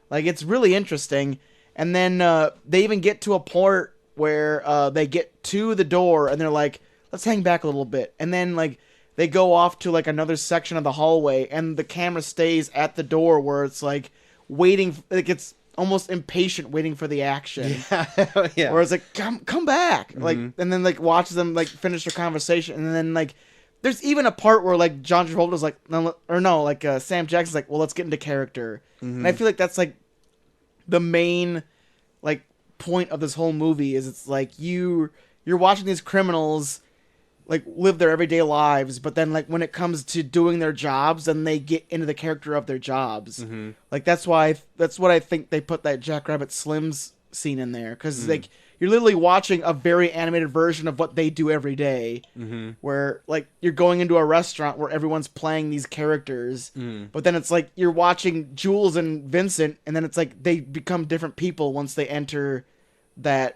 [SPEAKER 1] Like it's really interesting. And then they even get to a part where they get to the door and they're like, let's hang back a little bit. And then like they go off to like another section of the hallway and the camera stays at the door where it's like waiting, like it's almost impatient waiting for the action. Yeah. Where it's like, come back. Mm-hmm. Like, and then like watches them like finish their conversation. And then like, there's even a part where like John Travolta's like, Sam Jackson's like, well, let's get into character. Mm-hmm. And I feel like that's like the main like point of this whole movie is it's like you're watching these criminals like live their everyday lives, but then like when it comes to doing their jobs, then they get into the character of their jobs. Mm-hmm. Like that's what I think they put that Jackrabbit Slims scene in there because like you're literally watching a very animated version of what they do every day, where like you're going into a restaurant where everyone's playing these characters, but then it's like you're watching Jules and Vincent, and then it's like they become different people once they enter that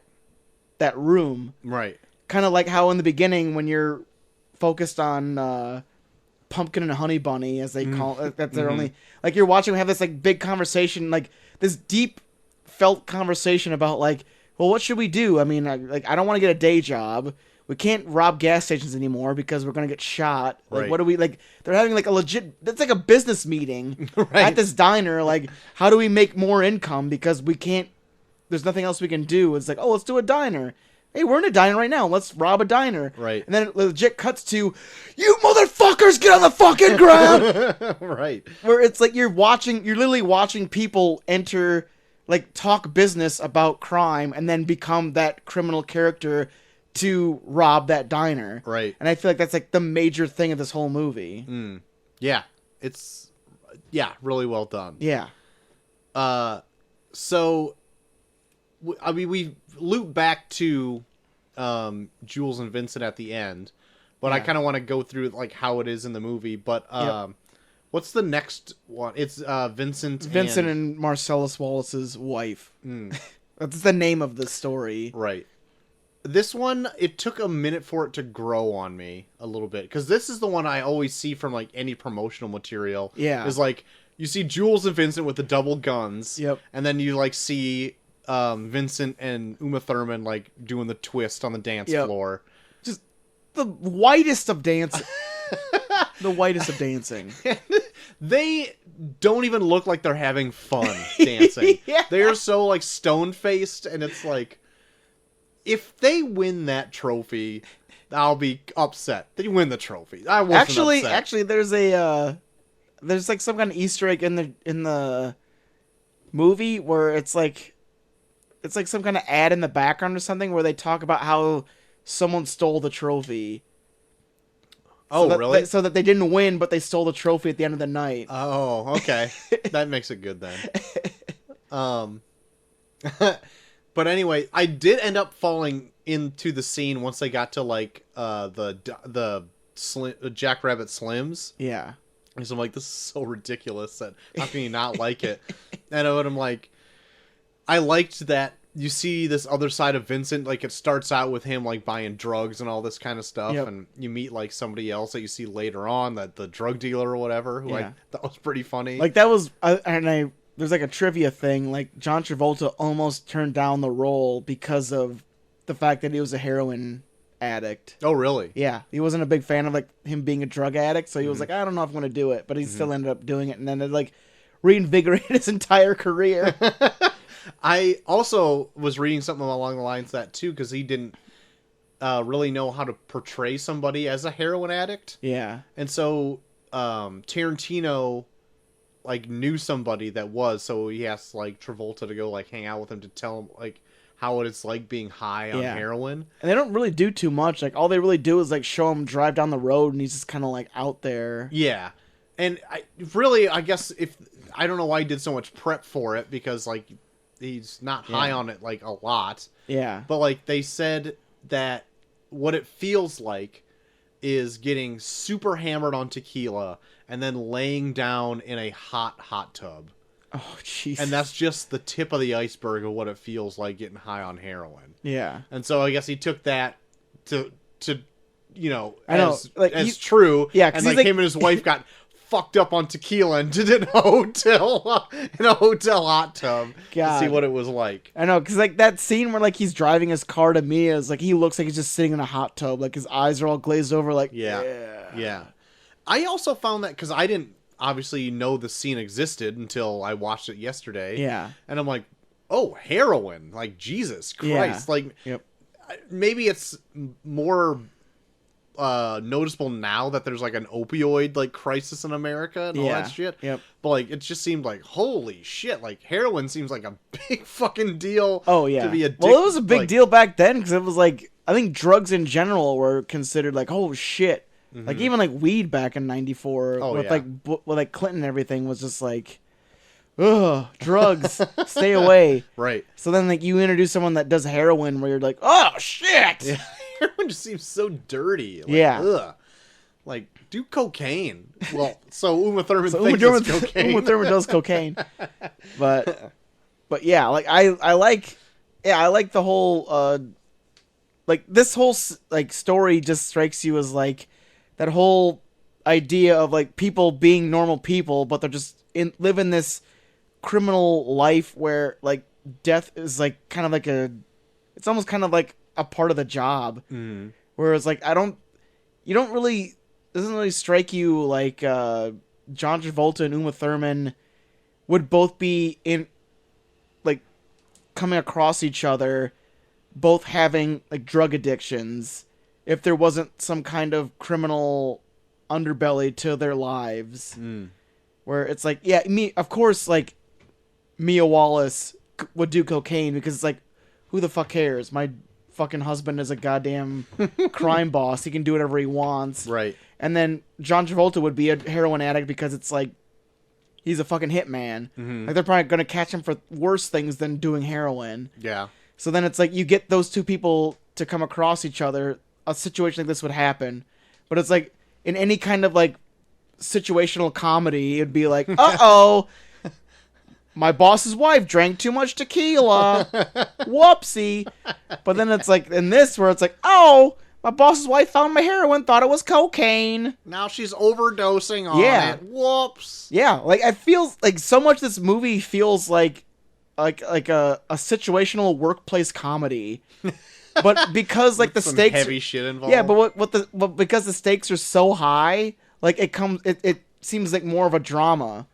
[SPEAKER 1] room,
[SPEAKER 2] right?
[SPEAKER 1] Kind of like how in the beginning when you're focused on Pumpkin and Honey Bunny, as they call it, that's their only, like you're watching them have this like big conversation, like this deep felt conversation about like, well, what should we do? I mean, I don't want to get a day job. We can't rob gas stations anymore because we're gonna get shot. Like, what do we like? They're having like a legit. That's like a business meeting at this diner. Like, how do we make more income because we can't? There's nothing else we can do. It's like, oh, let's do a diner. Hey, we're in a diner right now. Let's rob a diner.
[SPEAKER 2] Right.
[SPEAKER 1] And then it legit cuts to, you motherfuckers, get on the fucking ground.
[SPEAKER 2] Right.
[SPEAKER 1] Where it's like you're literally watching people enter, like talk business about crime and then become that criminal character to rob that diner.
[SPEAKER 2] Right.
[SPEAKER 1] And I feel like that's like the major thing of this whole movie.
[SPEAKER 2] Yeah. It's, really well done.
[SPEAKER 1] Yeah.
[SPEAKER 2] So I mean, we loop back to Jules and Vincent at the end, but I kind of want to go through like how it is in the movie. But what's the next one? It's Vincent
[SPEAKER 1] and Marcellus Wallace's wife. That's the name of the story.
[SPEAKER 2] Right. This one, it took a minute for it to grow on me a little bit, because this is the one I always see from like any promotional material.
[SPEAKER 1] Yeah.
[SPEAKER 2] Is like you see Jules and Vincent with the double guns.
[SPEAKER 1] Yep.
[SPEAKER 2] And then you like see Vincent and Uma Thurman like doing the twist on the dance floor.
[SPEAKER 1] Just the whitest of dancing. The whitest of dancing.
[SPEAKER 2] They don't even look like they're having fun dancing.
[SPEAKER 1] Yeah.
[SPEAKER 2] They are so like stone faced, and it's like, if they win that trophy, I'll be upset. They win the trophy. I wasn't upset.
[SPEAKER 1] Actually, there's like some kind of Easter egg in the movie where it's like some kind of ad in the background or something where they talk about how someone stole the trophy.
[SPEAKER 2] Really?
[SPEAKER 1] So that they didn't win, but they stole the trophy at the end of the night.
[SPEAKER 2] Oh, okay. That makes it good then. But anyway, I did end up falling into the scene once they got to like the Jackrabbit Slims.
[SPEAKER 1] Yeah.
[SPEAKER 2] So I'm like, this is so ridiculous that how can you not like it? And I'm like, I liked that you see this other side of Vincent. Like, it starts out with him like buying drugs and all this kind of stuff, and you meet like somebody else that you see later on, that the drug dealer or whatever, who I thought was pretty funny.
[SPEAKER 1] Like that was, there's like a trivia thing. Like John Travolta almost turned down the role because of the fact that he was a heroin addict.
[SPEAKER 2] Oh, really?
[SPEAKER 1] Yeah, he wasn't a big fan of like him being a drug addict, so he was like, I don't know if I'm gonna do it, but he still ended up doing it, and then it like reinvigorated his entire career.
[SPEAKER 2] I also was reading something along the lines of that too, because he didn't really know how to portray somebody as a heroin addict.
[SPEAKER 1] Yeah,
[SPEAKER 2] and so Tarantino like knew somebody that was, so he asked like Travolta to go like hang out with him to tell him like how it's like being high on heroin. And
[SPEAKER 1] they don't really do too much. Like all they really do is like show him drive down the road, and he's just kind of like out there.
[SPEAKER 2] Yeah, and I guess if I don't know why he did so much prep for it, because like he's not high on it like a lot.
[SPEAKER 1] Yeah,
[SPEAKER 2] but like they said that what it feels like is getting super hammered on tequila and then laying down in a hot tub.
[SPEAKER 1] Oh, jeez.
[SPEAKER 2] And that's just the tip of the iceberg of what it feels like getting high on heroin.
[SPEAKER 1] Yeah.
[SPEAKER 2] And so I guess he took that to you know,
[SPEAKER 1] as
[SPEAKER 2] true.
[SPEAKER 1] Yeah,
[SPEAKER 2] and like him and his wife got fucked up on tequila and did it in a hotel hot tub to see what it was like.
[SPEAKER 1] I know, because like that scene where like he's driving his car to Mia is like he looks like he's just sitting in a hot tub, like his eyes are all glazed over, like
[SPEAKER 2] yeah. I also found that because I didn't obviously know the scene existed until I watched it yesterday.
[SPEAKER 1] Yeah,
[SPEAKER 2] and I'm like, oh, heroin! Like Jesus Christ!
[SPEAKER 1] Yeah.
[SPEAKER 2] Like maybe it's more noticeable now that there's like an opioid like crisis in America and all that shit.
[SPEAKER 1] Yep.
[SPEAKER 2] But like it just seemed like holy shit, like heroin seems like a big fucking deal.
[SPEAKER 1] Oh yeah.
[SPEAKER 2] To be addicted.
[SPEAKER 1] Well, it was a big deal back then because it was like I think drugs in general were considered like oh shit. Mm-hmm. Like even like weed back in '94 with like Clinton and everything was just like ugh, drugs, stay away.
[SPEAKER 2] Right.
[SPEAKER 1] So then like you introduce someone that does heroin where you're like, oh shit.
[SPEAKER 2] Yeah. Heroin just seems so dirty. Like, ugh. Like, do cocaine. Well, so Uma Thurman thinks it's cocaine.
[SPEAKER 1] Uma Thurman does cocaine. But yeah, like I like the whole like this whole like story just strikes you as like that whole idea of like people being normal people, but they're just living this criminal life where like death is like kind of like it's almost kind of like a part of the job. Whereas like doesn't really strike you like John Travolta and Uma Thurman would both be in like coming across each other, both having like drug addictions, if there wasn't some kind of criminal underbelly to their lives. Where it's like, yeah, of course, like Mia Wallace would do cocaine because it's like, who the fuck cares? My fucking husband is a goddamn crime boss. He can do whatever he wants.
[SPEAKER 2] Right.
[SPEAKER 1] And then John Travolta would be a heroin addict because it's like, he's a fucking hitman.
[SPEAKER 2] Mm-hmm.
[SPEAKER 1] Like they're probably gonna catch him for worse things than doing heroin.
[SPEAKER 2] Yeah.
[SPEAKER 1] So then it's like you get those two people to come across each other. A situation like this would happen, but it's like in any kind of like situational comedy, it'd be like, uh-oh, my boss's wife drank too much tequila. Whoopsie. But then it's like in this where it's like, oh, my boss's wife found my heroin, thought it was cocaine.
[SPEAKER 2] Now she's overdosing on it. Whoops.
[SPEAKER 1] Yeah, like I feel like so much this movie feels like a situational workplace comedy. But because like the
[SPEAKER 2] Some
[SPEAKER 1] stakes
[SPEAKER 2] heavy shit involved.
[SPEAKER 1] Yeah, but because the stakes are so high, like it seems like more of a drama.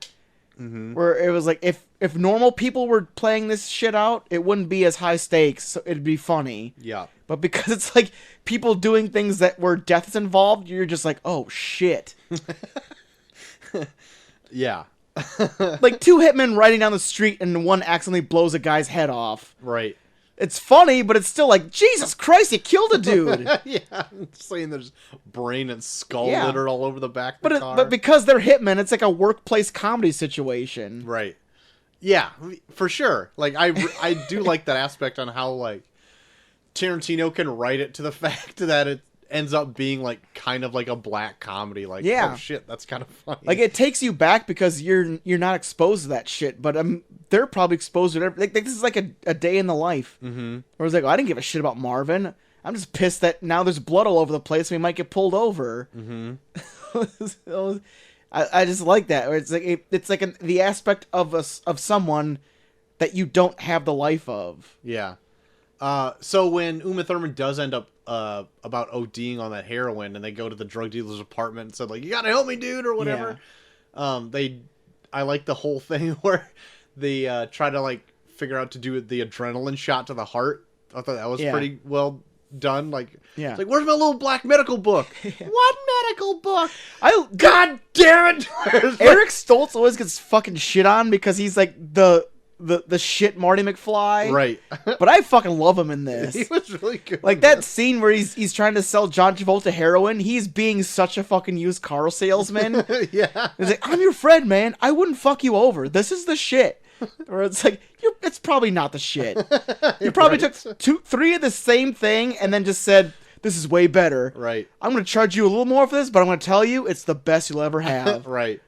[SPEAKER 2] Mm-hmm.
[SPEAKER 1] Where it was like if normal people were playing this shit out, it wouldn't be as high stakes, so it'd be funny.
[SPEAKER 2] Yeah.
[SPEAKER 1] But because it's like people doing things that where death is involved, you're just like, oh shit.
[SPEAKER 2] Yeah.
[SPEAKER 1] Like two hitmen riding down the street and one accidentally blows a guy's head off.
[SPEAKER 2] Right.
[SPEAKER 1] It's funny, but it's still like, Jesus Christ, you killed a dude.
[SPEAKER 2] Yeah, I'm saying there's brain and skull
[SPEAKER 1] Yeah.
[SPEAKER 2] litter all over the back of the car.
[SPEAKER 1] But because they're hitmen, it's like a workplace comedy situation.
[SPEAKER 2] Right. Yeah, for sure. Like I do like that aspect on how like Tarantino can write it to the fact that it ends up being like kind of like a black comedy. Like,
[SPEAKER 1] Yeah.
[SPEAKER 2] oh shit, that's kind of funny.
[SPEAKER 1] Like it takes you back because you're not exposed to that shit, but they're probably exposed to it. Like this is like a day in the life.
[SPEAKER 2] Mm-hmm.
[SPEAKER 1] Where it's like, oh, I didn't give a shit about Marvin. I'm just pissed that now there's blood all over the place. And we might get pulled over.
[SPEAKER 2] Mm-hmm.
[SPEAKER 1] So, I just like that. Where it's like the aspect of someone that you don't have the life of.
[SPEAKER 2] Yeah. So when Uma Thurman does end up about ODing on that heroin, and they go to the drug dealer's apartment and said like, "You gotta help me, dude," or whatever. Yeah. I like the whole thing where they try to like figure out to do the adrenaline shot to the heart. I thought that was pretty well done. Like, it's like, where's my little black medical book? What medical book? God damn it!
[SPEAKER 1] Eric Stoltz always gets fucking shit on because he's like the shit Marty McFly.
[SPEAKER 2] Right.
[SPEAKER 1] But I fucking love him in this.
[SPEAKER 2] He was really good.
[SPEAKER 1] Like that scene where he's trying to sell John Travolta heroin, he's being such a fucking used car salesman.
[SPEAKER 2] Yeah.
[SPEAKER 1] He's like, I'm your friend, man. I wouldn't fuck you over. This is the shit. Or it's like, it's probably not the shit. You probably took 3 of the same thing and then just said, this is way better.
[SPEAKER 2] Right.
[SPEAKER 1] I'm going to charge you a little more for this, but I'm going to tell you it's the best you'll ever have.
[SPEAKER 2] Right.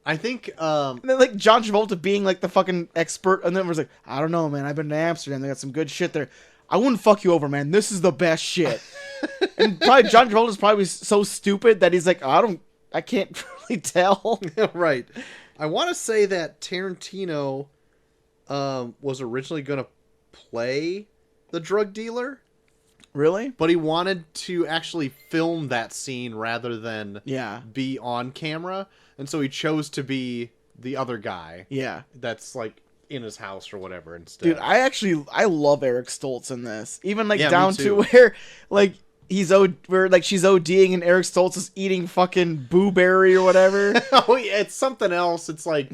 [SPEAKER 2] I think,
[SPEAKER 1] And then, like, John Travolta being, like, the fucking expert, and then was like, I don't know, man, I've been to Amsterdam, they got some good shit there. I wouldn't fuck you over, man, this is the best shit. And probably John Travolta's probably so stupid that he's like, I can't really tell.
[SPEAKER 2] Right. I want to say that Tarantino was originally going to play the drug dealer.
[SPEAKER 1] Really?
[SPEAKER 2] But he wanted to actually film that scene rather than be on camera. And so he chose to be the other guy.
[SPEAKER 1] Yeah.
[SPEAKER 2] That's like in his house or whatever instead.
[SPEAKER 1] Dude, I love Eric Stoltz in this. Even like down
[SPEAKER 2] me
[SPEAKER 1] to
[SPEAKER 2] too.
[SPEAKER 1] where like she's ODing and Eric Stoltz is eating fucking booberry or whatever.
[SPEAKER 2] Oh yeah, it's something else. It's like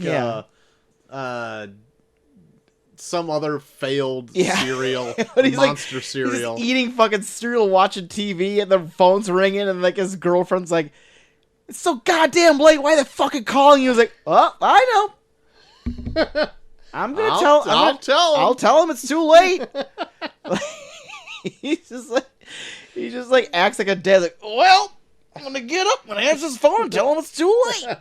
[SPEAKER 2] some other failed cereal, monster cereal.
[SPEAKER 1] He's eating fucking cereal, watching TV, and the phone's ringing, and like his girlfriend's like, "It's so goddamn late. Why the fucking calling you?" He's like, "Oh, I know. I'll tell him it's too late." He just like acts like a dad. Like, well, I'm gonna get up and answer his phone and tell him it's too late.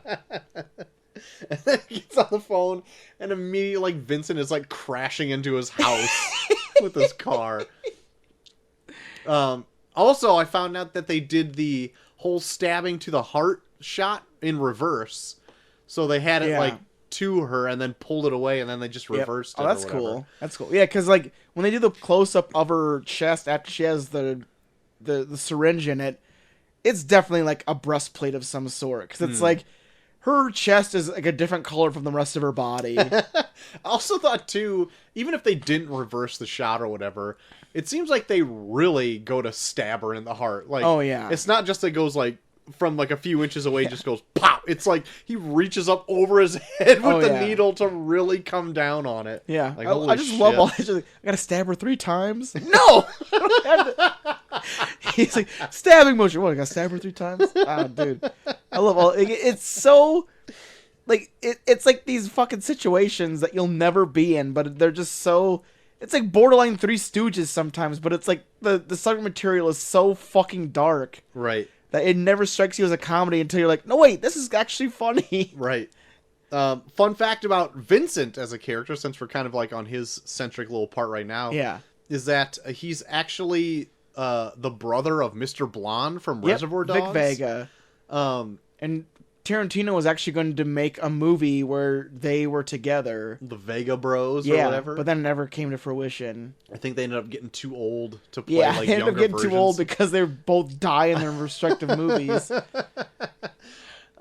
[SPEAKER 2] And then he gets on the phone, and immediately, like, Vincent is, like, crashing into his house with his car. Also, I found out that they did the whole stabbing to the heart shot in reverse. So they had it, like, to her and then pulled it away, and then they just reversed it.
[SPEAKER 1] Oh, that's cool. That's cool. Yeah, because, like, when they do the close-up of her chest after she has the syringe in it, it's definitely, like, a breastplate of some sort. Because it's, like... Her chest is like a different color from the rest of her body.
[SPEAKER 2] I also thought, too, even if they didn't reverse the shot or whatever, it seems like they really go to stab her in the heart. Like,
[SPEAKER 1] oh, yeah.
[SPEAKER 2] It's not just that it goes, like, from, like, a few inches away, just goes pop. It's like he reaches up over his head with the needle to really come down on it.
[SPEAKER 1] Yeah.
[SPEAKER 2] Like,
[SPEAKER 1] I just love all this. I gotta stab her 3 times?
[SPEAKER 2] No!
[SPEAKER 1] He's like, stabbing motion. What, I gotta stab her 3 times? Ah, dude. I love all... It's so... like it's like these fucking situations that you'll never be in, but they're just so. It's like borderline Three Stooges sometimes, but it's like the subject material is so fucking dark,
[SPEAKER 2] Right.
[SPEAKER 1] that it never strikes you as a comedy until you're like, no wait, this is actually funny.
[SPEAKER 2] Right. Fun fact about Vincent as a character, since we're kind of like on his centric little part right now,
[SPEAKER 1] Yeah.
[SPEAKER 2] is that he's actually the brother of Mr. Blonde from Reservoir Dogs.
[SPEAKER 1] Vic Vega. And Tarantino was actually going to make a movie where they were together.
[SPEAKER 2] The Vega Bros or whatever.
[SPEAKER 1] But then it never came to fruition.
[SPEAKER 2] I think they ended up getting too old to play
[SPEAKER 1] Yeah,
[SPEAKER 2] like
[SPEAKER 1] they ended
[SPEAKER 2] younger
[SPEAKER 1] up getting
[SPEAKER 2] versions.
[SPEAKER 1] too old because they both die in their respective movies.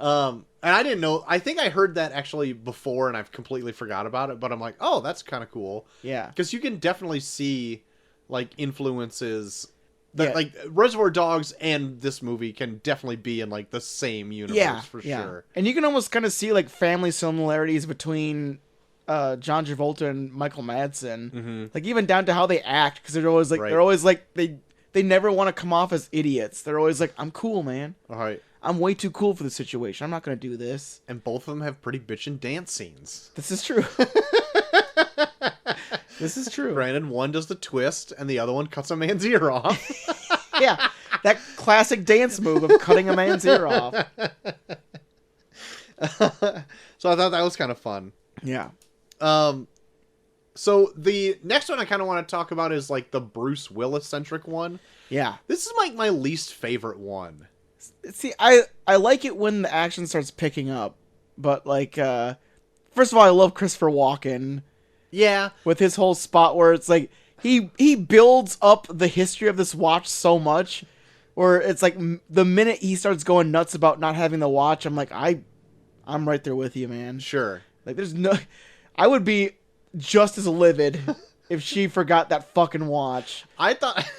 [SPEAKER 2] And I didn't know. I think I heard that actually before, and I've completely forgot about it. But I'm like, oh, that's kind of cool.
[SPEAKER 1] Yeah.
[SPEAKER 2] Because you can definitely see like influences.
[SPEAKER 1] Yeah.
[SPEAKER 2] Like Reservoir Dogs and this movie can definitely be in like the same universe for sure.
[SPEAKER 1] And you can almost kind of see like family similarities between John Travolta and Michael Madsen.
[SPEAKER 2] Mm-hmm.
[SPEAKER 1] Like even down to how they act, because they're always like they never want to come off as idiots. They're always like, I'm cool, man.
[SPEAKER 2] All right.
[SPEAKER 1] I'm way too cool for the situation. I'm not gonna do this.
[SPEAKER 2] And both of them have pretty bitchin' dance scenes.
[SPEAKER 1] This is true. This is true.
[SPEAKER 2] Granted, one does the twist, and the other one cuts a man's ear off.
[SPEAKER 1] Yeah, that classic dance move of cutting a man's ear off.
[SPEAKER 2] So I thought that was kind of fun.
[SPEAKER 1] Yeah.
[SPEAKER 2] So the next one I kind of want to talk about is like the Bruce Willis centric one.
[SPEAKER 1] Yeah.
[SPEAKER 2] This is like my least favorite one.
[SPEAKER 1] See, I like it when the action starts picking up, but like, first of all, I love Christopher Walken.
[SPEAKER 2] Yeah.
[SPEAKER 1] With his whole spot where it's like he builds up the history of this watch so much, where it's like the minute he starts going nuts about not having the watch, I'm like, I'm right there with you, man.
[SPEAKER 2] Sure.
[SPEAKER 1] Like there's no, I would be just as livid if she forgot that fucking watch.
[SPEAKER 2] I thought,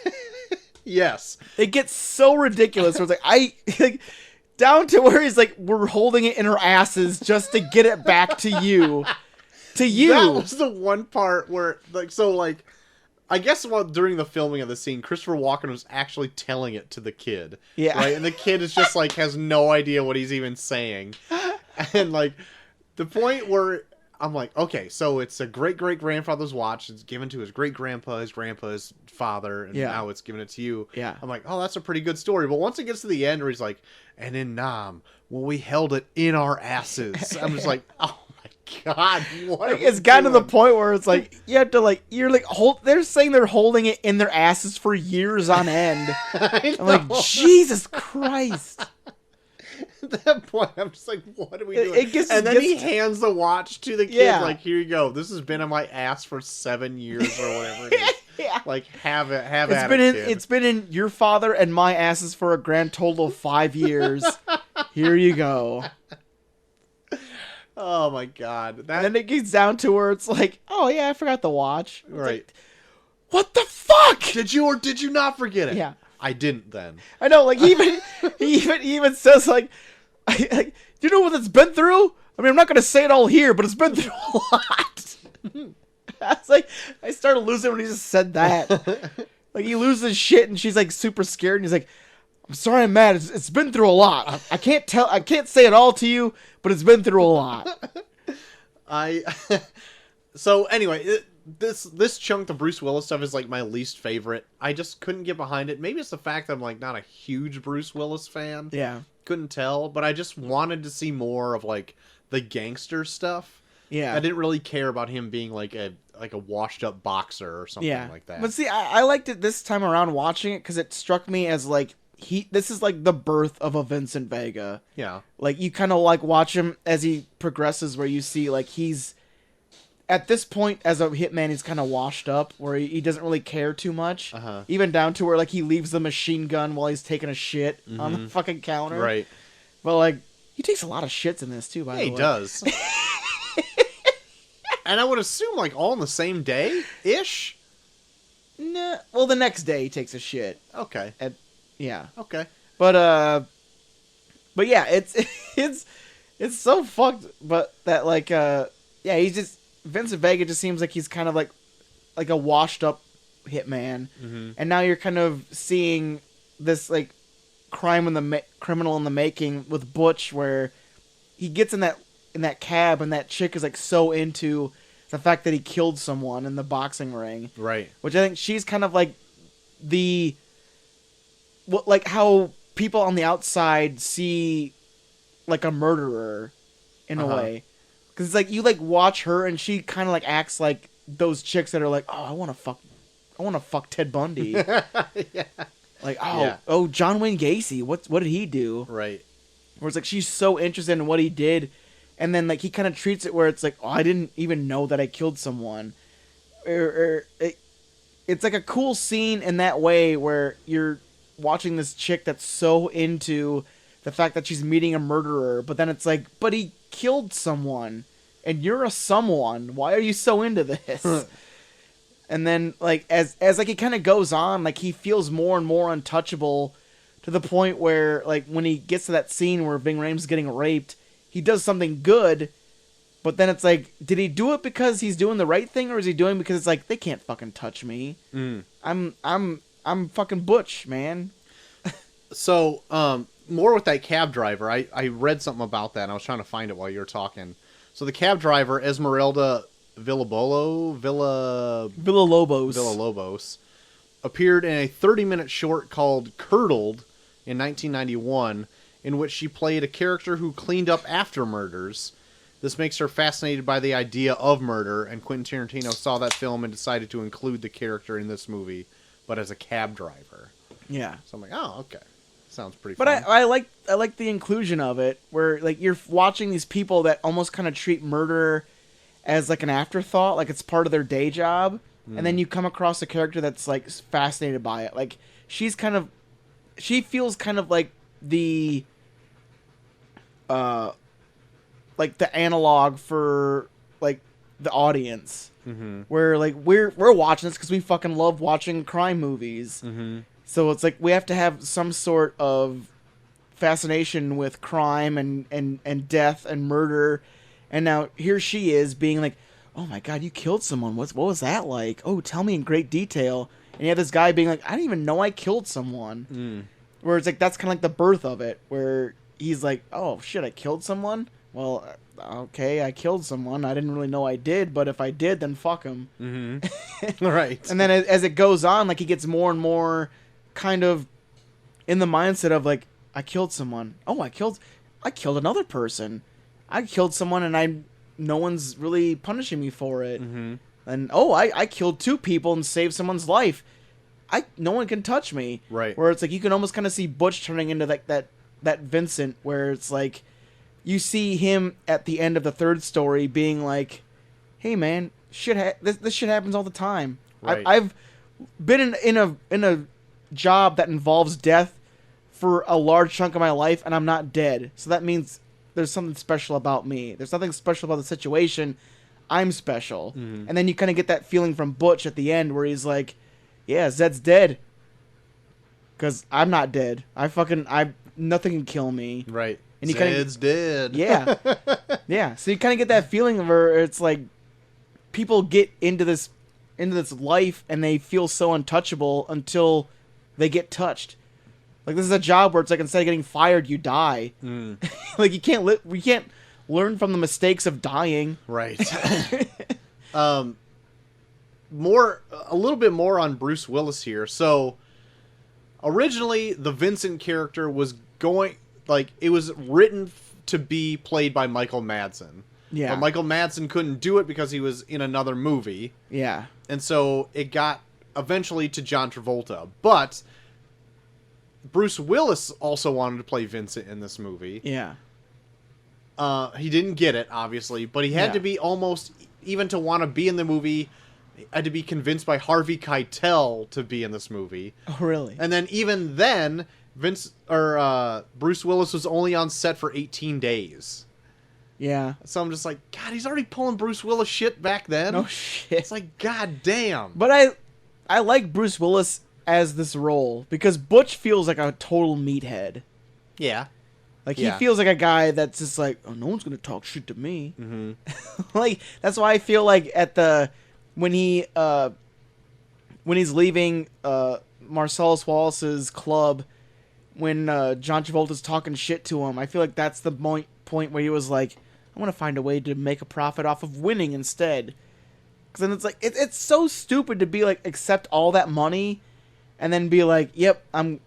[SPEAKER 2] yes,
[SPEAKER 1] it gets so ridiculous. Where it's like like down to where he's like, we're holding it in her asses just to get it back to you. To you.
[SPEAKER 2] That was the one part where, like, so, like, I guess during the filming of the scene, Christopher Walken was actually telling it to the kid.
[SPEAKER 1] Yeah.
[SPEAKER 2] Right? And the kid is just, like, has no idea what he's even saying. And, like, the point where I'm like, okay, so it's a great-great-grandfather's watch. It's given to his grandpa's father, and now it's given it to you.
[SPEAKER 1] Yeah.
[SPEAKER 2] I'm like, oh, that's a pretty good story. But once it gets to the end where he's like, and in Nam, well, we held it in our asses. I'm just like, oh. God, what?
[SPEAKER 1] Like, it's gotten to the point where it's like you have to you're like they're saying they're holding it in their asses for years on end. I'm like, Jesus Christ.
[SPEAKER 2] At that point, I'm just like, what are we doing? And then he hands the watch to the kid, like, here you go. This has been in my ass for 7 years or whatever it is.
[SPEAKER 1] Yeah.
[SPEAKER 2] Like, have it.
[SPEAKER 1] It's been in your father and my asses for a grand total of 5 years. Here you go.
[SPEAKER 2] Oh my God!
[SPEAKER 1] And then it gets down to where it's like, oh yeah, I forgot the watch.
[SPEAKER 2] Right?
[SPEAKER 1] Like, what the fuck?
[SPEAKER 2] Did you or did you not forget it?
[SPEAKER 1] Yeah,
[SPEAKER 2] I didn't. Then
[SPEAKER 1] I know. Like he even says like, do you know what it's been through? I mean, I'm not gonna say it all here, but it's been through a lot. I was like, I started losing when he just said that. Like he loses shit, and she's like super scared, and he's like, I'm sorry, I'm mad. It's been through a lot. I can't say it all to you, but it's been through a lot.
[SPEAKER 2] So anyway, this chunk, the Bruce Willis stuff, is like my least favorite. I just couldn't get behind it. Maybe it's the fact that I'm like not a huge Bruce Willis fan.
[SPEAKER 1] Yeah.
[SPEAKER 2] Couldn't tell, but I just wanted to see more of like the gangster stuff.
[SPEAKER 1] Yeah.
[SPEAKER 2] I didn't really care about him being like a washed up boxer or something like that.
[SPEAKER 1] But see, I liked it this time around watching it because it struck me as like this is like the birth of a Vincent Vega.
[SPEAKER 2] Yeah.
[SPEAKER 1] Like you kind of like watch him as he progresses, where you see like he's at this point as a hitman, he's kind of washed up, where he doesn't really care too much. Even down to where like he leaves the machine gun while he's taking a shit on the fucking counter.
[SPEAKER 2] Right.
[SPEAKER 1] But like he takes a lot of shits in this too. By the way,
[SPEAKER 2] he does. And I would assume like all in the same day ish.
[SPEAKER 1] Nah. Well, the next day he takes a shit.
[SPEAKER 2] Okay.
[SPEAKER 1] Yeah.
[SPEAKER 2] Okay.
[SPEAKER 1] But yeah, it's so fucked. But that like yeah, he's just Vincent Vega just seems like he's kind of like a washed up hitman, and now you're kind of seeing this like criminal in the making with Butch, where he gets in that in that cab, and that chick is like so into the fact that he killed someone in the boxing ring.
[SPEAKER 2] Right.
[SPEAKER 1] Which I think she's kind of like like how people on the outside see like a murderer in a way. Because it's like you like watch her and she kind of like acts like those chicks that are like, oh, I want to fuck Ted Bundy.
[SPEAKER 2] Yeah.
[SPEAKER 1] Like,
[SPEAKER 2] Yeah.
[SPEAKER 1] oh, John Wayne Gacy, what did he do?
[SPEAKER 2] Right.
[SPEAKER 1] Where it's like she's so interested in what he did, and then like he kind of treats it where it's like, oh, I didn't even know that I killed someone. It's like a cool scene in that way where you're watching this chick that's so into the fact that she's meeting a murderer, but then it's like, but he killed someone, and you're a someone. Why are you so into this? And then like as like it kind of goes on, like he feels more and more untouchable, to the point where like when he gets to that scene where Ving Rhames is getting raped, he does something good, but then it's like, did he do it because he's doing the right thing, or is he doing because it's like they can't fucking touch me? I'm fucking Butch, man.
[SPEAKER 2] So, more with that cab driver. I read something about that, and I was trying to find it while you were talking. So the cab driver, Esmeralda Villalobos, appeared in a 30-minute short called Curdled in 1991, in which she played a character who cleaned up after murders. This makes her fascinated by the idea of murder, and Quentin Tarantino saw that film and decided to include the character in this movie, but as a cab driver.
[SPEAKER 1] Yeah.
[SPEAKER 2] So I'm like, oh, okay. Sounds pretty
[SPEAKER 1] But
[SPEAKER 2] fun.
[SPEAKER 1] I like the inclusion of it, where like you're watching these people that almost kind of treat murder as like an afterthought, like it's part of their day job, and then you come across a character that's like fascinated by it. Like she feels kind of like the like the analog for like the audience, where like we're watching this because we fucking love watching crime movies. So it's like we have to have some sort of fascination with crime and death and murder. And now here she is being like, oh my God, you killed someone. What was that like? Oh, tell me in great detail. And you have this guy being like, I didn't even know I killed someone. Where it's like, that's kind of like the birth of it, where he's like, oh shit, I killed someone? Well, okay, I killed someone. I didn't really know I did, but if I did, then fuck him.
[SPEAKER 2] Right.
[SPEAKER 1] And then as it goes on, like he gets more and more kind of in the mindset of like, I killed someone. Oh, I killed another person. I killed someone, and no one's really punishing me for it. And I killed 2 people and saved someone's life. No one can touch me.
[SPEAKER 2] Right.
[SPEAKER 1] Where it's like you can almost kind of see Butch turning into like that Vincent, where it's like you see him at the end of the 3rd story being like, hey man, this shit happens all the time.
[SPEAKER 2] Right.
[SPEAKER 1] I've been in a job that involves death for a large chunk of my life, and I'm not dead. So that means there's something special about me. There's nothing special about the situation. I'm special. And then you kind of get that feeling from Butch at the end where he's like, yeah, Zed's dead. Because I'm not dead. Nothing can kill me.
[SPEAKER 2] Right.
[SPEAKER 1] And you
[SPEAKER 2] Zed's dead.
[SPEAKER 1] Yeah. Yeah. So you kind of get that feeling of where it's like people get into this life and they feel so untouchable until they get touched. Like this is a job where it's like instead of getting fired, you die. Like we can't learn from the mistakes of dying.
[SPEAKER 2] Right. A little bit more on Bruce Willis here. So originally the Vincent character was it was written to be played by Michael Madsen.
[SPEAKER 1] Yeah.
[SPEAKER 2] But Michael Madsen couldn't do it because he was in another movie.
[SPEAKER 1] Yeah.
[SPEAKER 2] And so it got eventually to John Travolta. But Bruce Willis also wanted to play Vincent in this movie.
[SPEAKER 1] Yeah.
[SPEAKER 2] He didn't get it, obviously, but he had to be almost, even to want to be in the movie, had to be convinced by Harvey Keitel to be in this movie.
[SPEAKER 1] Oh, really?
[SPEAKER 2] And then even then, Bruce Willis was only on set for 18 days.
[SPEAKER 1] Yeah.
[SPEAKER 2] So I'm just like, God, he's already pulling Bruce Willis shit back then.
[SPEAKER 1] No shit.
[SPEAKER 2] It's like, God damn.
[SPEAKER 1] But I like Bruce Willis as this role because Butch feels like a total meathead.
[SPEAKER 2] Yeah.
[SPEAKER 1] Like he feels like a guy that's just like, oh, no one's gonna talk shit to me. Like that's why I feel like when he's leaving Marcellus Wallace's club, when John Travolta's talking shit to him, I feel like that's the point where he was like, I want to find a way to make a profit off of winning instead. Because then it's like, it's so stupid to be like, accept all that money and then be like, yep, I'm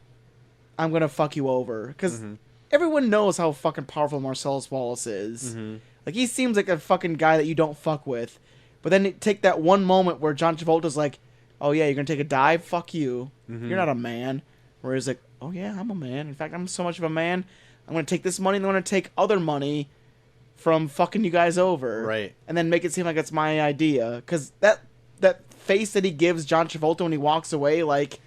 [SPEAKER 1] going to fuck you over. Because everyone knows how fucking powerful Marcellus Wallace is. Like, he seems like a fucking guy that you don't fuck with. But then take that one moment where John Travolta's like, oh yeah, you're going to take a dive? Fuck you. You're not a man. Where he's like, oh yeah, I'm a man. In fact, I'm so much of a man. I'm going to take this money and I'm going to take other money from fucking you guys over.
[SPEAKER 2] Right. And
[SPEAKER 1] then make it seem like it's my idea. Because that face that he gives John Travolta when he walks away, like,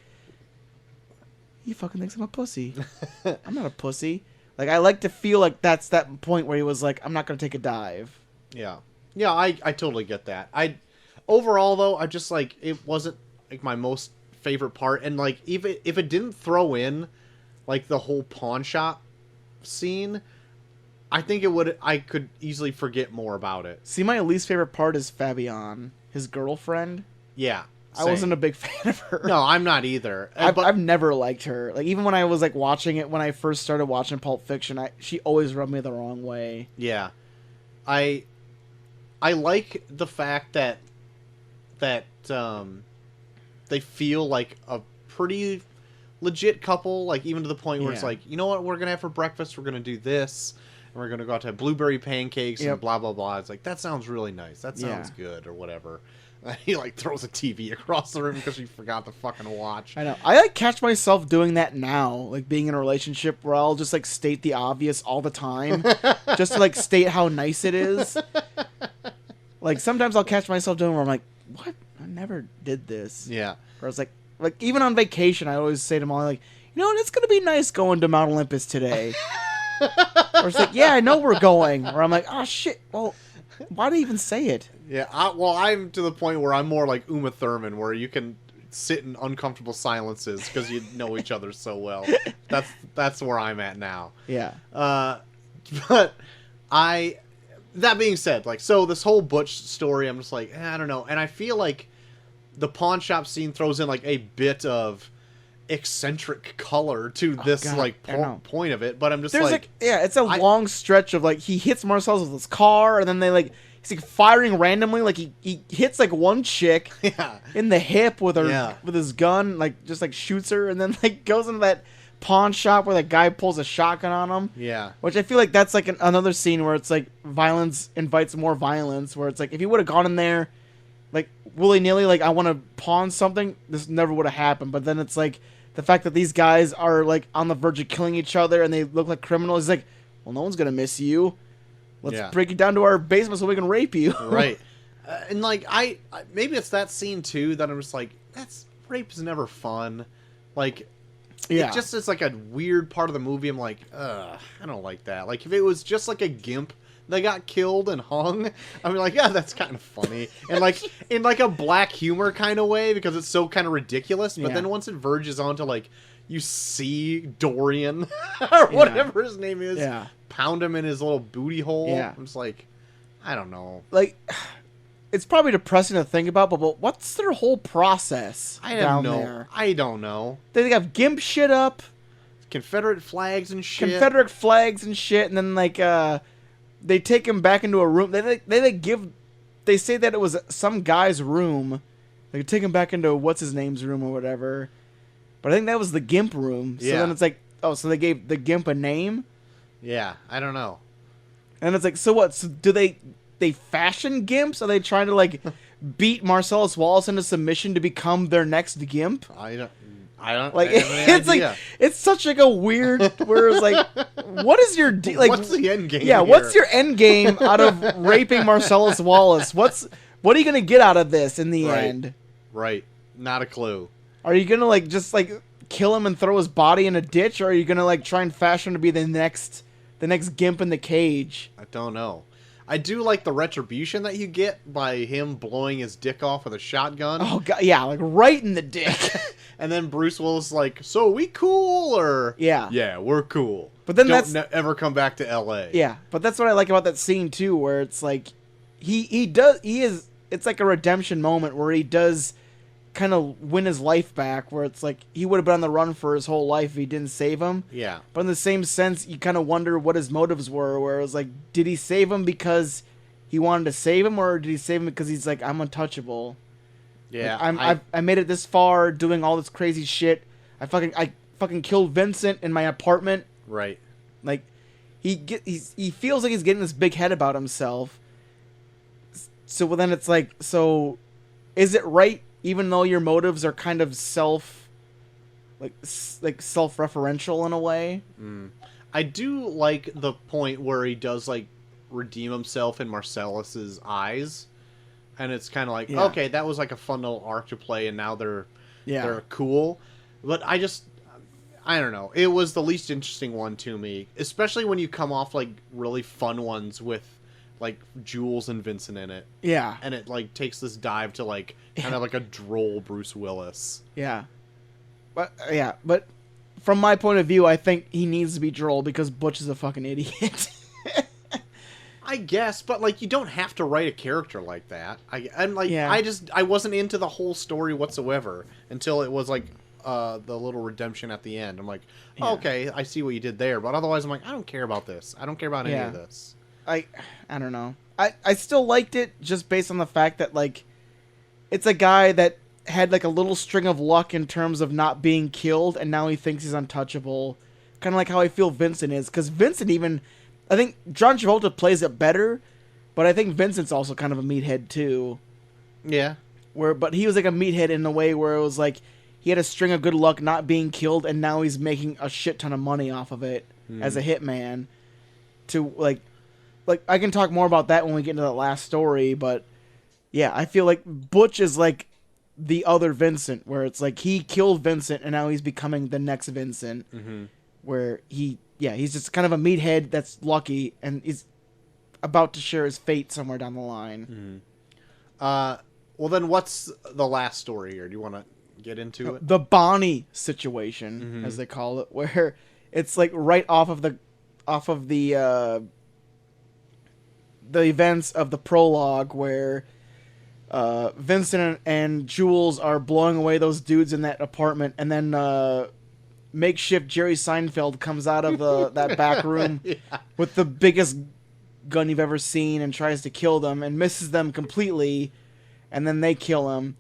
[SPEAKER 1] he fucking thinks I'm a pussy. I'm not a pussy. Like, I like to feel like that's that point where he was like, I'm not going to take a dive.
[SPEAKER 2] Yeah. Yeah, I totally get that. Overall, though, I just, like, it wasn't, like, my most favorite part. And, like, if it didn't throw in, like, the whole pawn shop scene, I think I could easily forget more about it.
[SPEAKER 1] See, my least favorite part is Fabienne, his girlfriend.
[SPEAKER 2] Yeah.
[SPEAKER 1] Same. I wasn't a big fan of her.
[SPEAKER 2] No, I'm not either.
[SPEAKER 1] I've never liked her. Like, even when I was, like, watching it, when I first started watching Pulp Fiction, she always rubbed me the wrong way.
[SPEAKER 2] Yeah. I like the fact that they feel like a pretty legit couple, like, even to the point where it's like, you know what we're gonna have for breakfast? We're gonna do this, and we're gonna go out to have blueberry pancakes and blah blah blah. It's like, that sounds really nice. That sounds good, or whatever. He, like, throws a TV across the room because he forgot to fucking watch.
[SPEAKER 1] I know. I, like, catch myself doing that now, like, being in a relationship where I'll just, like, state the obvious all the time, just to, like, state how nice it is. Like, sometimes I'll catch myself doing where I'm like, what? I never did this.
[SPEAKER 2] Yeah.
[SPEAKER 1] Where it's like, even on vacation, I always say to Molly, like, you know what, it's going to be nice going to Mount Olympus today. Or it's like, yeah, I know we're going. Or I'm like, oh, shit, well, why do you even say it?
[SPEAKER 2] Yeah, I'm to the point where I'm more like Uma Thurman, where you can sit in uncomfortable silences because you know each other so well. That's where I'm at now.
[SPEAKER 1] Yeah.
[SPEAKER 2] But that being said, like, so this whole Butch story, I'm just like, I don't know. And I feel like the pawn shop scene throws in, like, a bit of eccentric color to this, point of it. But I'm just like,
[SPEAKER 1] it's a long stretch of, like, he hits Marcellus with his car, and then he's like firing randomly. Like, he hits, like, one chick in the hip with with his gun, like, just, like, shoots her, and then, like, goes into that pawn shop where that guy pulls a shotgun on him.
[SPEAKER 2] Yeah.
[SPEAKER 1] Which I feel like that's, like, another scene where it's, like, violence invites more violence, where it's, like, if he would have gone in there, like, willy-nilly, like, I want to pawn something, this never would have happened. But then it's, like, the fact that these guys are, like, on the verge of killing each other and they look like criminals, he's like, well, no one's going to miss you. Let's break you down to our basement so we can rape you.
[SPEAKER 2] Right. And, like, I maybe it's that scene, too, that I'm just like, rape is never fun. Like, it just is, like, a weird part of the movie. I'm like, I don't like that. Like, if it was just, like, a gimp that got killed and hung, I mean, like, yeah, that's kind of funny. And, like, in, like, a black humor kind of way, because it's so kind of ridiculous. But then once it verges onto, like, you see Dorian, or whatever his name is, pound him in his little booty hole. I'm just like, I don't know.
[SPEAKER 1] Like, it's probably depressing to think about, but what's their whole process down there?
[SPEAKER 2] I don't know.
[SPEAKER 1] They have gimp shit up.
[SPEAKER 2] Confederate flags and shit.
[SPEAKER 1] And then, like, they take him back into a room. They say that it was some guy's room. They take him back into what's his name's room or whatever. But I think that was the gimp room. So then it's like, oh, so they gave the gimp a name?
[SPEAKER 2] Yeah, I don't know.
[SPEAKER 1] And it's like, so what? So do they fashion gimps? Are they trying to, like, beat Marcellus Wallace into submission to become their next gimp?
[SPEAKER 2] I don't
[SPEAKER 1] like, it's
[SPEAKER 2] idea.
[SPEAKER 1] Like, it's such, like, a weird, where it's like, what is your like,
[SPEAKER 2] what's the end game?
[SPEAKER 1] Yeah,
[SPEAKER 2] here?
[SPEAKER 1] What's your end game out of raping Marcellus Wallace? What are you gonna get out of this in the end?
[SPEAKER 2] Right, not a clue.
[SPEAKER 1] Are you gonna, like, just, like, kill him and throw his body in a ditch, or are you gonna, like, try and fashion him to be the next gimp in the cage?
[SPEAKER 2] I don't know. I do like the retribution that you get by him blowing his dick off with a shotgun.
[SPEAKER 1] Oh, God, yeah, like, right in the dick.
[SPEAKER 2] And then Bruce Willis is like, so we cool, or... Yeah, we're cool.
[SPEAKER 1] But then
[SPEAKER 2] don't ever come back to L.A.
[SPEAKER 1] Yeah, but that's what I like about that scene, too, where it's like, it's like a redemption moment where he does kind of win his life back, where it's like he would have been on the run for his whole life if he didn't save him.
[SPEAKER 2] Yeah.
[SPEAKER 1] But in the same sense, you kind of wonder what his motives were, where it was like, did he save him because he wanted to save him, or did he save him because he's like, I'm untouchable?
[SPEAKER 2] Yeah.
[SPEAKER 1] Like, I made it this far doing all this crazy shit. I fucking killed Vincent in my apartment.
[SPEAKER 2] Right.
[SPEAKER 1] Like, he feels like he's getting this big head about himself. So then it's like, so is it right, even though your motives are kind of self-referential in a way?
[SPEAKER 2] I do like the point where he does like redeem himself in Marcellus's eyes, and it's kind of like, okay, that was like a fun little arc to play, and now they're cool. But I don't know. It was the least interesting one to me, especially when you come off like really fun ones with like Jules and Vincent in it.
[SPEAKER 1] Yeah.
[SPEAKER 2] And it like takes this dive to like kind of like a droll Bruce Willis.
[SPEAKER 1] Yeah. But from my point of view, I think he needs to be droll because Butch is a fucking idiot.
[SPEAKER 2] I guess, but like you don't have to write a character like that. I wasn't into the whole story whatsoever until it was like the little redemption at the end. I'm like, okay, I see what you did there, but otherwise I'm like, I don't care about this. I don't care about any of this.
[SPEAKER 1] I don't know. I still liked it just based on the fact that like it's a guy that had like a little string of luck in terms of not being killed, and now he thinks he's untouchable. Kind of like how I feel Vincent is, because Vincent even, I think John Travolta plays it better, but I think Vincent's also kind of a meathead too.
[SPEAKER 2] Yeah.
[SPEAKER 1] But he was like a meathead in a way where it was like he had a string of good luck not being killed, and now he's making a shit ton of money off of it as a hitman. To like I can talk more about that when we get into the last story, but yeah, I feel like Butch is like the other Vincent, where it's like he killed Vincent and now he's becoming the next Vincent, where he's just kind of a meathead that's lucky and is about to share his fate somewhere down the line.
[SPEAKER 2] Well, then what's the last story here? Do you want to get into it?
[SPEAKER 1] The Bonnie situation, as they call it, where it's like right off of the events of the prologue, where Vincent and Jules are blowing away those dudes in that apartment, and then makeshift Jerry Seinfeld comes out of that back room with the biggest gun you've ever seen and tries to kill them and misses them completely, and then they kill him.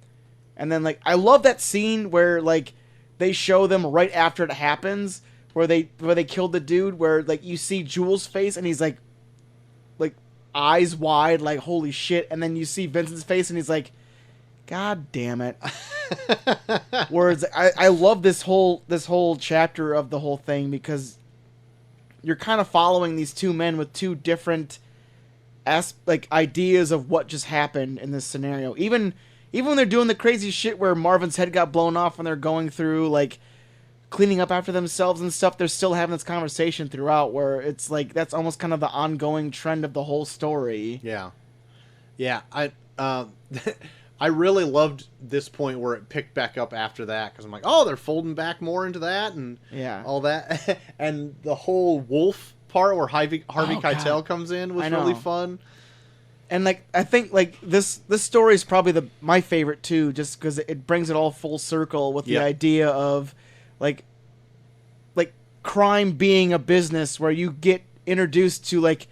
[SPEAKER 1] And then like I love that scene where like they show them right after it happens, where they killed the dude, where like you see Jules' face and he's like eyes wide, like holy shit, and then you see Vincent's face and he's like, God damn it. Words. I love this whole chapter of the whole thing, because you're kind of following these two men with two different ideas of what just happened in this scenario. Even when they're doing the crazy shit where Marvin's head got blown off and they're going through like cleaning up after themselves and stuff, they're still having this conversation throughout, where it's like that's almost kind of the ongoing trend of the whole story.
[SPEAKER 2] Yeah. I really loved this point where it picked back up after that, because I'm like, oh, they're folding back more into that and all that. And the whole wolf part where Harvey Keitel comes in was really fun.
[SPEAKER 1] And like I think like this story is probably my favorite too, just because it brings it all full circle with the idea of like crime being a business, where you get introduced to like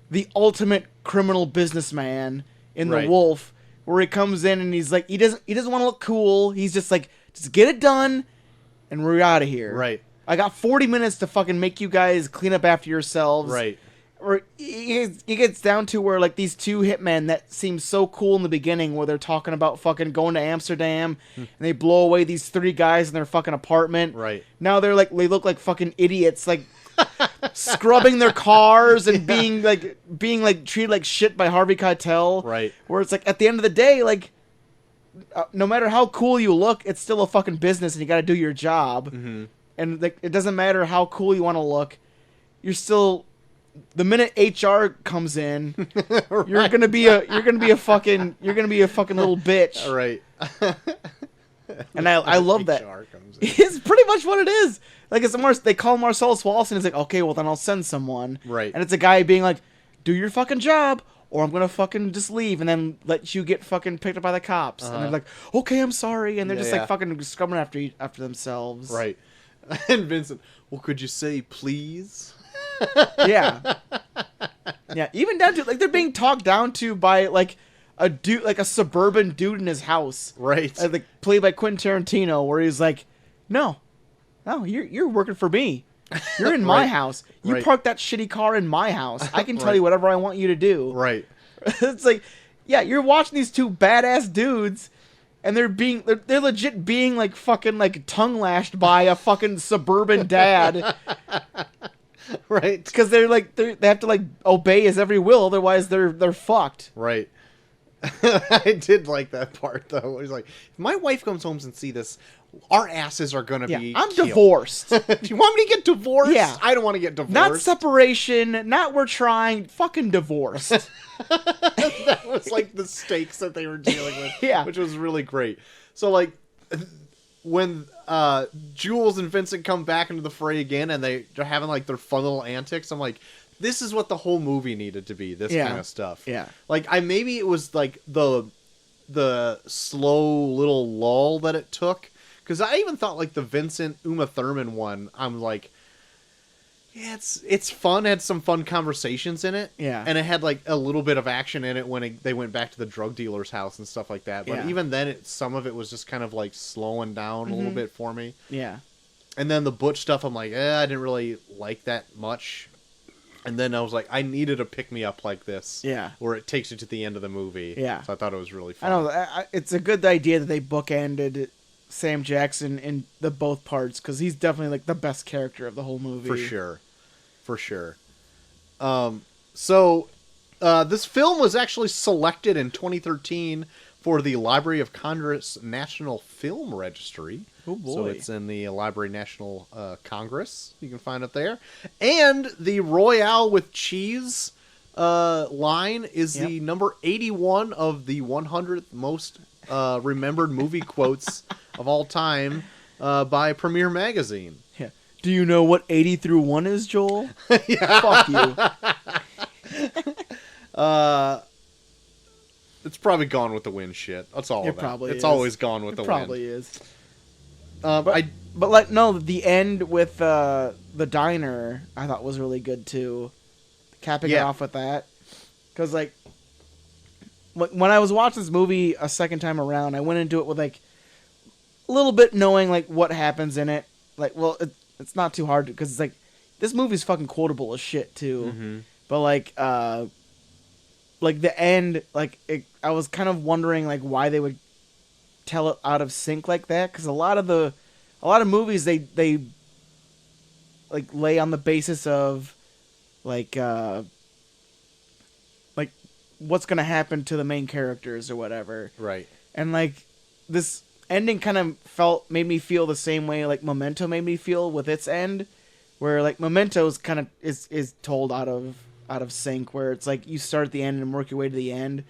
[SPEAKER 1] the ultimate criminal businessman in the Wolf, where he comes in and he's like he doesn't want to look cool. He's just like, just get it done and we're out of here.
[SPEAKER 2] Right.
[SPEAKER 1] I got 40 minutes to fucking make you guys clean up after yourselves.
[SPEAKER 2] Right.
[SPEAKER 1] Or it gets down to where like these two hitmen that seem so cool in the beginning, where they're talking about fucking going to Amsterdam and they blow away these 3 guys in their fucking apartment.
[SPEAKER 2] Right.
[SPEAKER 1] Now they look like fucking idiots, like scrubbing their cars and being treated like shit by Harvey Keitel.
[SPEAKER 2] Right.
[SPEAKER 1] Where it's like at the end of the day, like no matter how cool you look, it's still a fucking business and you got to do your job. And like it doesn't matter how cool you want to look, you're still. The minute HR comes in, you're gonna be a fucking little bitch.
[SPEAKER 2] Right.
[SPEAKER 1] And I love that. It's pretty much what it is. Like they call Marcellus Wallace and it's like, okay, well then I'll send someone.
[SPEAKER 2] Right.
[SPEAKER 1] And it's a guy being like, do your fucking job or I'm gonna fucking just leave and then let you get fucking picked up by the cops. And they're like, okay, I'm sorry, and they're just like fucking scrubbing after themselves.
[SPEAKER 2] Right. And Vincent, well, could you say please?
[SPEAKER 1] Yeah. Yeah, even down to like they're being talked down to by like a dude, like a suburban dude in his house.
[SPEAKER 2] Right.
[SPEAKER 1] Like played by Quinten Tarantino, where he's like, no, you're working for me. You're in my house. You parked that shitty car in my house. I can tell you whatever I want you to do.
[SPEAKER 2] Right.
[SPEAKER 1] It's like, yeah, you're watching these two badass dudes, and they're legit being like fucking like tongue lashed by a fucking suburban dad.
[SPEAKER 2] Right.
[SPEAKER 1] Because they have to like obey his every will, otherwise they're fucked.
[SPEAKER 2] Right. I did like that part though. He's like, if my wife comes home and see this, our asses are gonna be
[SPEAKER 1] I'm
[SPEAKER 2] killed.
[SPEAKER 1] divorced.
[SPEAKER 2] Do you want me to get divorced?
[SPEAKER 1] Yeah.
[SPEAKER 2] I don't want to get divorced.
[SPEAKER 1] Not separation, not we're trying, fucking divorced.
[SPEAKER 2] That was like the stakes that they were dealing with.
[SPEAKER 1] Yeah.
[SPEAKER 2] Which was really great. So like when Jules and Vincent come back into the fray again and they're having like their fun little antics, I'm like, this is what the whole movie needed to be, this kind of stuff.
[SPEAKER 1] Yeah.
[SPEAKER 2] Like maybe it was like the slow little lull that it took. Because I even thought like the Vincent Uma Thurman one, I'm like, yeah, it's fun. It had some fun conversations in it.
[SPEAKER 1] Yeah.
[SPEAKER 2] And it had like a little bit of action in it when they went back to the drug dealer's house and stuff like that. But even then, some of it was just kind of like slowing down a little bit for me.
[SPEAKER 1] Yeah.
[SPEAKER 2] And then the Butch stuff, I'm like, I didn't really like that much. And then I was like, I needed a pick-me-up like this.
[SPEAKER 1] Yeah.
[SPEAKER 2] Where it takes you to the end of the movie.
[SPEAKER 1] Yeah.
[SPEAKER 2] So I thought it was really fun.
[SPEAKER 1] I know. It's a good idea that they bookended Sam Jackson in the both parts, because he's definitely like the best character of the whole movie.
[SPEAKER 2] For sure. So this film was actually selected in 2013 for the Library of Congress National Film Registry.
[SPEAKER 1] Oh boy.
[SPEAKER 2] So it's in the Library National Congress. You can find it there. And the Royale with Cheese line is the number 81 of the 100th most remembered movie quotes of all time by Premiere Magazine.
[SPEAKER 1] Yeah. Do you know what 80 through 1 is, Joel? Fuck you.
[SPEAKER 2] It's probably Gone with the Wind shit. That's all
[SPEAKER 1] It
[SPEAKER 2] of that.
[SPEAKER 1] probably
[SPEAKER 2] It's
[SPEAKER 1] is.
[SPEAKER 2] always Gone with the Wind.
[SPEAKER 1] Probably is.
[SPEAKER 2] But
[SPEAKER 1] like, no, the end with the diner I thought was really good too. Capping it off with that. Because, like, when I was watching this movie a second time around, I went into it with, like, a little bit knowing, like, what happens in it. Like, well, it's not too hard, because it's, like, this movie's fucking quotable as shit, too. Mm-hmm. But, like, the end, like, I was kind of wondering, like, why they would tell it out of sync like that, because a lot of movies, they like, lay on the basis of, like what's gonna happen to the main characters or whatever.
[SPEAKER 2] Right.
[SPEAKER 1] And, like, this ending kind of made me feel the same way like Memento made me feel with its end, where, like, Memento's kind of is told out of sync, where it's like you start at the end and work your way to the end,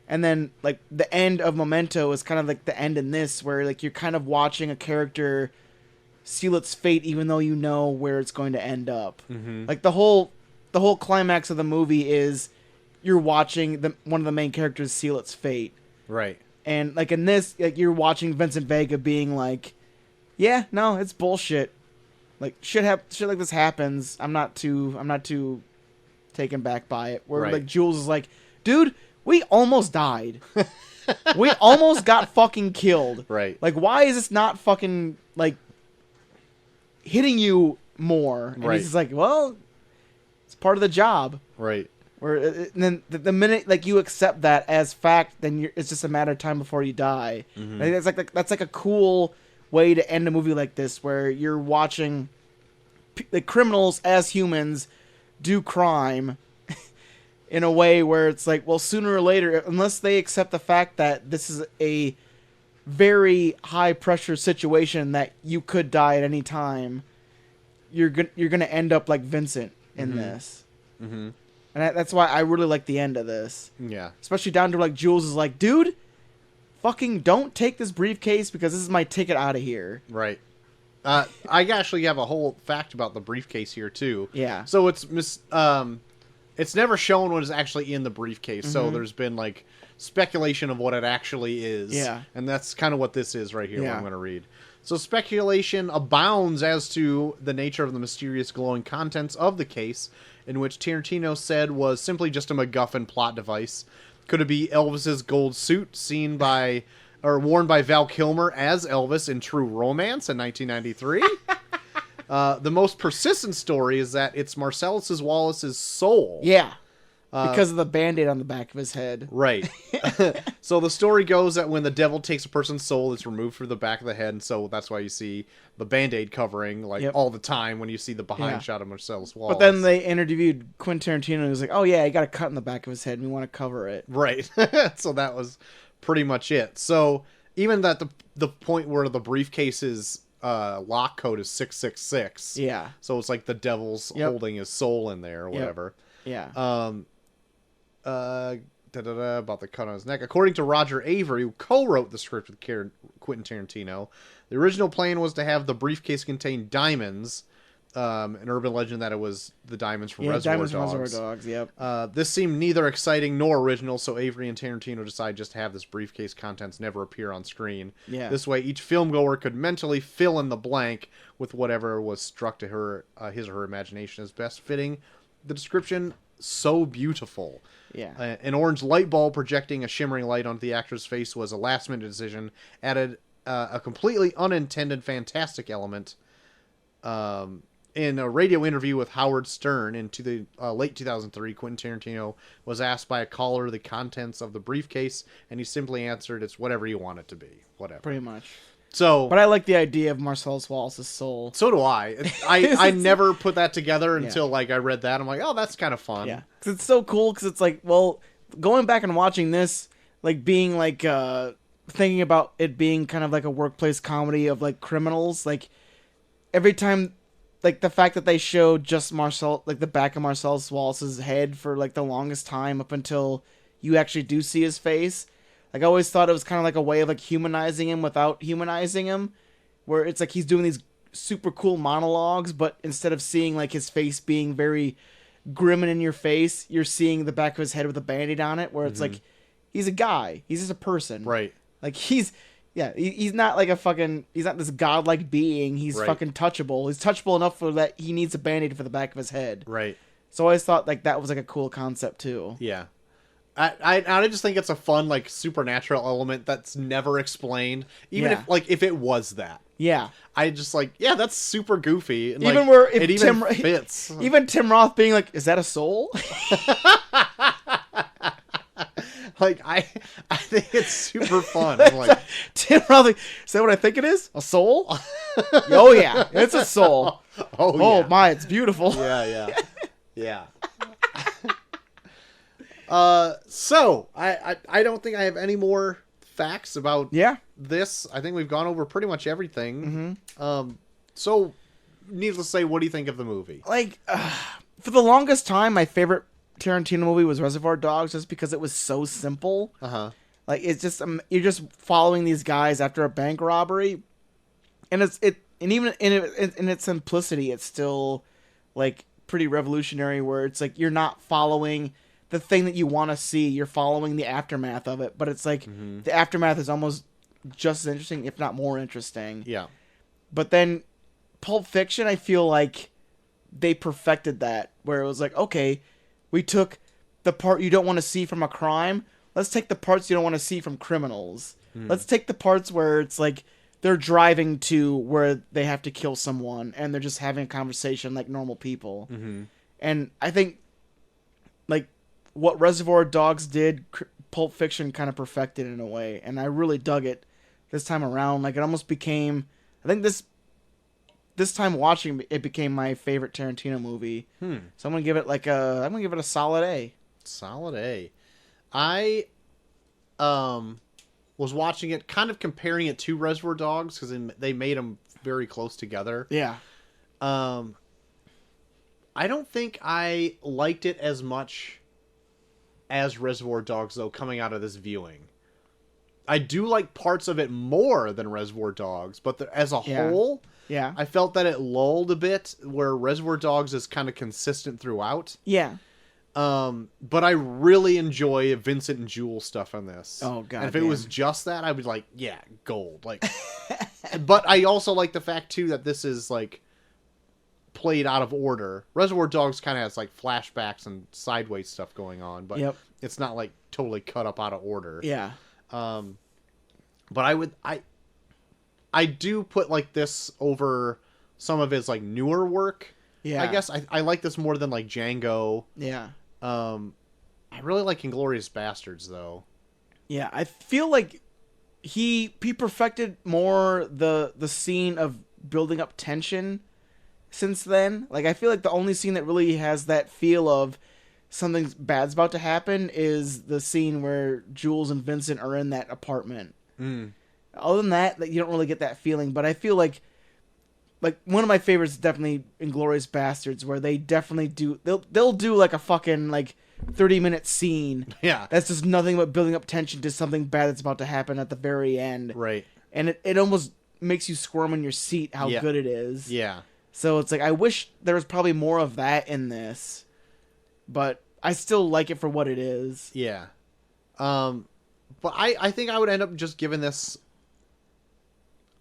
[SPEAKER 1] and then, like, the end of Memento is kind of like the end in this, where, like, you're kind of watching a character seal its fate even though you know where it's going to end up. Mm-hmm. Like, the whole climax of the movie is you're watching one of the main characters seal its fate.
[SPEAKER 2] Right.
[SPEAKER 1] And, like, in this, like, you're watching Vincent Vega being like, yeah, no, it's bullshit. Like, shit like this happens. I'm not too taken back by it. Where, like, Jules is like, dude, we almost died. We almost got fucking killed.
[SPEAKER 2] Right.
[SPEAKER 1] Like, why is this not fucking, like, hitting you more? And he's just like, well, it's part of the job.
[SPEAKER 2] Right.
[SPEAKER 1] Where, and then the minute, like, you accept that as fact, then it's just a matter of time before you die. Mm-hmm. I think that's like a cool way to end a movie like this, where you're watching the criminals as humans do crime in a way where it's like, well, sooner or later, unless they accept the fact that this is a very high pressure situation that you could die at any time, you're gonna end up like Vincent in this. Mm-hmm. And that's why I really like the end of this.
[SPEAKER 2] Yeah.
[SPEAKER 1] Especially down to, like, Jules is like, dude, fucking don't take this briefcase because this is my ticket out of here.
[SPEAKER 2] Right. I actually have a whole fact about the briefcase here, too.
[SPEAKER 1] Yeah.
[SPEAKER 2] So it's It's never shown what is actually in the briefcase, so there's been like speculation of what it actually is.
[SPEAKER 1] Yeah.
[SPEAKER 2] And that's kind of what this is right here, what
[SPEAKER 1] Yeah.
[SPEAKER 2] I'm going to read. So speculation abounds as to the nature of the mysterious glowing contents of the case, in which Tarantino said was simply just a MacGuffin plot device. Could it be Elvis's gold suit worn by Val Kilmer as Elvis in True Romance in 1993? The most persistent story is that it's Marcellus Wallace's soul.
[SPEAKER 1] Yeah. Because of the Band-Aid on the back of his head.
[SPEAKER 2] Right. So the story goes that when the devil takes a person's soul, it's removed from the back of the head, and so that's why you see the Band-Aid covering all the time when you see the behind shot of Marcellus Wallace.
[SPEAKER 1] But then they interviewed Quinten Tarantino, and he was like, oh yeah, he got a cut in the back of his head, and we want to cover it.
[SPEAKER 2] Right. So that was pretty much it. So even at the point where the briefcase's lock code is 666.
[SPEAKER 1] Yeah.
[SPEAKER 2] So it's like the devil's holding his soul in there or whatever.
[SPEAKER 1] Yeah.
[SPEAKER 2] About the cut on his neck. According to Roger Avery, who co-wrote the script with Quentin Tarantino, the original plan was to have the briefcase contain diamonds. An urban legend that it was the diamonds from Reservoir Dogs.
[SPEAKER 1] Yep.
[SPEAKER 2] This seemed neither exciting nor original, so Avery and Tarantino decided just to have this briefcase contents never appear on screen.
[SPEAKER 1] Yeah.
[SPEAKER 2] This way, each filmgoer could mentally fill in the blank with whatever was struck to his or her imagination as best fitting the description. So beautiful.
[SPEAKER 1] Yeah.
[SPEAKER 2] An orange light bulb projecting a shimmering light onto the actor's face was a last-minute decision, added a completely unintended fantastic element. In a radio interview with Howard Stern in late 2003, Quentin Tarantino was asked by a caller the contents of the briefcase, and he simply answered, "It's whatever you want it to be, whatever."
[SPEAKER 1] Pretty much.
[SPEAKER 2] So,
[SPEAKER 1] but I like the idea of Marcellus Wallace's soul.
[SPEAKER 2] So do I. I never put that together until I read that. I'm like, oh, that's kind of fun.
[SPEAKER 1] Yeah, because it's so cool. Because it's like, well, going back and watching this, like being like thinking about it being kind of like a workplace comedy of like criminals. Like every time, like the fact that they showed just the back of Marcellus Wallace's head for like the longest time up until you actually do see his face. Like, I always thought it was kind of like a way of, like, humanizing him without humanizing him. Where it's like he's doing these super cool monologues, but instead of seeing, like, his face being very grim and in your face, you're seeing the back of his head with a Band-Aid on it, where it's like, he's a guy. He's just a person.
[SPEAKER 2] Right.
[SPEAKER 1] Like, he's not like he's not this godlike being. He's fucking touchable. He's touchable enough for that he needs a Band-Aid for the back of his head.
[SPEAKER 2] Right.
[SPEAKER 1] So I always thought, like, that was, like, a cool concept, too.
[SPEAKER 2] Yeah. I just think it's a fun, like, supernatural element that's never explained. Even if it was that.
[SPEAKER 1] Yeah.
[SPEAKER 2] I just like, that's super goofy. And,
[SPEAKER 1] even
[SPEAKER 2] like,
[SPEAKER 1] where
[SPEAKER 2] it even fits.
[SPEAKER 1] Even Tim Roth being like, is that a soul?
[SPEAKER 2] Like, I think it's super fun. I'm like,
[SPEAKER 1] Tim Roth, like, is that what I think it is? A soul? Oh, yeah. It's a soul. Oh
[SPEAKER 2] yeah.
[SPEAKER 1] My, it's beautiful.
[SPEAKER 2] Yeah. So I don't think I have any more facts about this. I think we've gone over pretty much everything. So needless to say, what do you think of the movie?
[SPEAKER 1] Like, for the longest time, my favorite Tarantino movie was Reservoir Dogs, just because it was so simple. Like, it's just you're just following these guys after a bank robbery, and even in its simplicity, it's still like pretty revolutionary. Where it's like you're not following the thing that you want to see, you're following the aftermath of it, but it's like the aftermath is almost just as interesting, if not more interesting.
[SPEAKER 2] Yeah.
[SPEAKER 1] But then Pulp Fiction, I feel like they perfected that, where it was like, okay, we took the part you don't want to see from a crime, let's take the parts you don't want to see from criminals. Let's take the parts where it's like they're driving to where they have to kill someone and they're just having a conversation like normal people. And I think like what Reservoir Dogs did, Pulp Fiction kind of perfected in a way, and I really dug it this time around. Like, it almost became, I think this time watching it became my favorite Tarantino movie. So I'm gonna give it a solid A.
[SPEAKER 2] Solid A. I was watching it, kind of comparing it to Reservoir Dogs because they made them very close together.
[SPEAKER 1] Yeah.
[SPEAKER 2] I don't think I liked it as much as Reservoir Dogs, though, coming out of this viewing. I do like parts of it more than Reservoir Dogs, but as a whole, I felt that it lulled a bit, where Reservoir Dogs is kind of consistent throughout.
[SPEAKER 1] Yeah.
[SPEAKER 2] But I really enjoy Vincent and Jewel stuff on this.
[SPEAKER 1] Oh, God.
[SPEAKER 2] And if it was just that, I would like, yeah, gold. Like, but I also like the fact too that this is like played out of order. Reservoir Dogs kind of has like flashbacks and sideways stuff going on, but it's not like totally cut up out of order.
[SPEAKER 1] Yeah.
[SPEAKER 2] But I do put like this over some of his like newer work.
[SPEAKER 1] Yeah.
[SPEAKER 2] I guess I like this more than like Django.
[SPEAKER 1] Yeah.
[SPEAKER 2] I really like Inglourious Bastards though.
[SPEAKER 1] Yeah, I feel like he perfected more the scene of building up tension since then. Like I feel like the only scene that really has that feel of something bad's about to happen is the scene where Jules and Vincent are in that apartment. Other than that, you don't really get that feeling. But I feel like one of my favorites is definitely Inglourious Bastards, where they definitely do they'll do like a fucking like 30-minute scene.
[SPEAKER 2] Yeah,
[SPEAKER 1] that's just nothing but building up tension to something bad that's about to happen at the very end.
[SPEAKER 2] Right,
[SPEAKER 1] and it almost makes you squirm in your seat how good it is.
[SPEAKER 2] Yeah.
[SPEAKER 1] So it's like I wish there was probably more of that in this, but I still like it for what it is.
[SPEAKER 2] Yeah. But I think I would end up just giving this,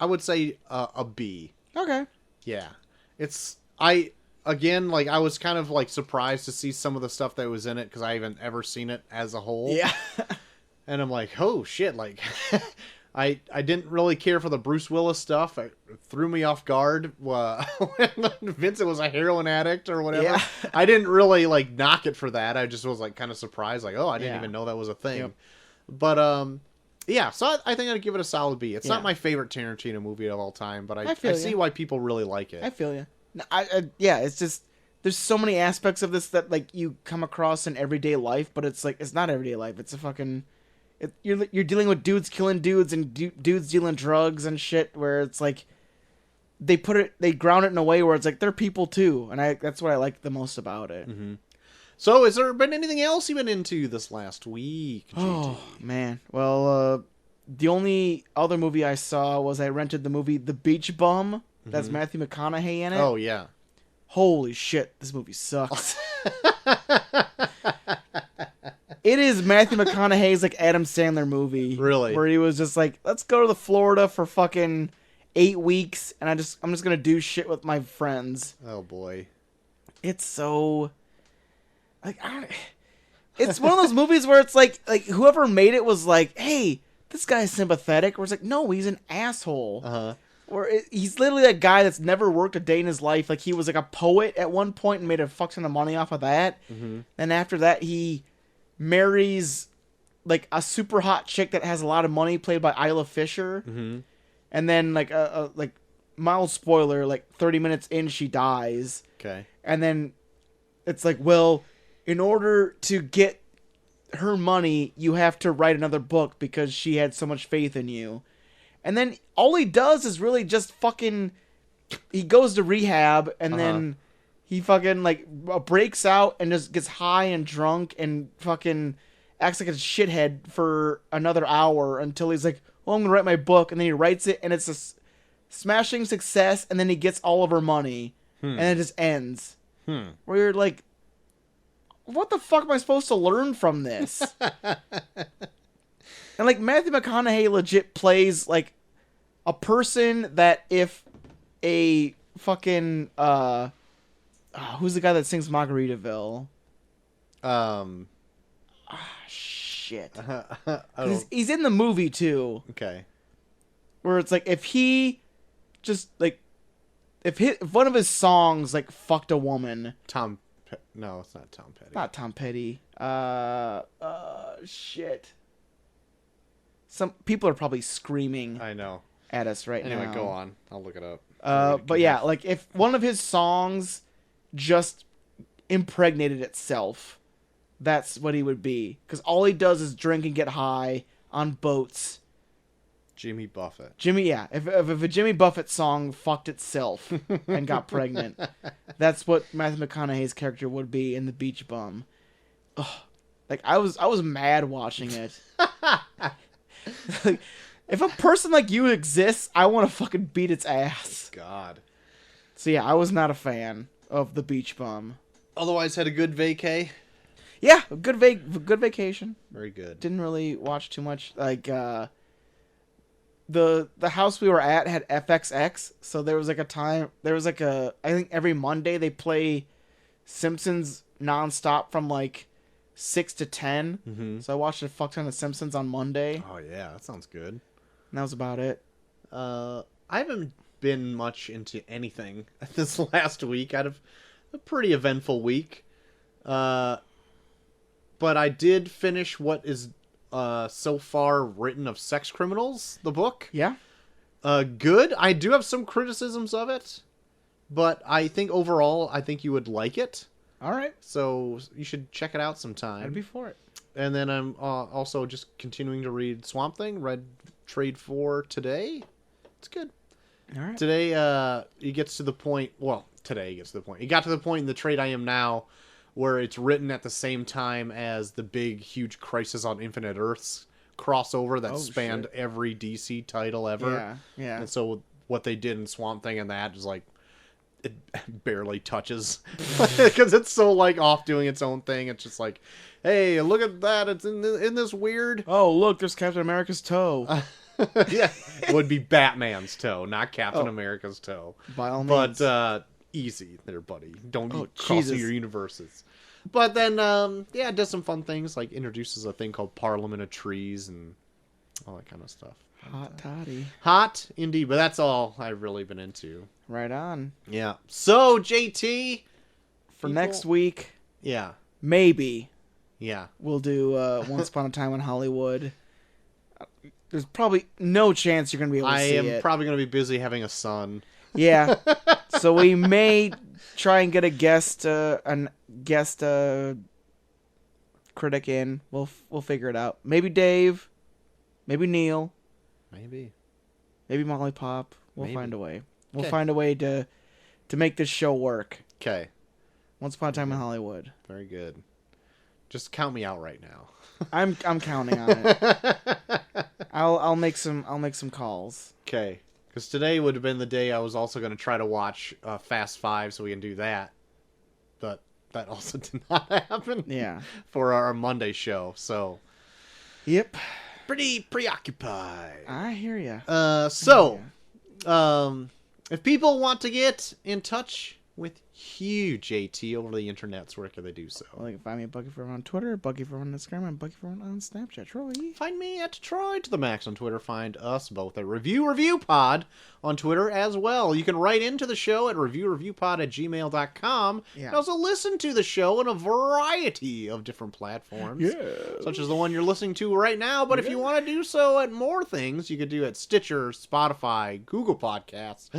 [SPEAKER 2] I would say a B.
[SPEAKER 1] Okay.
[SPEAKER 2] Yeah. I was kind of like surprised to see some of the stuff that was in it because I haven't ever seen it as a whole.
[SPEAKER 1] Yeah.
[SPEAKER 2] And I'm like, oh shit, like I didn't really care for the Bruce Willis stuff. It threw me off guard when Vincent was a heroin addict or whatever.
[SPEAKER 1] Yeah.
[SPEAKER 2] I didn't really like knock it for that. I just was like kind of surprised, like, oh, I didn't even know that was a thing.
[SPEAKER 1] Yep.
[SPEAKER 2] But yeah, so I think I'd give it a solid B. It's not
[SPEAKER 1] Yeah.
[SPEAKER 2] my favorite Tarantino movie of all time, but I
[SPEAKER 1] feel
[SPEAKER 2] see why people really like it.
[SPEAKER 1] I feel you. No, yeah, it's just there's so many aspects of this that like you come across in everyday life, but it's like it's not everyday life. It's a fucking you're dealing with dudes killing dudes and dudes dealing drugs and shit. Where it's like they ground it in a way where it's like they're people too, and that's what I like the most about it.
[SPEAKER 2] Mm-hmm. So, has there been anything else you've been into this last week, JT?
[SPEAKER 1] Oh man, well, the only other movie I saw was I rented the movie The Beach Bum. That's Matthew McConaughey in it.
[SPEAKER 2] Oh yeah.
[SPEAKER 1] Holy shit, this movie sucks. It is Matthew McConaughey's like Adam Sandler movie.
[SPEAKER 2] Really?
[SPEAKER 1] Where he was just like, let's go to Florida for fucking 8 weeks and I'm just gonna do shit with my friends.
[SPEAKER 2] Oh boy.
[SPEAKER 1] It's so like it's one of those movies where it's like whoever made it was like, hey, this guy's sympathetic. Where it's like, no, he's an asshole.
[SPEAKER 2] Uh-huh.
[SPEAKER 1] He's literally a guy that's never worked a day in his life. Like, he was like a poet at one point and made a fuck ton of money off of that.
[SPEAKER 2] Mm-hmm.
[SPEAKER 1] And after that, he marries like a super hot chick that has a lot of money, played by Isla Fisher.
[SPEAKER 2] Mm-hmm.
[SPEAKER 1] And then like mild spoiler, like 30 minutes in, she dies.
[SPEAKER 2] Okay.
[SPEAKER 1] And then it's like, well, in order to get her money, you have to write another book because she had so much faith in you. And then all he does is really just fucking... He goes to rehab, and then he fucking, like, breaks out and just gets high and drunk and fucking acts like a shithead for another hour until he's like, well, I'm going to write my book. And then he writes it, and it's a smashing success, and then he gets all of her money. And it just ends. Where you're like, what the fuck am I supposed to learn from this? And, like, Matthew McConaughey legit plays, like, a person that if a fucking, who's the guy that sings Margaritaville? Shit. He's in the movie, too.
[SPEAKER 2] Okay.
[SPEAKER 1] Where it's, like, if he just, like, if one of his songs, like, fucked a woman.
[SPEAKER 2] No, it's not Tom Petty.
[SPEAKER 1] Not Tom Petty. Shit. Some people are probably screaming.
[SPEAKER 2] I know.
[SPEAKER 1] At us right now.
[SPEAKER 2] Anyway, go on. I'll look it up.
[SPEAKER 1] But yeah, like if one of his songs just impregnated itself, that's what he would be. Because all he does is drink and get high on boats.
[SPEAKER 2] Jimmy Buffett.
[SPEAKER 1] If a Jimmy Buffett song fucked itself and got pregnant, that's what Matthew McConaughey's character would be in The Beach Bum. Ugh. Like I was mad watching it. Like, if a person like you exists, I want to fucking beat its ass.
[SPEAKER 2] God.
[SPEAKER 1] So yeah, I was not a fan of The Beach Bum.
[SPEAKER 2] Otherwise, had a good vacay?
[SPEAKER 1] Yeah, good vacation.
[SPEAKER 2] Very good.
[SPEAKER 1] Didn't really watch too much. Like the house we were at had FXX, so there was like I think every Monday they play Simpsons nonstop from like 6 to 10.
[SPEAKER 2] Mm-hmm.
[SPEAKER 1] So I watched a fuck ton of Simpsons on Monday.
[SPEAKER 2] Oh yeah, that sounds good.
[SPEAKER 1] And that was about it.
[SPEAKER 2] I haven't been much into anything this last week. I had a pretty eventful week. But I did finish what is so far written of Sex Criminals, the book.
[SPEAKER 1] Yeah.
[SPEAKER 2] Good. I do have some criticisms of it, but I think overall, I think you would like it.
[SPEAKER 1] All right.
[SPEAKER 2] So you should check it out sometime.
[SPEAKER 1] I'd be for it.
[SPEAKER 2] And then I'm also just continuing to read Swamp Thing. Read Trade 4 today. It's good.
[SPEAKER 1] All right.
[SPEAKER 2] Today, he gets to the point. Well, today he gets to the point. He got to the point in the trade I am now, where it's written at the same time as the big, huge Crisis on Infinite Earths crossover that spanned every DC title ever.
[SPEAKER 1] Yeah. Yeah.
[SPEAKER 2] And so what they did in Swamp Thing and that is like it barely touches because it's so like off doing its own thing. It's just like, hey, look at that! It's in this weird.
[SPEAKER 1] Oh, look, there's Captain America's toe.
[SPEAKER 2] Yeah, it would be Batman's toe, not Captain America's toe.
[SPEAKER 1] By all means.
[SPEAKER 2] But easy there, buddy. Don't get crossing
[SPEAKER 1] Jesus.
[SPEAKER 2] your universes. But then, yeah, it does some fun things, like introduces a thing called Parliament of Trees and all that kind of stuff.
[SPEAKER 1] Hot toddy.
[SPEAKER 2] Hot, indeed, but that's all I've really been into.
[SPEAKER 1] Right on.
[SPEAKER 2] Yeah. So, JT.
[SPEAKER 1] For next week,
[SPEAKER 2] Yeah.
[SPEAKER 1] maybe
[SPEAKER 2] Yeah.
[SPEAKER 1] we'll do Once Upon a Time in Hollywood. There's probably no chance you're going to be able to see it.
[SPEAKER 2] I am probably going to be busy having a son.
[SPEAKER 1] Yeah. So we may try and get a guest critic in. We'll figure it out. Maybe Dave. Maybe Neil.
[SPEAKER 2] Maybe
[SPEAKER 1] Molly Pop. We'll
[SPEAKER 2] Maybe.
[SPEAKER 1] find a way. We'll
[SPEAKER 2] Okay.
[SPEAKER 1] find a way to make this show work.
[SPEAKER 2] Okay.
[SPEAKER 1] Once Upon a Time in Hollywood.
[SPEAKER 2] Very good. Just count me out right now.
[SPEAKER 1] I'm counting on it. I'll make some calls.
[SPEAKER 2] Okay. Because today would have been the day I was also going to try to watch Fast 5 so we can do that. But that also did not happen.
[SPEAKER 1] Yeah.
[SPEAKER 2] For our Monday show. So,
[SPEAKER 1] Yep.
[SPEAKER 2] pretty preoccupied.
[SPEAKER 1] I hear you.
[SPEAKER 2] If people want to get in touch with Hugh JT over the internets, where can they do so?
[SPEAKER 1] Well, you can find me at Bucky4 on Twitter, Bucky4 on Instagram, and Bucky4 on Snapchat. Troy.
[SPEAKER 2] Find me at Troy to the Max on Twitter. Find us both at Review Pod on Twitter as well. You can write into the show at reviewreviewpod@gmail.com.
[SPEAKER 1] Yeah.
[SPEAKER 2] You can also listen to the show on a variety of different platforms. Such as the one you're listening to right now. But if you want to do so at more things, you could do at Stitcher, Spotify, Google Podcasts,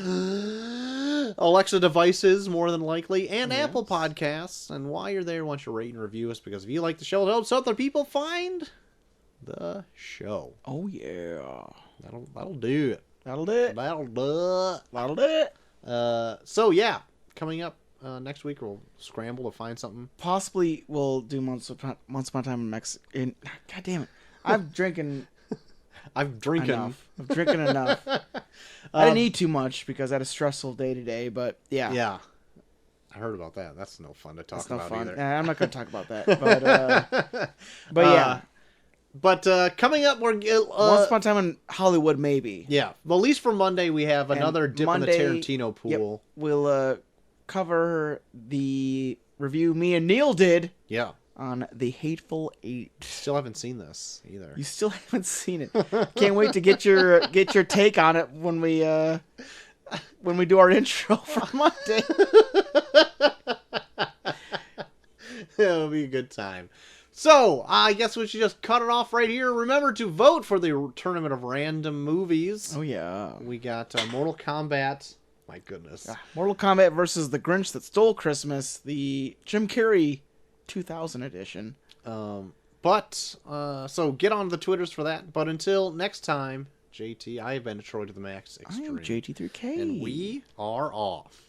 [SPEAKER 2] Alexa devices, more than likely, and Apple Podcasts. And while you're there, why don't you rate and review us? Because if you like the show, it helps other people find the show.
[SPEAKER 1] Oh, yeah.
[SPEAKER 2] That'll do it.
[SPEAKER 1] That'll do it.
[SPEAKER 2] That'll do it.
[SPEAKER 1] That'll do it.
[SPEAKER 2] So yeah, coming up next week, we'll scramble to find something.
[SPEAKER 1] Possibly we'll do Once Upon a Time in Mexico. God damn it. I'm drinking enough. I'm drinking enough. I didn't eat too much because I had a stressful day today, but yeah.
[SPEAKER 2] Yeah. I heard about that. That's no fun to talk
[SPEAKER 1] That's no
[SPEAKER 2] about
[SPEAKER 1] fun.
[SPEAKER 2] either.
[SPEAKER 1] Nah, I'm not going to talk about that. But yeah.
[SPEAKER 2] But coming up, we're
[SPEAKER 1] Once Upon a Time in Hollywood, maybe.
[SPEAKER 2] yeah. Well, at least for Monday, we have another dip in the Tarantino pool.
[SPEAKER 1] Yep, we'll cover the review me and Neil did
[SPEAKER 2] Yeah.
[SPEAKER 1] on The Hateful Eight.
[SPEAKER 2] Still haven't seen this either.
[SPEAKER 1] You still haven't seen it. Can't wait to get your take on it when we do our intro for Monday.
[SPEAKER 2] It'll be a good time. So, I guess we should just cut it off right here. Remember to vote for the Tournament of Random Movies.
[SPEAKER 1] Oh, yeah.
[SPEAKER 2] We got Mortal Kombat. My goodness.
[SPEAKER 1] Mortal Kombat versus The Grinch That Stole Christmas, the Jim Carrey 2000 edition.
[SPEAKER 2] So get on the Twitters for that. But until next time, JT, I have been Troy to the Max
[SPEAKER 1] I
[SPEAKER 2] Extreme.
[SPEAKER 1] am JT3K.
[SPEAKER 2] And we are off.